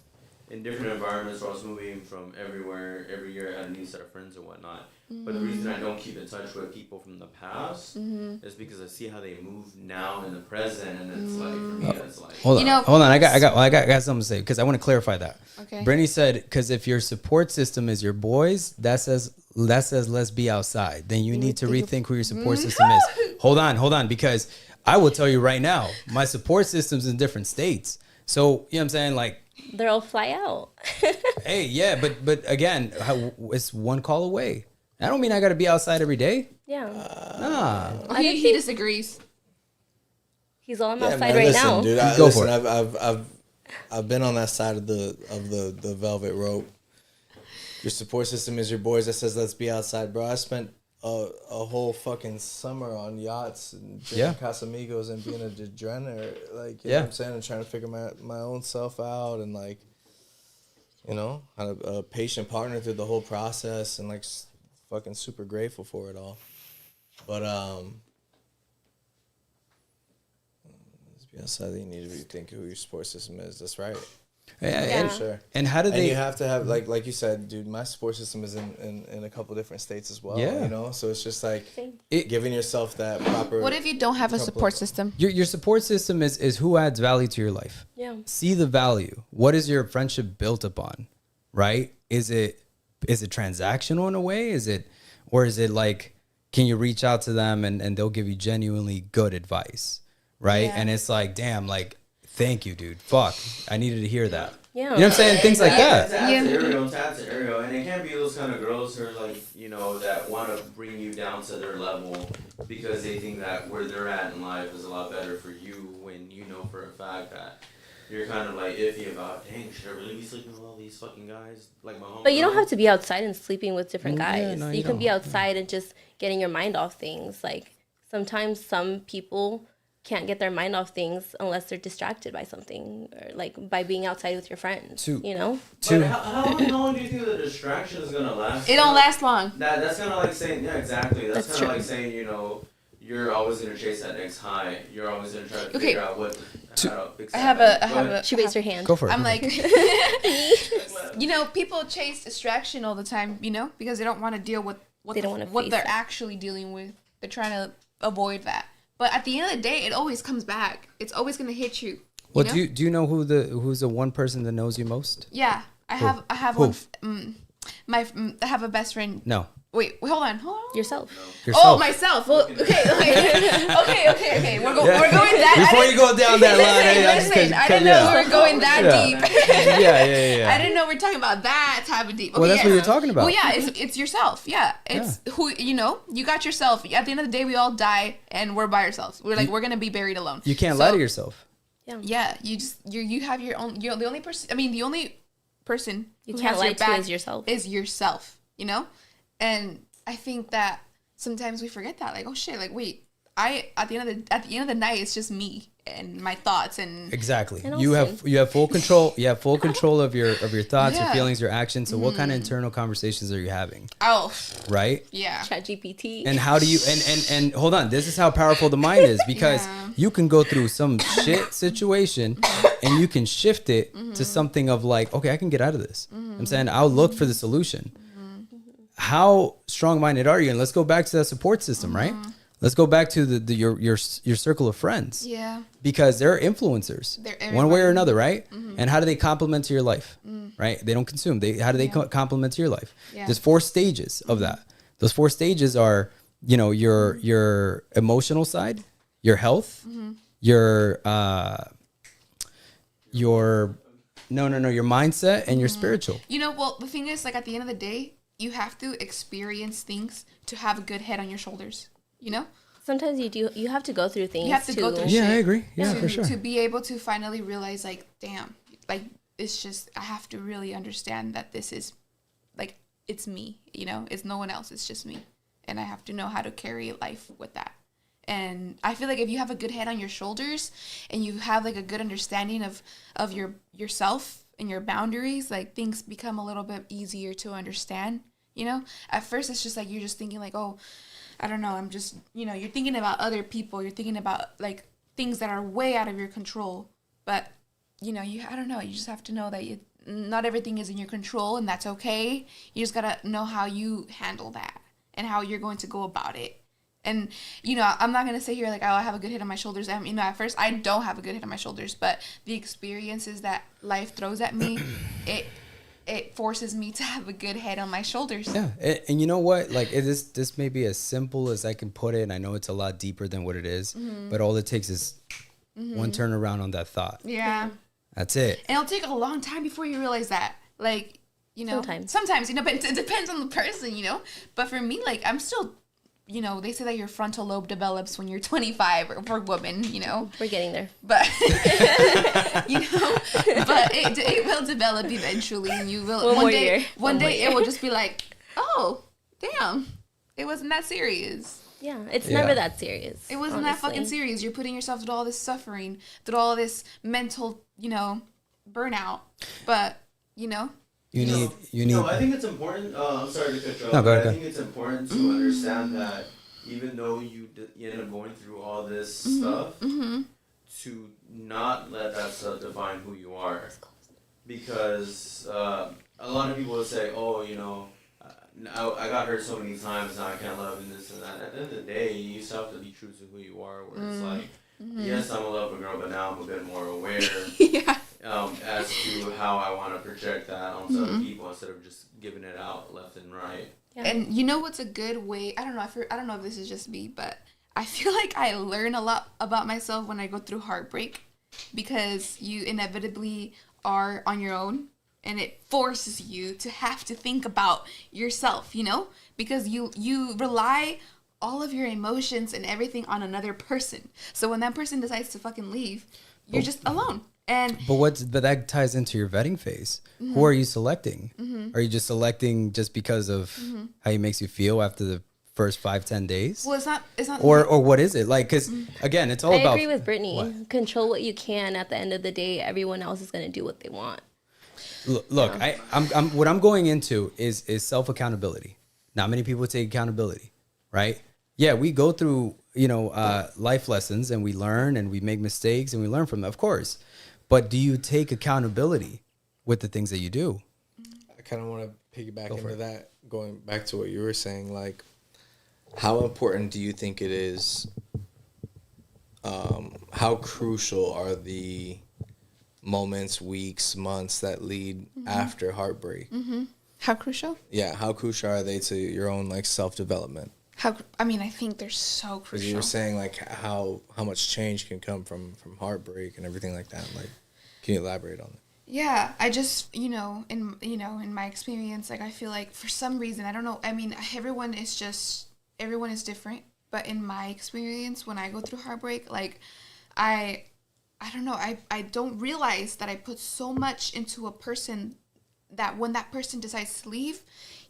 in different environments where I was moving from everywhere. Every year I had a new set of friends and whatnot. But the reason I don't keep in touch with people from the past is because I see how they move now in the present, and it's like for me, it's like Hold on, You know- hold on. I got something to say because I want to clarify that. Okay. Brittany said, because if your support system is your boys, that says let's be outside. Then you need to rethink who your support system is. Hold on, because I will tell you right now, my support system's in different states. So you know what I'm saying, like. They'll fly out. Hey, yeah, but again, it's one call away. I don't mean I got to be outside every day. Yeah. Nah. He disagrees. He's all I'm Yeah, outside man, right listen, now. dude. Go for I've been on that side of the velvet rope. Your support system is your boys that says let's be outside, bro. I spent a whole fucking summer on yachts and drinking Casamigos and being a degenerate, like you know what I'm saying, and trying to figure my own self out, and like, you know, had a patient partner through the whole process, and like fucking super grateful for it all. But let's be outside. You need to rethink who your support system is. That's right. And, Sure. and how do And they? you have to have like you said, dude. My support system is in a couple different states as well. Yeah. You know, so it's just like It- giving yourself that proper. What if you don't have a support system? Your support system is who adds value to your life. Yeah. See the value. What is your friendship built upon? Right? Is it transactional in a way? Is it like, can you reach out to them and they'll give you genuinely good advice? Right? Yeah. And it's like, damn, like, thank you, dude. Fuck. I needed to hear that. Yeah. You know what I'm saying? Things like that. To add to Ariel, and it can't be those kind of girls who are like, you know, that want to bring you down to their level because they think that where they're at in life is a lot better for you, when you know for a fact that you're kind of like iffy about, dang, should I really be sleeping with all these fucking guys like my home? But you don't have to be outside and sleeping with different Yeah, guys. no, you you can be don't. outside and just getting your mind off things. Like sometimes some people can't get their mind off things unless they're distracted by something, or like by being outside with your friends. You know? But how long do you think the distraction is gonna last? It don't last long. That's kind of like saying, yeah, exactly. That's That's kind of true. like saying, you know, you're always gonna chase that next high. You're always gonna try to figure out what. How to I have a. She raised her hand. Go for it. I'm go for like, it. you know, people chase distraction all the time, you know, because they don't want to deal with They don't wanna what face they're it. actually dealing with. They're trying to avoid that. But at the end of the day, it always comes back. It's always gonna hit you. Well, know? do you know who's the one person that knows you most? Yeah, I have Who? one. I have a best friend. No, Wait, hold on. Yourself. yourself. Oh, myself. Well, okay. We're going that. Before you go down that line, Listen, I didn't know we were going that deep. yeah. I didn't know we were talking about that type of deep. Okay, Well, that's what you're talking about. Well, yeah, it's yourself. Yeah, it's who you know. You got yourself. At the end of the day, we all die, and we're by ourselves. We're gonna be buried alone. You can't lie to yourself. Yeah, you have your own. You're the only person. I mean, the only person You who can't has lie your to back is yourself. Is yourself. You know, and I think that sometimes we forget that. Like, oh shit. Like, wait. At the end of the night, it's just me and my thoughts and Exactly. And You also- have full control. You have full control of your thoughts, your Yeah. feelings, your actions. So, what kind of internal conversations are you having? oh Right. yeah. ChatGPT. And how do you and hold on, this is how powerful the mind is, because Yeah. you can go through some shit situation and you can shift it to something of like, okay, I can get out of this. I'm saying I'll look for the solution. How strong-minded are you? And let's go back to that support system, right? Let's go back to your circle of friends. Yeah. Because they're influencers, They're one way or everybody. another, right? And how do they complement to your life, right? They don't consume. How do they complement to your life? Yeah. There's 4 stages of that. Those 4 stages are, you know, your emotional side, your health, your mindset, and your spiritual. You know, well, the thing is, like, at the end of the day, you have to experience things to have a good head on your shoulders. You know, Sometimes you have to go through things. you have to go through. Yeah, shit I agree. Yeah, to, for sure. To be able to finally realize, like, damn, like, it's just I have to really understand that this is, like, it's me. You know, it's no one else. It's just me, and I have to know how to carry life with that. And I feel like if you have a good head on your shoulders and you have like a good understanding of yourself and your boundaries, like things become a little bit easier to understand, you know? At first it's just like you're just thinking like, oh, I don't know, I'm just, you know, you're thinking about other people, you're thinking about like things that are way out of your control. But, you know, I don't know, you just have to know that not everything is in your control, and that's okay. You just gotta know how you handle that and how you're going to go about it. And, I'm not going to say here, like, oh, I have a good head on my shoulders. At first, I don't have a good head on my shoulders, but the experiences that life throws at me, it forces me to have a good head on my shoulders. Yeah, and you know what? Like, this may be as simple as I can put it, and I know it's a lot deeper than what it is, but all it takes is one turnaround on that thought. Yeah. That's it. And it'll take a long time before you realize that. Like, sometimes, but it depends on the person, But for me, like, I'm still, they say that your frontal lobe develops when you're 25 or for women, We're getting there. But, but it will develop eventually, and you will, one day it will just be like, oh, damn, it wasn't that serious. Yeah, it's never that serious. It wasn't that fucking serious. You're putting yourself through all this suffering, through all this mental, burnout. But, You need. No, I think it's important. I'm sorry to cut you off. No, go ahead. I think it's important to understand that even though you end up going through all this stuff, to not let that stuff define who you are. Because a lot of people will say, oh, I got hurt so many times, now I can't love and this and that. At the end of the day, you still have to be true to who you are. Where it's like, yes, I'm a lover girl, but now I'm a bit more aware as to how I want to project that onto other people instead of just giving it out left and right. Yeah. And you know what's a good way? I don't know if this is just me, but I feel like I learn a lot about myself when I go through heartbreak, because you inevitably are on your own. And it forces you to have to think about yourself, because you rely all of your emotions and everything on another person. So when that person decides to fucking leave, you're just alone. But that ties into your vetting phase. Who are you selecting? Are you just selecting just because of how he makes you feel after the first 5-10 days? Well, it's not. Or what is it like? Because again, it's all about. I agree with Brittany. What? Control what you can. At the end of the day, everyone else is going to do what they want. Look, I'm what I'm going into is self accountability. Not many people take accountability, right? Yeah, we go through life lessons and we learn and we make mistakes and we learn from them, of course. But do you take accountability with the things that you do? I kind of want to piggyback into that, going back to what you were saying. Like, how important do you think it is? How crucial are the moments, weeks, months that lead after heartbreak? How crucial? Yeah, how crucial are they to your own self-development? I think they're so crucial. Because you were saying how much change can come from heartbreak and everything like that. Like, can you elaborate on that? Yeah, I just in my experience, I feel like for some reason, I don't know. Everyone is different. But in my experience, when I go through heartbreak, I don't know. I don't realize that I put so much into a person that when that person decides to leave,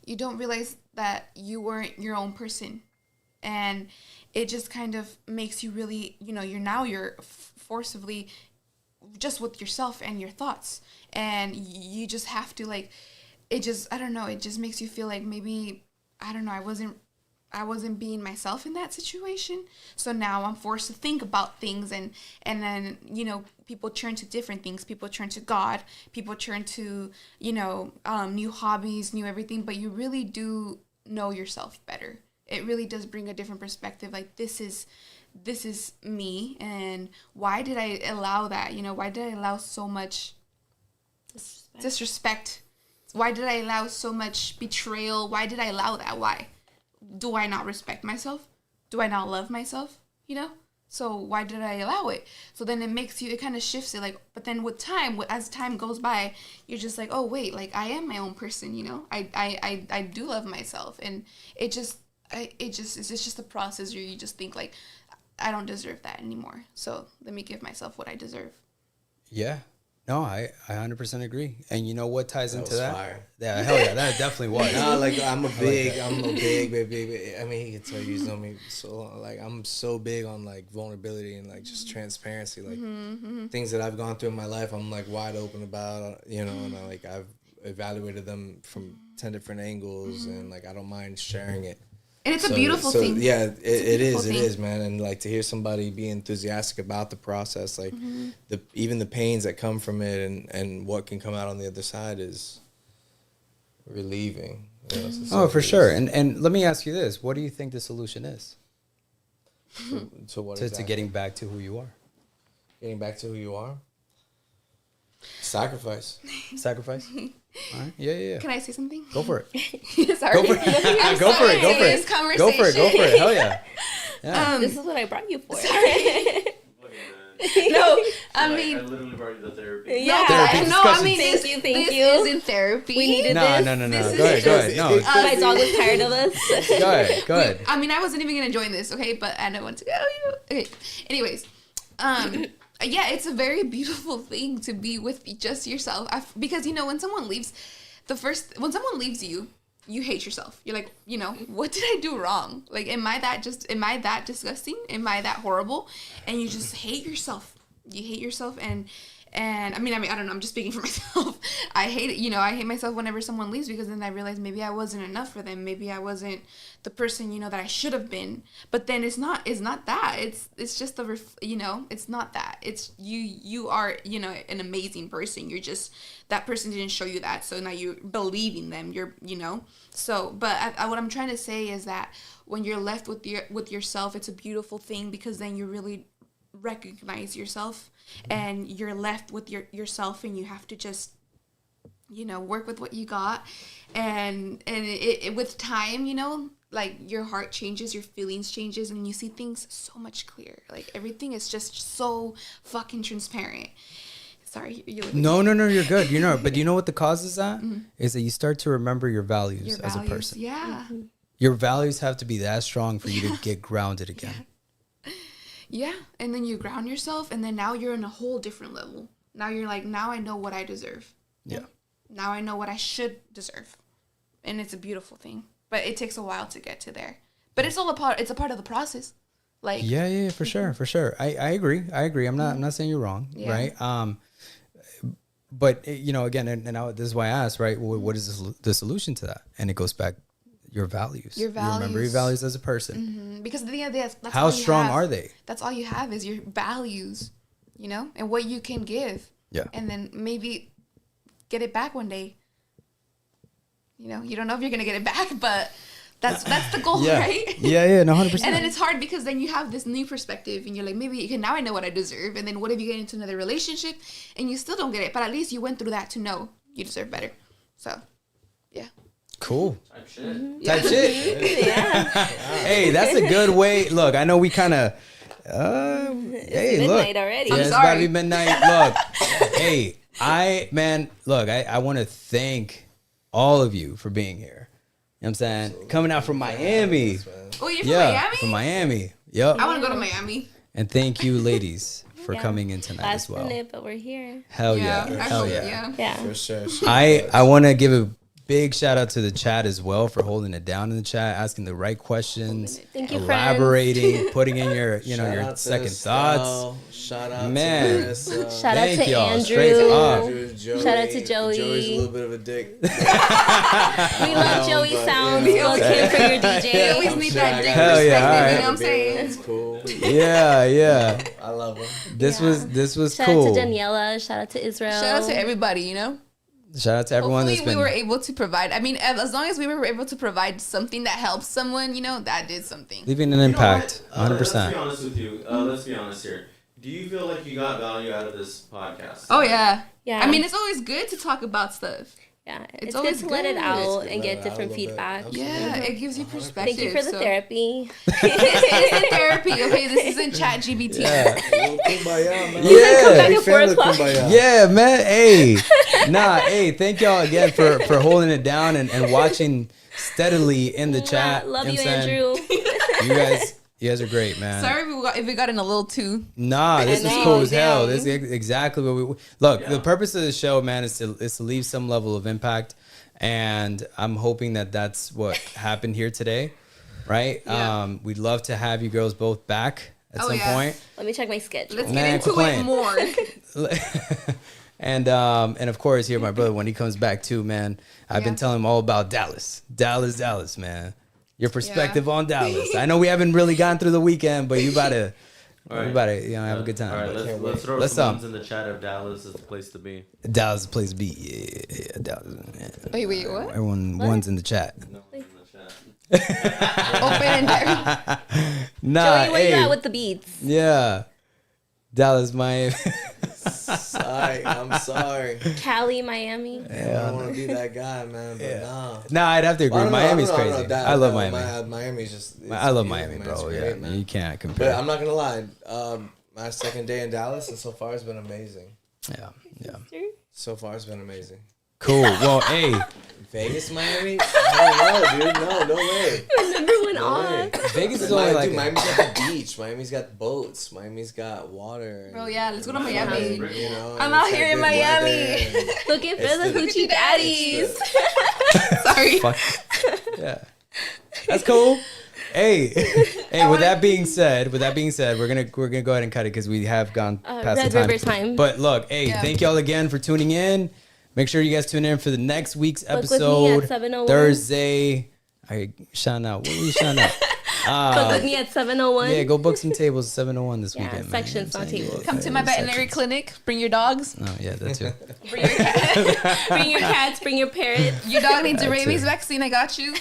you don't realize that you weren't your own person. And it just kind of makes you really, you're forcibly just with yourself and your thoughts. And you just have to it just makes you feel like maybe, I wasn't being myself in that situation. So now I'm forced to think about things and then, people turn to different things. People turn to God. People turn to, new hobbies, new everything. But you really do know yourself better. It really does bring a different perspective. Like, this is me. And why did I allow that? Why did I allow so much disrespect? Why did I allow so much betrayal? Why did I allow that? Why? Do I not respect myself? Do I not love myself? So why did I allow it? So then it kind of shifts it. But then with time, as time goes by, you're just like, oh wait, I am my own person. I do love myself, and it's just a process where you just think I don't deserve that anymore. So let me give myself what I deserve. Yeah. No, I 100% agree. And you know what ties into that? Fire. Yeah, hell yeah, that definitely was. I'm a big, he can tell you know me so long. I'm so big on vulnerability and just transparency. Things that I've gone through in my life, I'm wide open about, and I've evaluated them from 10 different angles, and I don't mind sharing it. And it's a beautiful thing. Yeah, it beautiful is, thing. man. And like to hear somebody be enthusiastic about the process, like even the pains that come from it and what can come out on the other side is relieving. You know, Oh, for sure. And let me ask you this: what do you think the solution is So what to exactly? getting back to who you are? Getting back to who you are? Sacrifice. Sacrifice. All right. Yeah. Can I say something? Go for it. Sorry. Go for it. Go for it. Go for This it. conversation. Go for it. Go for it. Hell yeah. Yeah. This is what I brought you for. No, I mean, I literally brought you the therapy. Yeah. Therapy no, I discussions. mean, Thank this, you, thank this you. is in therapy. We needed No. this. Go ahead. No. My dog was tired of us. Go ahead. I mean, I wasn't even gonna join this, okay? But I know when to go. Okay. Anyways, yeah, it's a very beautiful thing to be with just yourself. Because when someone leaves, when someone leaves you, you hate yourself. You're like, what did I do wrong? Like, am I that disgusting? Am I that horrible? And you just hate yourself. You hate yourself, and I mean, I don't know. I'm just speaking for myself. I hate it. I hate myself whenever someone leaves, because then I realize maybe I wasn't enough for them. Maybe I wasn't the person, that I should have been. But then it's not that. It's just it's not that. It's you are, an amazing person. You're just, that person didn't show you that. So now you're believing them. So, but what I'm trying to say is that when you're left with yourself, it's a beautiful thing, because then you really recognize yourself, and you're left with yourself, and you have to just work with what you got, and it with time, like your heart changes, your feelings changes, and you see things so much clearer. Like everything is just so fucking transparent. Sorry, No, you're good. But you know what the cause is that? Is that you start to remember your values as a person. Yeah. Your values have to be that strong for you to get grounded again. Yeah, and then you ground yourself, and then now you're in a whole different level. Now you're like, now I know what I deserve. Yeah. Now I know what I should deserve. And it's a beautiful thing. But it takes a while to get to there. But it's a part of the process. Like Yeah, for sure. I agree. I'm not saying you're wrong, right? But again, and this is why I asked, right? Well, what is the solution to that? And it goes back your values. You remember your values as a person. Mm-hmm. Because at the end of the day, that's how strong are they? That's all you have is your values, and what you can give. Yeah. And then maybe get it back one day. You don't know if you're gonna get it back, but that's the goal, right? Yeah, no, 100%. And then it's hard, because then you have this new perspective, and you're like, maybe now I know what I deserve. And then what if you get into another relationship and you still don't get it, but at least you went through that to know you deserve better. So, yeah. Cool. Type shit. Type shit. Yeah. Hey, that's a good way. Look, I know we kind of. Hey, midnight look. already. Yeah, I'm it's about to sorry. be midnight. Look, hey, I want to thank all of you for being here. You know what I'm saying? Coming out from Miami. Oh, you're from Miami? From Miami. Yep. I want to go to Miami. And thank you, ladies, for Yeah. coming in tonight Last as well. minute, but we're here. Hell yeah. Hell actually, yeah. Yeah. For sure. I want to give a big shout out to the chat as well for holding it down in the chat, asking the right questions, Thank you, elaborating, putting in your Shout your out to second Estelle. thoughts. Shout out Man. to Vanessa. Shout out Thank to y'all, Andrew. straight up. Andrew, Joey. Shout out to Joey. Joey's a little bit of a dick. We love Joey but, sounds. yeah. Look him for your DJ. You always need that dick Hell perspective, yeah, alright. you know what I'm saying? It's cool. Yeah. I love him. This was Shout cool. out to Daniela. Shout out to Israel. Shout out to everybody, Shout out to everyone Hopefully that's been. we were able to provide. I mean, as long as we were able to provide something that helps someone, that did something. Leaving an impact, Let's be 100%. honest with you. Let's be honest here. Do you feel like you got value out of this podcast? Oh, yeah. Yeah. I mean, it's always good to talk about stuff. Yeah, It's it's good always to let it good. out It's and good to get let it out different a little bit. feedback. Yeah, it gives you perspective. Thank you for the so- therapy. This isn't therapy, okay? This isn't chat GBT. Little kumbaya, man. Come back Yeah. at 4 o'clock. Yeah, man. Hey. Hey, thank y'all again for holding it down and watching steadily in the chat. Love know you, what I'm saying? Andrew. You guys are great, man. Sorry if we got in a little too. Nah, this is know, cool as hell. damn. This is exactly what we look. The purpose of the show, man, is to leave some level of impact, and I'm hoping that that's what happened here today, right? Yeah. We'd love to have you girls both back at some point. Let me check my schedule. Let's Man, get into complain. it more. And of course, here my brother when he comes back too, man. I've been telling him all about Dallas, man. your perspective on Dallas. I know we haven't really gone through the weekend, but you about to, All right. you about to, you know, have a good time. All right, But let's throw Let's, some ones in the chat if Dallas is the place to be. Dallas is the place to be. Yeah, Dallas. Yeah. Wait, what? Everyone, one's in the chat. No one's in the chat. Open and direct. Nah, Joey, where you hey, at with the beats? yeah, Dallas, Miami. Sorry, I'm sorry. Cali, Miami. I don't want to be that guy, man. But nah. Nah, I'd have to agree. Well, I don't know, Miami's I don't know, crazy. that- I love that- Miami. Miami's just. I love beautiful, Miami, man. bro. It's Yeah, great, man. you can't compare. But I'm not gonna lie. My second day in Dallas, and so far it's been amazing. Yeah, yeah. So far it's been amazing. Cool. Well, hey, Vegas, Miami? I don't know, dude. No way. Number one off. Vegas is only like. Miami's got the beach. Miami's got boats. Miami's got water. Bro, yeah, let's go to Miami. You know, I'm and out it's here got in good Miami. weather and- Looking for It's the the- hoochie daddies. Sorry. Fuck. Yeah, that's cool. Hey, hey. With that being said, we're gonna go ahead and cut it because we have gone past Red the time. River time. But look, hey, Yeah. thank y'all again for tuning in. Make sure you guys tune in for the next week's Book with me episode, at 7:01. Thursday. I shine out. What were you shine out? Book with me at 7:01. Yeah, go book some tables at 701 this Yeah, weekend, man. sections, You know what I'm not saying? tables. Come to my veterinary clinic. Bring your dogs. Oh yeah, that too. Bring your cat. Bring your cats, bring your parrots. Your dog needs a That's rabies it. vaccine. I got you.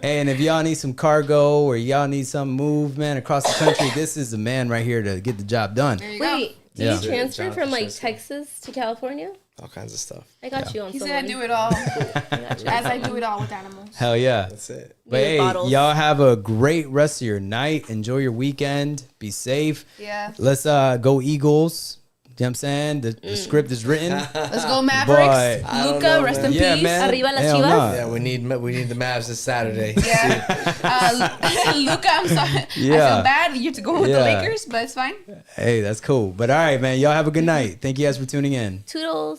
Hey, and if y'all need some cargo or y'all need some movement across the country, this is the man right here to get the job done. There you go. Wait, do Yeah. you transfer Jonathan from like Chester. Texas to California? all kinds of stuff. I got you on He someone. said I do it all. I got you. As I do it all with animals. Hell yeah. That's it. But Need hey, bottles. y'all have a great rest of your night. Enjoy your weekend. Be safe. Yeah. Let's go Eagles. You know what I'm saying? The script is written. Let's go Mavericks. But- I don't Luca, know, rest man. in Yeah, peace. man. Arriba las Hell Chivas. nah. Yeah, we need the Mavs this Saturday. Yeah. Luca, I'm sorry. I Yeah. feel bad. You're to go with the Yeah. Lakers, but it's fine. Hey, that's cool. But all right, man. Y'all have a good night. Thank you guys for tuning in. Toodles.